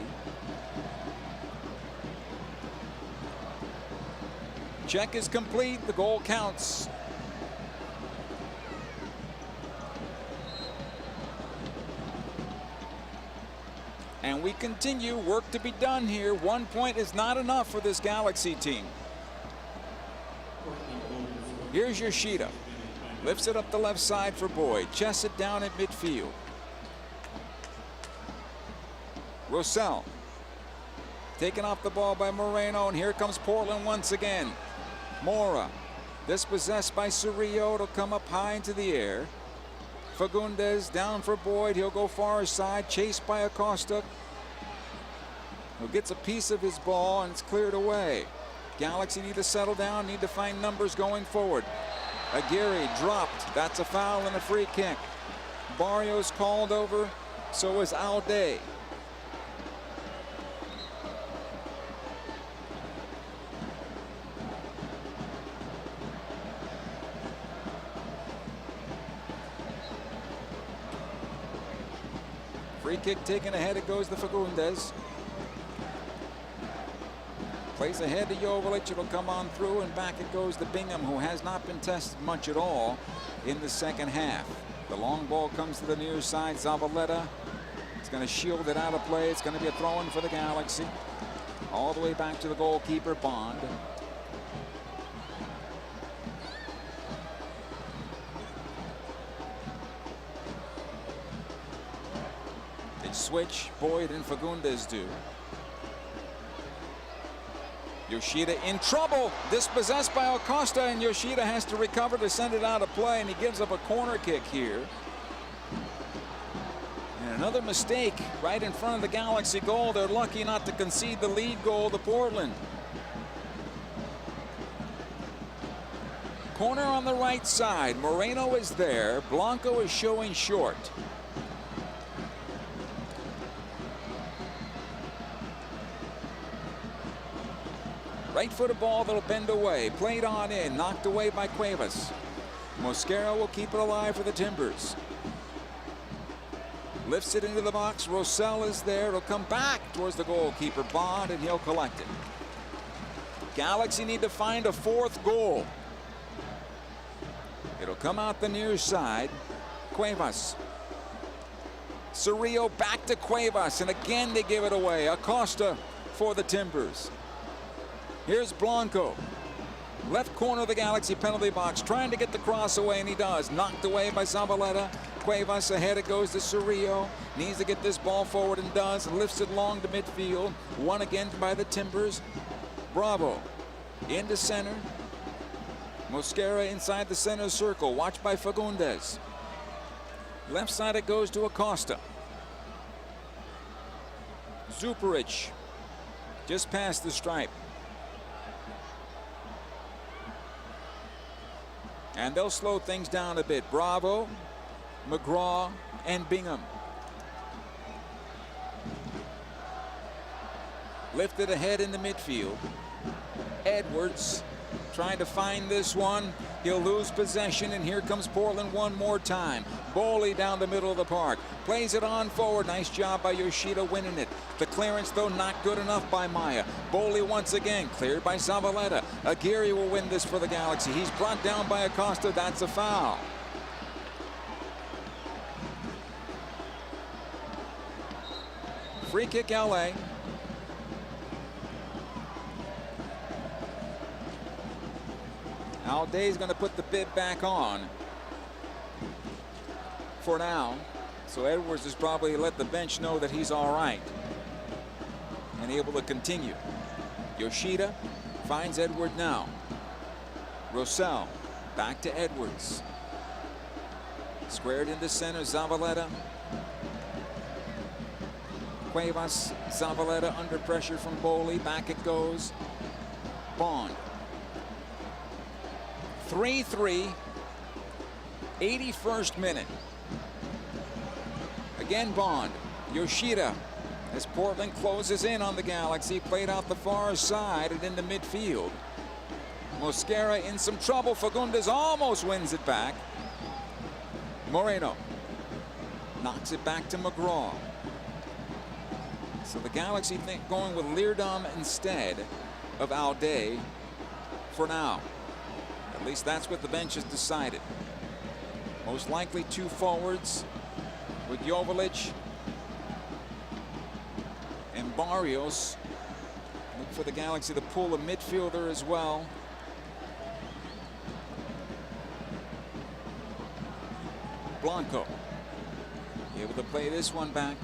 Check is complete. The goal counts. And we continue. Work to be done here. 1 point is not enough for this Galaxy team. Here's Yoshida. Lifts it up the left side for Boyd. Chests it down at midfield. Rosell taken off the ball by Moreno, and here comes Portland once again. Mora dispossessed by Cerrillo. It'll come up high into the air. Fagundes down for Boyd. He'll go far side, chased by Acosta, who gets a piece of his ball, and it's cleared away. Galaxy need to settle down, need to find numbers going forward. Aguirre dropped. That's a foul and a free kick. Barrios called over, so is Alday. Free kick taken ahead, it goes to Fagundes. Plays ahead to Joveljic, it'll come on through, and back it goes to Bingham, who has not been tested much at all in the second half. The long ball comes to the near side. Zavaleta is going to shield it out of play. It's going to be a throw-in for the Galaxy. All the way back to the goalkeeper, Bond. They switch, Boyd and Fagundes do. Yoshida in trouble, dispossessed by Acosta, and Yoshida has to recover to send it out of play, and he gives up a corner kick here. And another mistake right in front of the Galaxy goal. They're lucky not to concede the lead goal to Portland. Corner on the right side. Moreno is there. Blanco is showing short. Right footed ball that'll bend away. Played on in. Knocked away by Cuevas. Mosquera will keep it alive for the Timbers. Lifts it into the box. Rosell is there. It'll come back towards the goalkeeper, Bond, and he'll collect it. Galaxy need to find a fourth goal. It'll come out the near side. Cuevas. Cerrillo back to Cuevas, and again they give it away. Acosta for the Timbers. Here's Blanco. Left corner of the Galaxy penalty box, trying to get the cross away, and he does. Knocked away by Zavaleta. Cuevas ahead, it goes to Cerrillo. Needs to get this ball forward and does. Lifts it long to midfield. Won again by the Timbers. Bravo into center. Mosquera inside the center circle. Watched by Fagundes. Left side it goes to Acosta. Zuparic just past the stripe. And they'll slow things down a bit. Bravo, McGraw, and Bingham. Lifted ahead in the midfield. Edwards trying to find this one. He'll lose possession, and here comes Portland one more time. Boley down the middle of the park. Plays it on forward. Nice job by Yoshida winning it. The clearance, though, not good enough by Maya. Boley once again, cleared by Zavaleta. Aguirre will win this for the Galaxy. He's brought down by Acosta. That's a foul. Free kick, LA. Alday's going to put the bib back on for now. So Edwards has probably let the bench know that he's all right and able to continue. Yoshida finds Edward now. Rosell back to Edwards. Squared into center, Zavaleta. Cuevas, Zavaleta under pressure from Boley. Back it goes. Bond. 3-3, 81st minute. Again Bond. Yoshida as Portland closes in on the Galaxy. Played out the far side and into midfield. Mosquera in some trouble. Fagundes almost wins it back. Moreno knocks it back to McGraw. So the Galaxy think going with Leerdam instead of Alday for now. At least that's what the bench has decided. Most likely two forwards with Joveljic and Barrios. Look for the Galaxy to pull a midfielder as well. Blanco able to play this one back.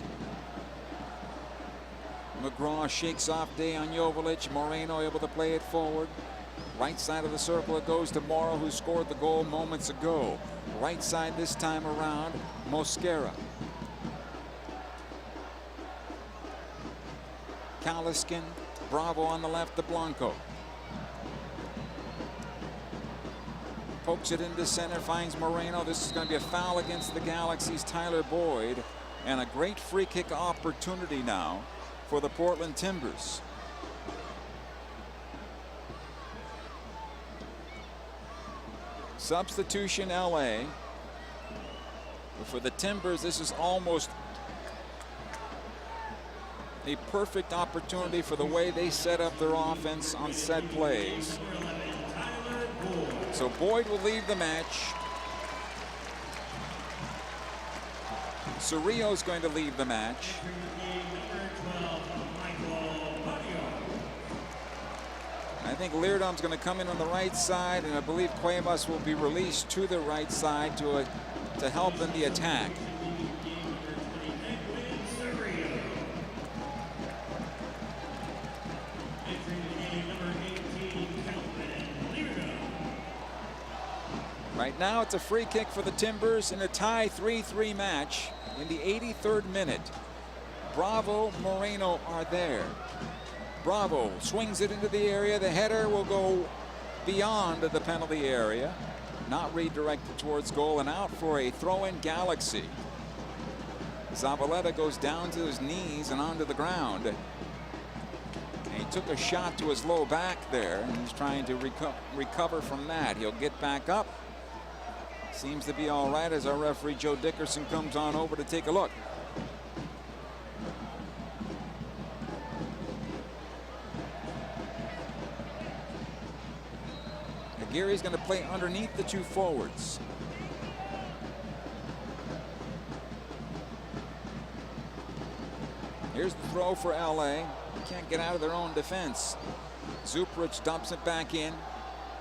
McGraw shakes off Dejan Joveljic. Moreno able to play it forward. Right side of the circle, it goes to Morrow, who scored the goal moments ago. Right side this time around, Mosquera. Kaliskin, Bravo on the left to Blanco. Pokes it into center, finds Moreno. This is going to be a foul against the Galaxy's Tyler Boyd. And a great free kick opportunity now for the Portland Timbers. Substitution LA. But for the Timbers, this is almost a perfect opportunity for the way they set up their offense on set plays. So Boyd will leave the match. Cerrillo's going to leave the match. I think Leerdom's going to come in on the right side, and I believe Cuevas will be released to the right side to help in the attack. Right now it's a free kick for the Timbers in a tie 3-3 match in the 83rd minute. Bravo, Moreno are there. Bravo swings it into the area. The header will go beyond the penalty area, not redirected towards goal, and out for a throw-in Galaxy. Zavaleta goes down to his knees and onto the ground. And he took a shot to his low back there, and he's trying to recover from that. He'll get back up. Seems to be all right as our referee Joe Dickerson comes on over to take a look. Aguirre's going to play underneath the two forwards. Here's the throw for LA. Can't get out of their own defense. Zuprich dumps it back in.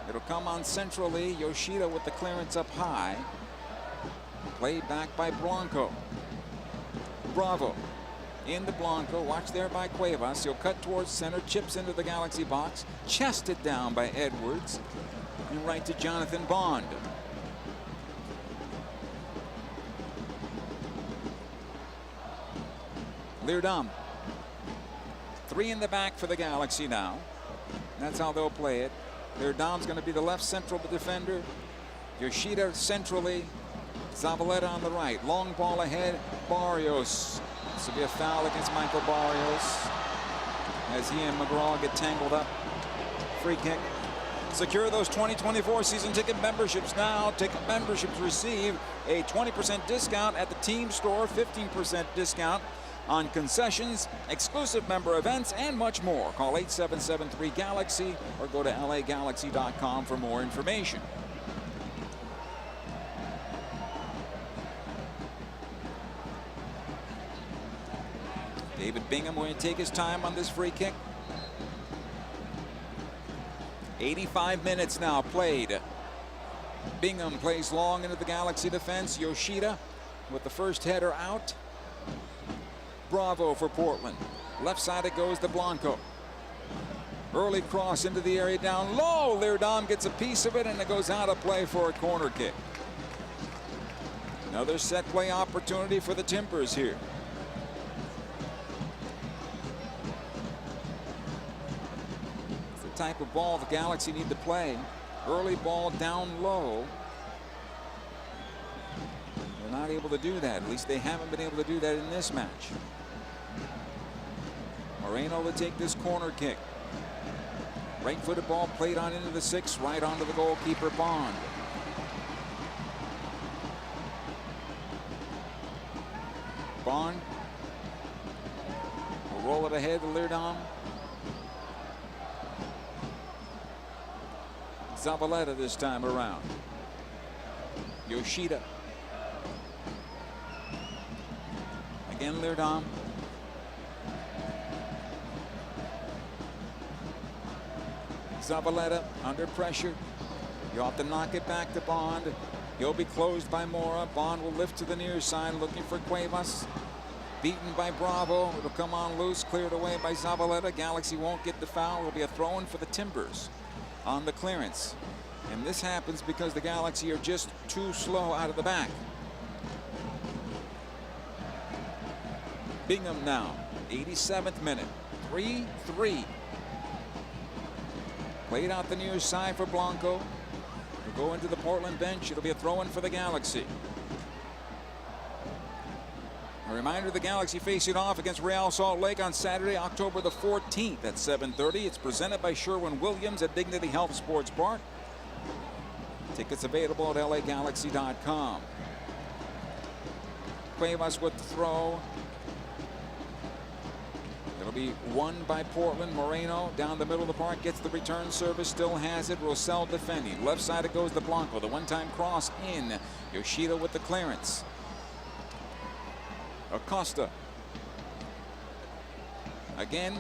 It'll come on centrally. Yoshida with the clearance up high. Played back by Blanco. Bravo into Blanco. Watch there by Cuevas. He'll cut towards center. Chips into the Galaxy box. Chested down by Edwards. And right to Jonathan Bond. Leerdam. 3 in the back for the Galaxy now. That's how they'll play it. Leerdam's going to be the left central defender. Yoshida centrally. Zavaleta on the right. Long ball ahead. Barrios. This will be a foul against Michael Barrios as he and McGraw get tangled up. Free kick. Secure those 2024 season ticket memberships now. Ticket memberships receive a 20% discount at the team store, 15% discount on concessions, exclusive member events, and much more. Call 8773-GALAXY or go to lagalaxy.com for more information. David Bingham going to take his time on this free kick. 85 minutes now played. Bingham plays long into the Galaxy defense. Yoshida with the first header out. Bravo for Portland. Left side it goes to Blanco. Early cross into the area down low. Leerdam gets a piece of it and it goes out of play for a corner kick. Another set play opportunity for the Timbers here. It's the type of ball the Galaxy need to play. Early ball down low. They're not able to do that. At least they haven't been able to do that in this match. Moreno to take this corner kick. Right-footed ball played on into the 6, right onto the goalkeeper Bond. Bond will roll it ahead to Leerdam. Zavaleta this time around. Yoshida. Again Leerdam. Zavaleta under pressure. You'll have to knock it back to Bond. He'll be closed by Mora. Bond will lift to the near side looking for Cuevas. beaten by Bravo. It'll come on loose, cleared away by Zavaleta. Galaxy won't get the foul. It'll be a throw-in for the Timbers on the clearance. And this happens because the Galaxy are just too slow out of the back. Bingham now, 87th minute, 3-3. Played out the near side for Blanco. He'll go into the Portland bench. It'll be a throw-in for the Galaxy. A reminder, the Galaxy facing off against Real Salt Lake on Saturday, October the 14th at 7:30. It's presented by Sherwin-Williams at Dignity Health Sports Park. Tickets available at LAGalaxy.com. Cuevas with the throw. It'll be won by Portland. Moreno down the middle of the park gets the return service, still has it. Rosell defending. Left side it goes to Blanco. The one-time cross in. Yoshida with the clearance. Acosta. Again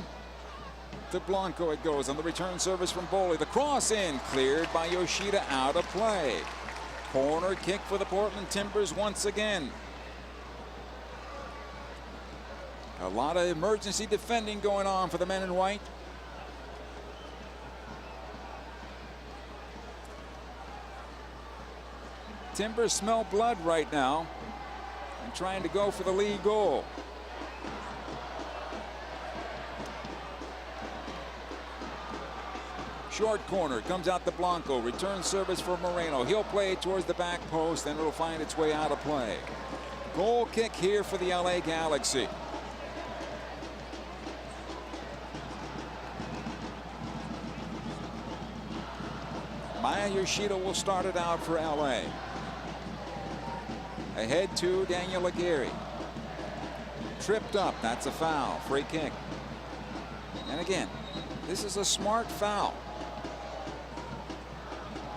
to Blanco it goes on the return service from Boley. The cross in, cleared by Yoshida, out of play. Corner kick for the Portland Timbers once again. A lot of emergency defending going on for the men in white. Timbers smell blood right now and trying to go for the lead goal. Short corner comes out to Blanco. Return service for Moreno. He'll play it towards the back post and it'll find its way out of play. Goal kick here for the LA Galaxy. Maya Yoshida will start it out for LA. Ahead to Daniel Aguirre. Tripped up. That's a foul. Free kick. And again, this is a smart foul.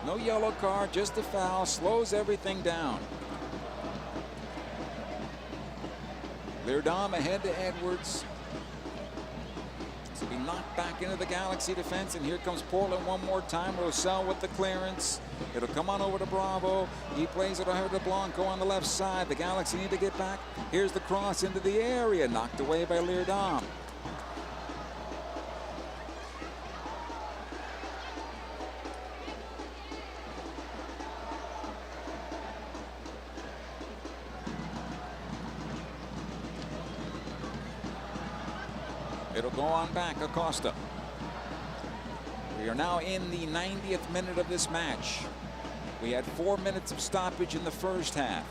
No yellow card, just a foul. Slows everything down. Leerdam ahead to Edwards. So he knocked back into the Galaxy defense, and here comes Portland one more time. Rosell with the clearance. It'll come on over to Bravo. He plays it over to Blanco on the left side. The Galaxy need to get back. Here's the cross into the area, knocked away by Leerdam. It'll go on back, Acosta. We are now in the 90th minute of this match. We had 4 minutes of stoppage in the first half.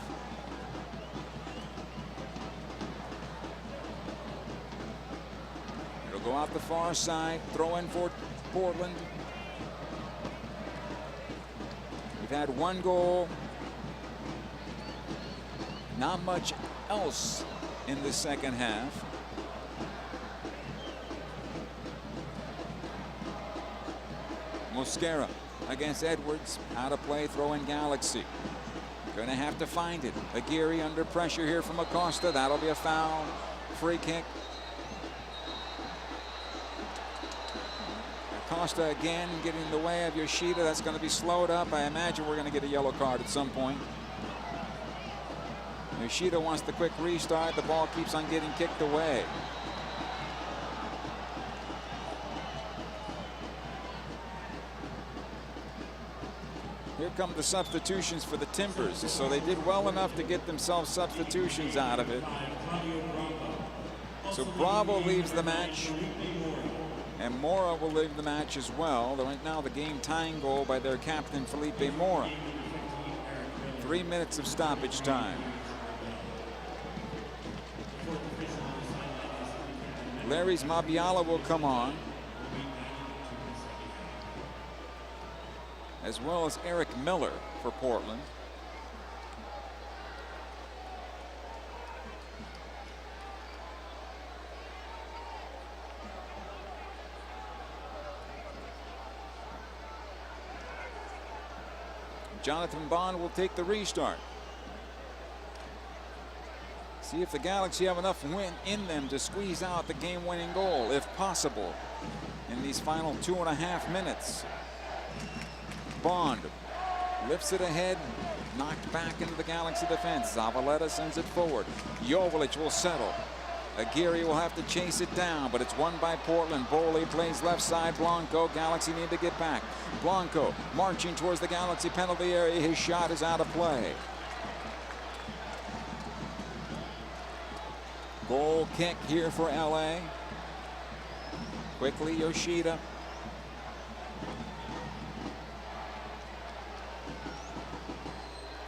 It'll go out the far side, throw in for Portland. We've had one goal. Not much else in the second half. Mosquera against Edwards, out of play, throw in Galaxy. Going to have to find it. Aguirre under pressure here from Acosta. That'll be a foul. Free kick. Acosta again getting in the way of Yoshida. That's going to be slowed up. I imagine we're going to get a yellow card at some point. Yoshida wants the quick restart. The ball keeps on getting kicked away. Here come the substitutions for the Timbers. So they did well enough to get themselves substitutions out of it. So Bravo leaves the match. And Mora will leave the match as well. Right now the game tying goal by their captain Felipe Mora. 3 minutes of stoppage time. Larry's Mabiala will come on, as well as Eric Miller for Portland. Jonathan Bond will take the restart. See if the Galaxy have enough win in them to squeeze out the game-winning goal, if possible, in these final 2.5 minutes. Bond lifts it ahead, knocked back into the Galaxy defense. Zavaleta sends it forward. Joveljic will settle. Aguirre will have to chase it down, but it's won by Portland. Boley plays left side. Blanco. Galaxy need to get back. Blanco marching towards the Galaxy penalty area. His shot is out of play. Goal kick here for LA. Quickly, Yoshida.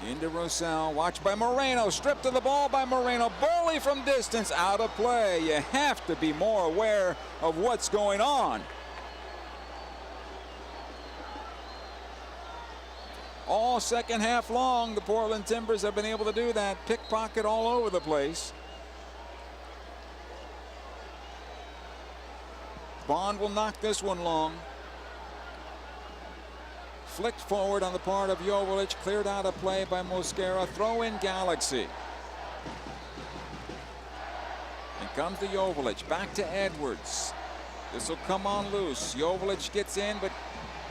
Into Roussel, watched by Moreno, stripped of the ball by Moreno. Boley from distance, out of play. You have to be more aware of what's going on. All second half long, the Portland Timbers have been able to do that. Pickpocket all over the place. Bond will knock this one long. Flicked forward on the part of Joveljic, cleared out of play by Mosquera. Throw in Galaxy. And comes to Joveljic, back to Edwards. This will come on loose. Joveljic gets in, but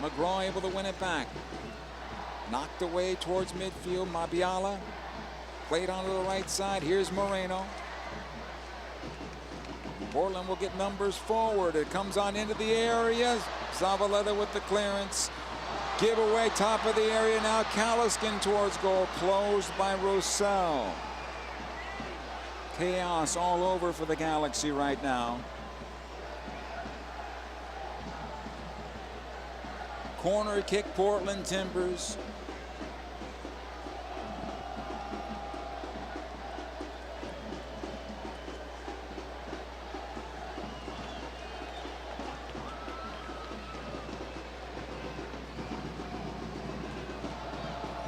McGraw able to win it back. Knocked away towards midfield. Mabiala played onto the right side. Here's Moreno. Portland will get numbers forward. It comes on into the area. Zavaleta with the clearance. Give away top of the area now. Caliskin towards goal, closed by Roussel. Chaos all over for the Galaxy right now. Corner kick, Portland Timbers.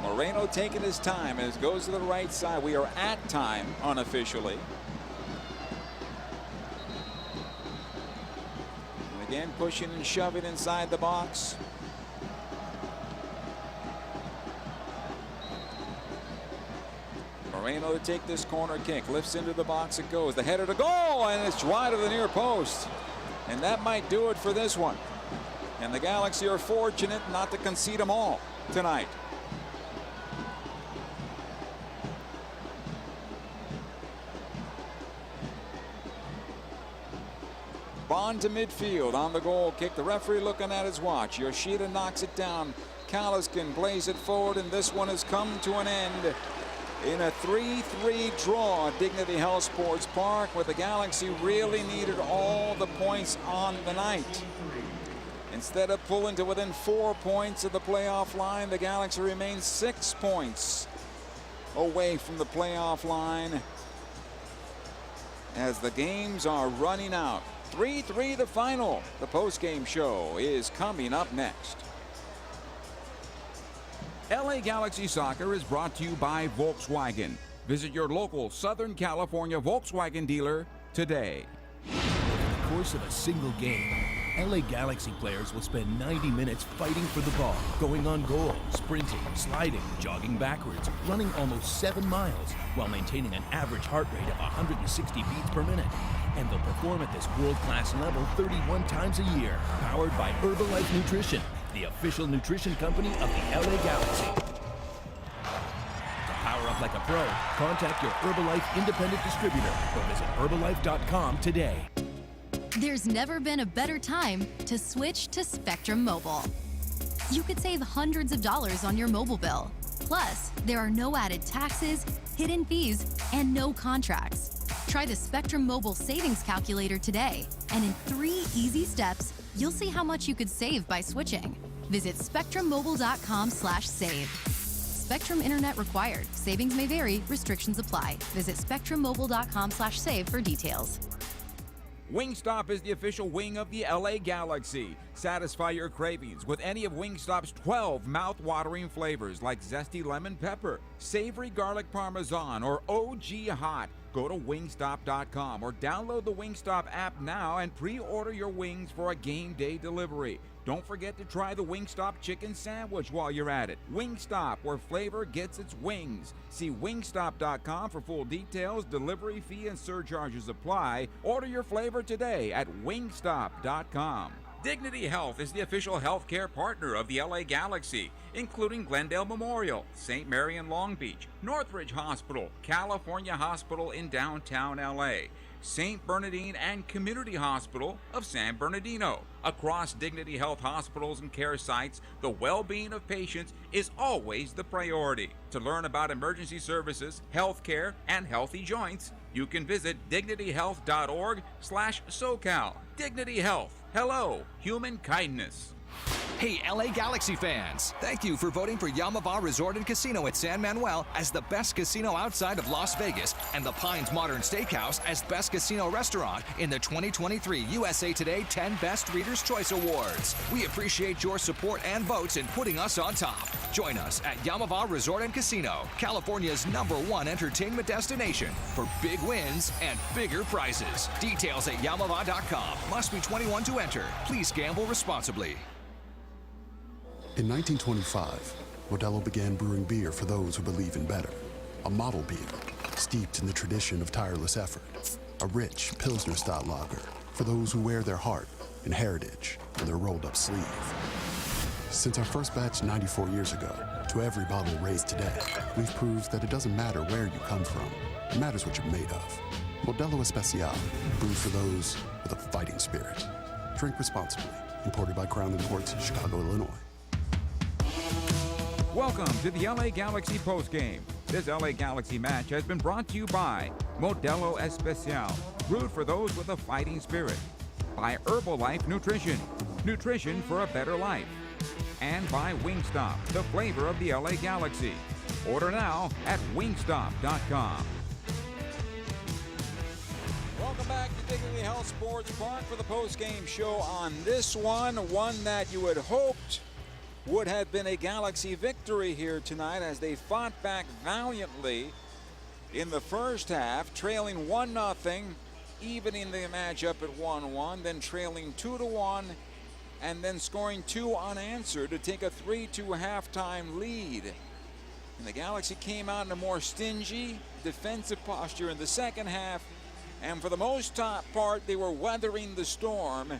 Moreno taking his time as goes to the right side. We are at time unofficially. And again, pushing and shoving inside the box. Moreno to take this corner kick. Lifts into the box, it goes. The header to goal, and it's wide of the near post. And that might do it for this one. And the Galaxy are fortunate not to concede them all tonight. Bond to midfield on the goal kick. The referee looking at his watch. Yoshida knocks it down. Caliskin plays it forward, and this one has come to an end in a 3-3 draw at Dignity Health Sports Park, where the Galaxy really needed all the points on the night. Instead of pulling to within 4 points of the playoff line, the Galaxy remains 6 points away from the playoff line as the games are running out. 3-3 the final. The post-game show is coming up next. LA Galaxy Soccer is brought to you by Volkswagen. Visit your local Southern California Volkswagen dealer today. Over the course of a single game, LA Galaxy players will spend 90 minutes fighting for the ball, going on goal, sprinting, sliding, jogging backwards, running almost 7 miles, while maintaining an average heart rate of 160 beats per minute. And they'll perform at this world-class level 31 times a year, powered by Herbalife Nutrition, the official nutrition company of the LA Galaxy. To power up like a pro, contact your Herbalife independent distributor or visit Herbalife.com today. There's never been a better time to switch to Spectrum Mobile. You could save hundreds of dollars on your mobile bill. Plus, there are no added taxes, hidden fees, and no contracts. Try the Spectrum Mobile Savings Calculator today, and in 3 easy steps, you'll see how much you could save by switching. Visit spectrummobile.com/save. Spectrum Internet required. Savings may vary. Restrictions apply. Visit spectrummobile.com/save for details. Wingstop is the official wing of the LA Galaxy. Satisfy your cravings with any of Wingstop's 12 mouth-watering flavors like zesty lemon pepper, savory garlic parmesan, or OG hot. Go to wingstop.com or download the Wingstop app now and pre-order your wings for a game day delivery. Don't forget to try the Wingstop chicken sandwich while you're at it. Wingstop, where flavor gets its wings. See wingstop.com for full details. Delivery fee and surcharges apply. Order your flavor today at wingstop.com. Dignity Health is the official healthcare partner of the LA Galaxy, including Glendale Memorial, St. Mary in Long Beach, Northridge Hospital, California Hospital in downtown LA. St. Bernardine and Community Hospital of San Bernardino. Across Dignity Health hospitals and care sites, the well-being of patients is always the priority. To learn about emergency services, health care, and healthy joints, you can visit dignityhealth.org/SoCal. Dignity Health. Hello, human kindness. Hey, LA Galaxy fans! Thank you for voting for Yamava Resort and Casino at San Manuel as the best casino outside of Las Vegas and the Pines Modern Steakhouse as best casino restaurant in the 2023 USA Today 10 Best Readers' Choice Awards. We appreciate your support and votes in putting us on top. Join us at Yamava Resort and Casino, California's #1 entertainment destination for big wins and bigger prizes. Details at Yamava.com. Must be 21 to enter. Please gamble responsibly. In 1925, Modelo began brewing beer for those who believe in better. A model beer, steeped in the tradition of tireless effort. A rich Pilsner-style lager for those who wear their heart and heritage on their rolled-up sleeve. Since our first batch 94 years ago, to every bottle raised today, we've proved that it doesn't matter where you come from. It matters what you're made of. Modelo Especial, brewed for those with a fighting spirit. Drink responsibly. Imported by Crown Imports, Chicago, Illinois. Welcome to the LA Galaxy postgame. This LA Galaxy match has been brought to you by Modelo Especial, brewed for those with a fighting spirit. By Herbalife Nutrition, nutrition for a better life. And by Wingstop, the flavor of the LA Galaxy. Order now at wingstop.com. Welcome back to Dignity Health Sports Park for the post-game show on this one that you had hoped would have been a Galaxy victory here tonight as they fought back valiantly in the first half, trailing 1-0, evening the matchup at 1-1, then trailing 2-1, and then scoring 2 unanswered to take a 3-2 halftime lead. And the Galaxy came out in a more stingy defensive posture in the second half, and for the most part they were weathering the storm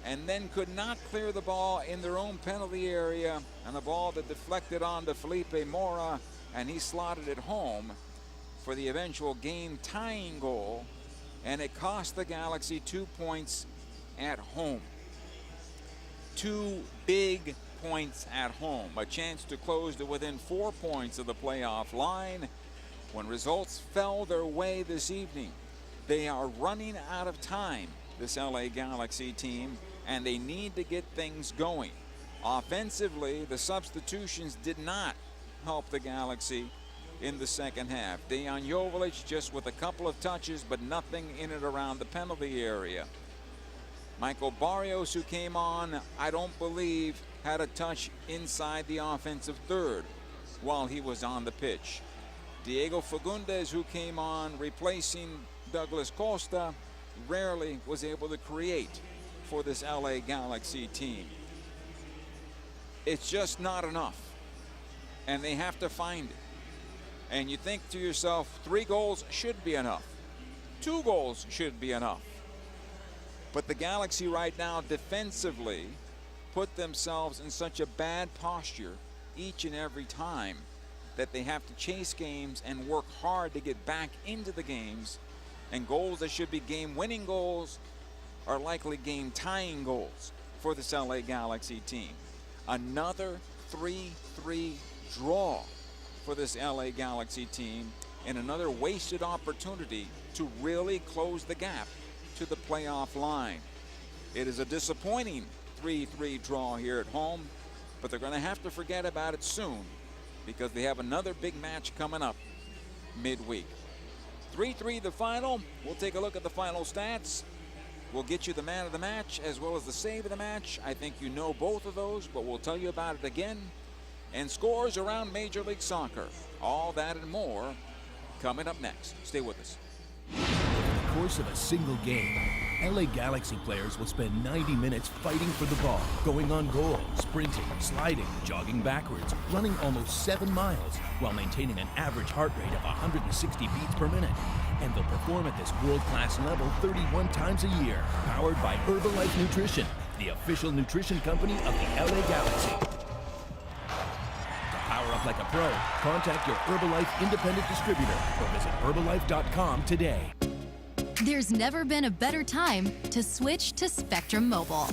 and then could not clear the ball in their own penalty area, and the ball that deflected onto Felipe Mora, and he slotted it home for the eventual game-tying goal, and it cost the Galaxy 2 points at home. 2 big points at home, a chance to close to within 4 points of the playoff line when results fell their way this evening. They are running out of time, this LA Galaxy team, and they need to get things going. Offensively, the substitutions did not help the Galaxy in the second half. Dejan Joveljic just with a couple of touches, but nothing in and around the penalty area. Michael Barrios, who came on, I don't believe had a touch inside the offensive third while he was on the pitch. Diego Fagundes, who came on replacing Douglas Costa, rarely was able to create for this LA Galaxy team. It's just not enough, and they have to find it. And you think to yourself, 3 goals should be enough. 2 goals should be enough. But the Galaxy right now defensively put themselves in such a bad posture each and every time that they have to chase games and work hard to get back into the games, and goals that should be game-winning goals are likely game-tying goals for this LA Galaxy team. Another 3-3 draw for this LA Galaxy team, and another wasted opportunity to really close the gap to the playoff line. It is a disappointing 3-3 draw here at home, but they're going to have to forget about it soon because they have another big match coming up midweek. 3-3 the final. We'll take a look at the final stats. We'll get you the man of the match as well as the save of the match. I think you know both of those, but we'll tell you about it again. And scores around Major League Soccer. All that and more coming up next. Stay with us. Over the course of a single game, LA Galaxy players will spend 90 minutes fighting for the ball, going on goal, sprinting, sliding, jogging backwards, running almost 7 miles, while maintaining an average heart rate of 160 beats per minute. And they'll perform at this world-class level 31 times a year, powered by Herbalife Nutrition, the official nutrition company of the LA Galaxy. To power up like a pro, contact your Herbalife independent distributor or visit Herbalife.com today. There's never been a better time to switch to Spectrum Mobile.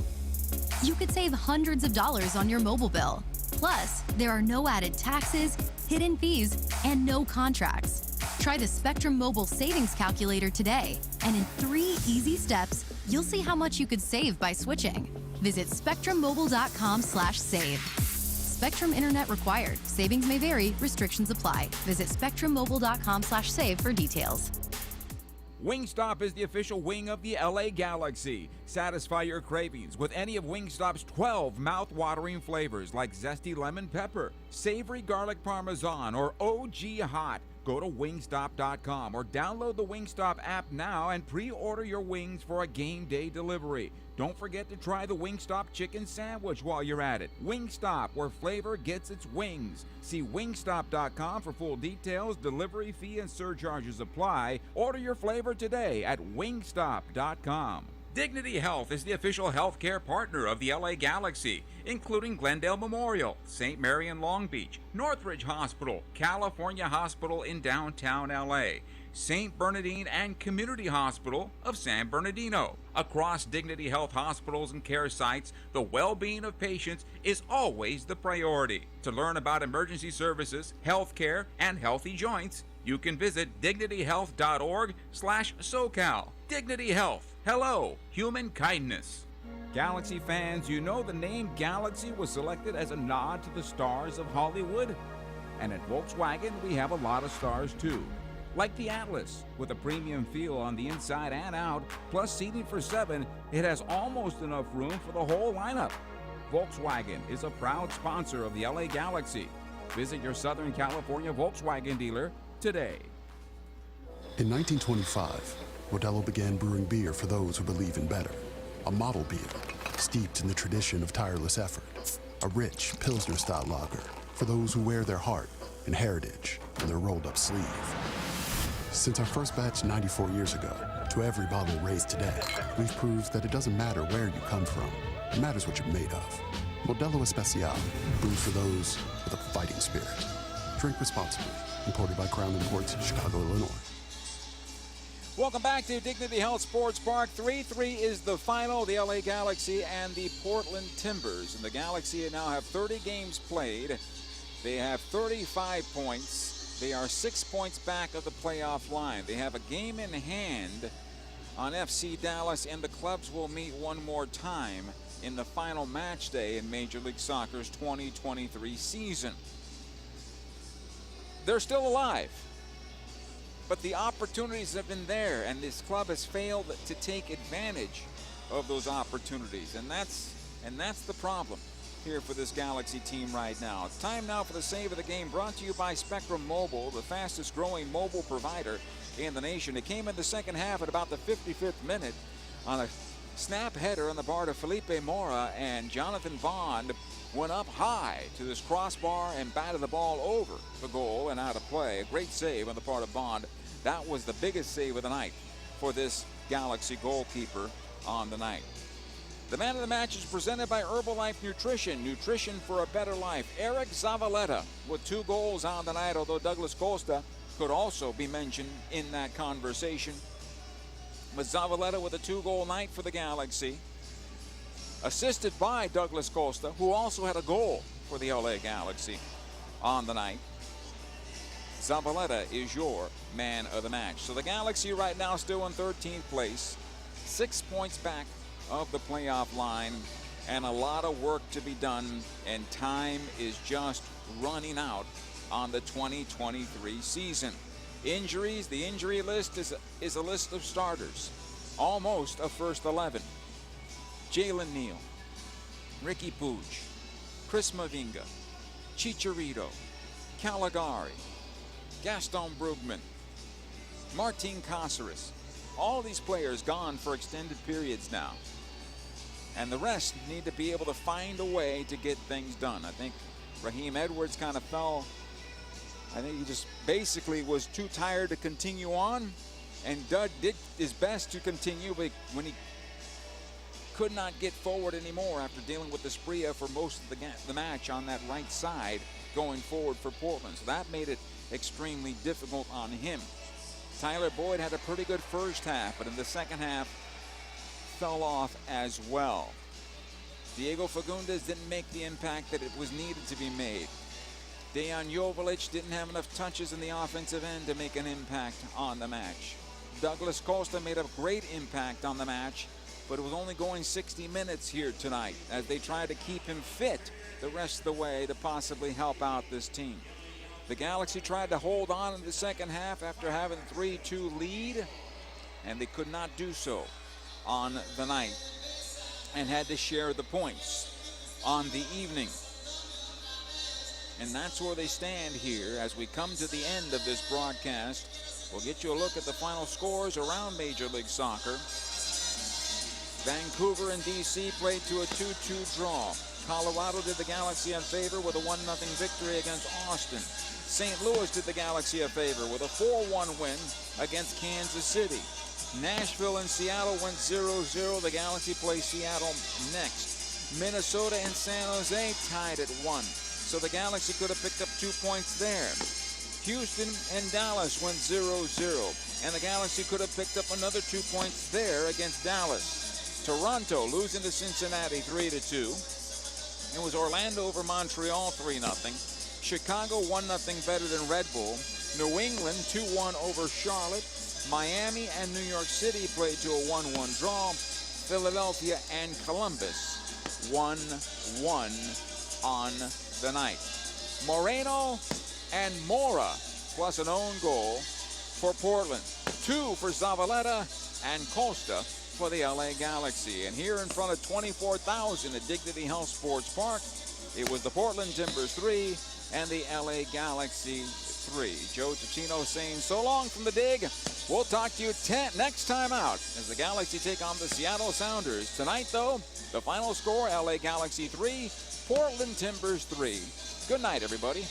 You could save hundreds of dollars on your mobile bill. Plus, there are no added taxes, hidden fees, and no contracts. Try the Spectrum Mobile Savings Calculator today, and in 3 easy steps, you'll see how much you could save by switching. Visit spectrummobile.com/save. Spectrum Internet required. Savings may vary. Restrictions apply. Visit spectrummobile.com/save for details. Wingstop is the official wing of the LA Galaxy. Satisfy your cravings with any of Wingstop's 12 mouth-watering flavors like zesty lemon pepper, savory garlic parmesan, or OG hot. Go to wingstop.com or download the Wingstop app now and pre-order your wings for a game day delivery. Don't forget to try the Wingstop chicken sandwich while you're at it. Wingstop, where flavor gets its wings. See wingstop.com for full details. Delivery fee and surcharges apply. Order your flavor today at wingstop.com. Dignity Health is the official healthcare partner of the LA Galaxy, including Glendale Memorial, St. Mary in Long Beach, Northridge Hospital, California Hospital in downtown LA, St. Bernardine and Community Hospital of San Bernardino. Across Dignity Health hospitals and care sites, the well-being of patients is always the priority. To learn about emergency services, health care, and healthy joints, you can visit dignityhealth.org/SoCal. Dignity Health. Hello, human kindness. Galaxy fans, you know the name Galaxy was selected as a nod to the stars of Hollywood? And at Volkswagen, we have a lot of stars too. Like the Atlas, with a premium feel on the inside and out, plus seating for 7, it has almost enough room for the whole lineup. Volkswagen is a proud sponsor of the LA Galaxy. Visit your Southern California Volkswagen dealer today. In 1925, Modelo began brewing beer for those who believe in better. A model beer, steeped in the tradition of tireless effort. A rich Pilsner-style lager for those who wear their heart and heritage on their rolled-up sleeve. Since our first batch 94 years ago, to every bottle raised today, we've proved that it doesn't matter where you come from. It matters what you're made of. Modelo Especial, brewed for those with a fighting spirit. Drink responsibly. Imported by Crown Imports, Chicago, Illinois. Welcome back to Dignity Health Sports Park. 3-3 is the final. The LA Galaxy and the Portland Timbers. And the Galaxy now have 30 games played. They have 35 points. They are 6 points back of the playoff line. They have a game in hand on FC Dallas, and the clubs will meet one more time in the final match day in Major League Soccer's 2023 season. They're still alive, but the opportunities have been there, and this club has failed to take advantage of those opportunities, and that's the problem here for this Galaxy team right now. It's time now for the save of the game, brought to you by Spectrum Mobile, the fastest growing mobile provider in the nation. It came in the second half at about the 55th minute on a snap header on the bar to Felipe Mora, and Jonathan Bond went up high to this crossbar and batted the ball over the goal and out of play. A great save on the part of Bond. That was the biggest save of the night for this Galaxy goalkeeper on the night. The man of the match is presented by Herbalife Nutrition. Nutrition for a better life. Eric Zavaleta with 2 goals on the night, although Douglas Costa could also be mentioned in that conversation. But Zavaleta with a 2-goal night for the Galaxy, assisted by Douglas Costa, who also had a goal for the LA Galaxy on the night. Zavaleta is your man of the match. So the Galaxy right now still in 13th place, 6 points back of the playoff line, and a lot of work to be done, and time is just running out on the 2023 season. Injuries, the injury list is a list of starters, almost a first 11. Jalen Neal, Ricky Puig, Chris Mavinga, Chicharito, Caligari, Gaston Brugman, Martin Cáceres. All these players gone for extended periods now. And the rest need to be able to find a way to get things done. I think Raheem Edwards kind of fell. I think he just basically was too tired to continue on. And Doug did his best to continue, but when he could not get forward anymore after dealing with Asprilla for most of the match on that right side going forward for Portland. So that made it extremely difficult on him. Tyler Boyd had a pretty good first half, but in the second half fell off as well. Diego Fagundes didn't make the impact that it was needed to be made. Dejan Joveljic didn't have enough touches in the offensive end to make an impact on the match. Douglas Costa made a great impact on the match, but it was only going 60 minutes here tonight as they tried to keep him fit the rest of the way to possibly help out this team. The Galaxy tried to hold on in the second half after having a 3-2 lead, and they could not do so on the night and had to share the points on the evening. And that's where they stand here as we come to the end of this broadcast. We'll get you a look at the final scores around Major League Soccer. Vancouver and DC played to a 2-2 draw. Colorado did the Galaxy a favor with a 1-0 victory against Austin. St. Louis did the Galaxy a favor with a 4-1 win against Kansas City. Nashville and Seattle went 0-0. The Galaxy play Seattle next. Minnesota and San Jose tied at 1. So the Galaxy could have picked up 2 points there. Houston and Dallas went 0-0. And the Galaxy could have picked up another 2 points there against Dallas. Toronto losing to Cincinnati 3-2. It was Orlando over Montreal 3-0. Chicago 1-0 better than Red Bull. New England 2-1 over Charlotte. Miami and New York City played to a 1-1 draw. Philadelphia and Columbus 1-1 on the night. Moreno and Mora plus an own goal for Portland. 2 for Zavaleta and Costa for the LA Galaxy. And here in front of 24,000 at Dignity Health Sports Park, it was the Portland Timbers 3 and the LA Galaxy 3. Joe Tutino saying so long from the dig. We'll talk to you next time out as the Galaxy take on the Seattle Sounders. Tonight, though, the final score, LA Galaxy 3, Portland Timbers 3. Good night, everybody.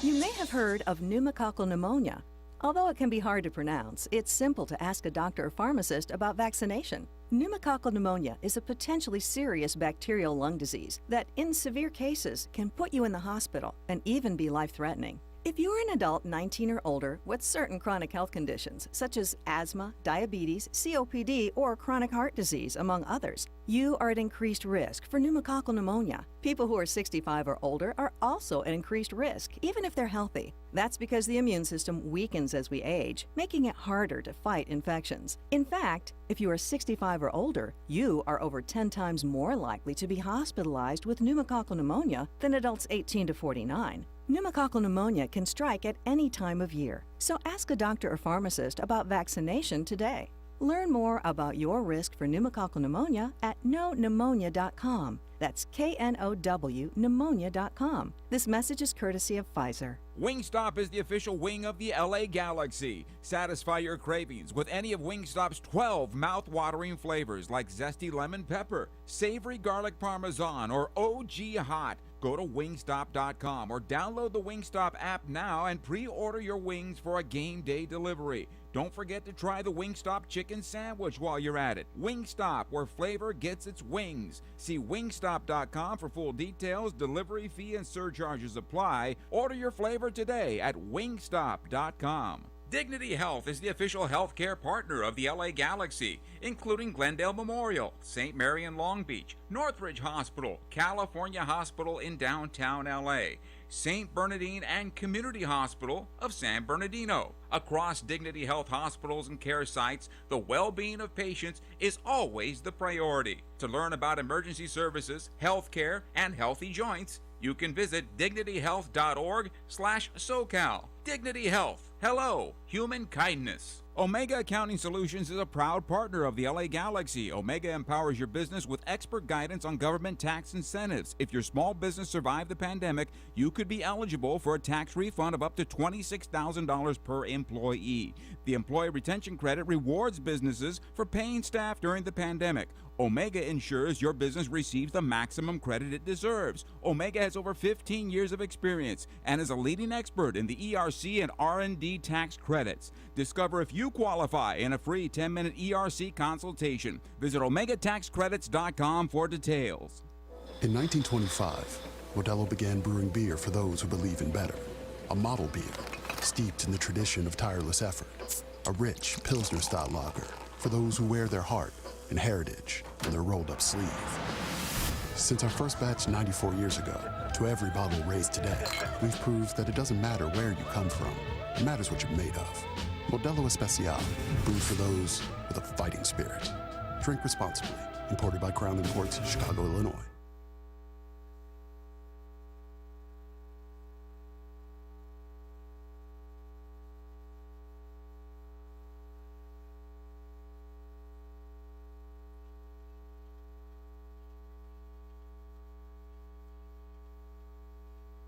You may have heard of pneumococcal pneumonia. Although it can be hard to pronounce, it's simple to ask a doctor or pharmacist about vaccination. Pneumococcal pneumonia is a potentially serious bacterial lung disease that, in severe cases, can put you in the hospital and even be life-threatening. If you're an adult 19 or older with certain chronic health conditions, such as asthma, diabetes, COPD, or chronic heart disease, among others, you are at increased risk for pneumococcal pneumonia. People who are 65 or older are also at increased risk, even if they're healthy. That's because the immune system weakens as we age, making it harder to fight infections. In fact, if you are 65 or older, you are over 10 times more likely to be hospitalized with pneumococcal pneumonia than adults 18 to 49. Pneumococcal pneumonia can strike at any time of year, so ask a doctor or pharmacist about vaccination today. Learn more about your risk for pneumococcal pneumonia at knowpneumonia.com. That's KNOW pneumonia.com. This message is courtesy of Pfizer. Wingstop is the official wing of the LA Galaxy. Satisfy your cravings with any of Wingstop's 12 mouth-watering flavors like zesty lemon pepper, savory garlic parmesan, or OG hot. Go to wingstop.com or download the Wingstop app now and pre-order your wings for a game day delivery. Don't forget to try the Wingstop chicken sandwich while you're at it. Wingstop, where flavor gets its wings. See wingstop.com for full details. Delivery fee and surcharges apply. Order your flavor today at wingstop.com. Dignity Health is the official healthcare partner of the LA Galaxy, including Glendale Memorial, St. Mary in Long Beach, Northridge Hospital, California Hospital in downtown LA, St. Bernardine and Community Hospital of San Bernardino. Across Dignity Health hospitals and care sites, the well-being of patients is always the priority. To learn about emergency services, healthcare, and healthy joints, you can visit dignityhealth.org/SoCal. Dignity Health. Hello, human kindness. Omega Accounting Solutions is a proud partner of the LA Galaxy. Omega empowers your business with expert guidance on government tax incentives. If your small business survived the pandemic, you could be eligible for a tax refund of up to $26,000 per employee. The Employee Retention Credit rewards businesses for paying staff during the pandemic. Omega ensures your business receives the maximum credit it deserves. Omega has over 15 years of experience and is a leading expert in the ERC and R&D tax credits. Discover if you qualify in a free 10-minute ERC consultation. Visit OmegaTaxCredits.com for details. In 1925, Modelo began brewing beer for those who believe in better. A model beer steeped in the tradition of tireless effort. A rich Pilsner-style lager for those who wear their heart and heritage in their rolled-up sleeve. Since our first batch 94 years ago, to every bottle raised today, we've proved that it doesn't matter where you come from. It matters what you're made of. Modelo Especial, brewed for those with a fighting spirit. Drink responsibly. Imported by Crown Imports, Chicago, Illinois.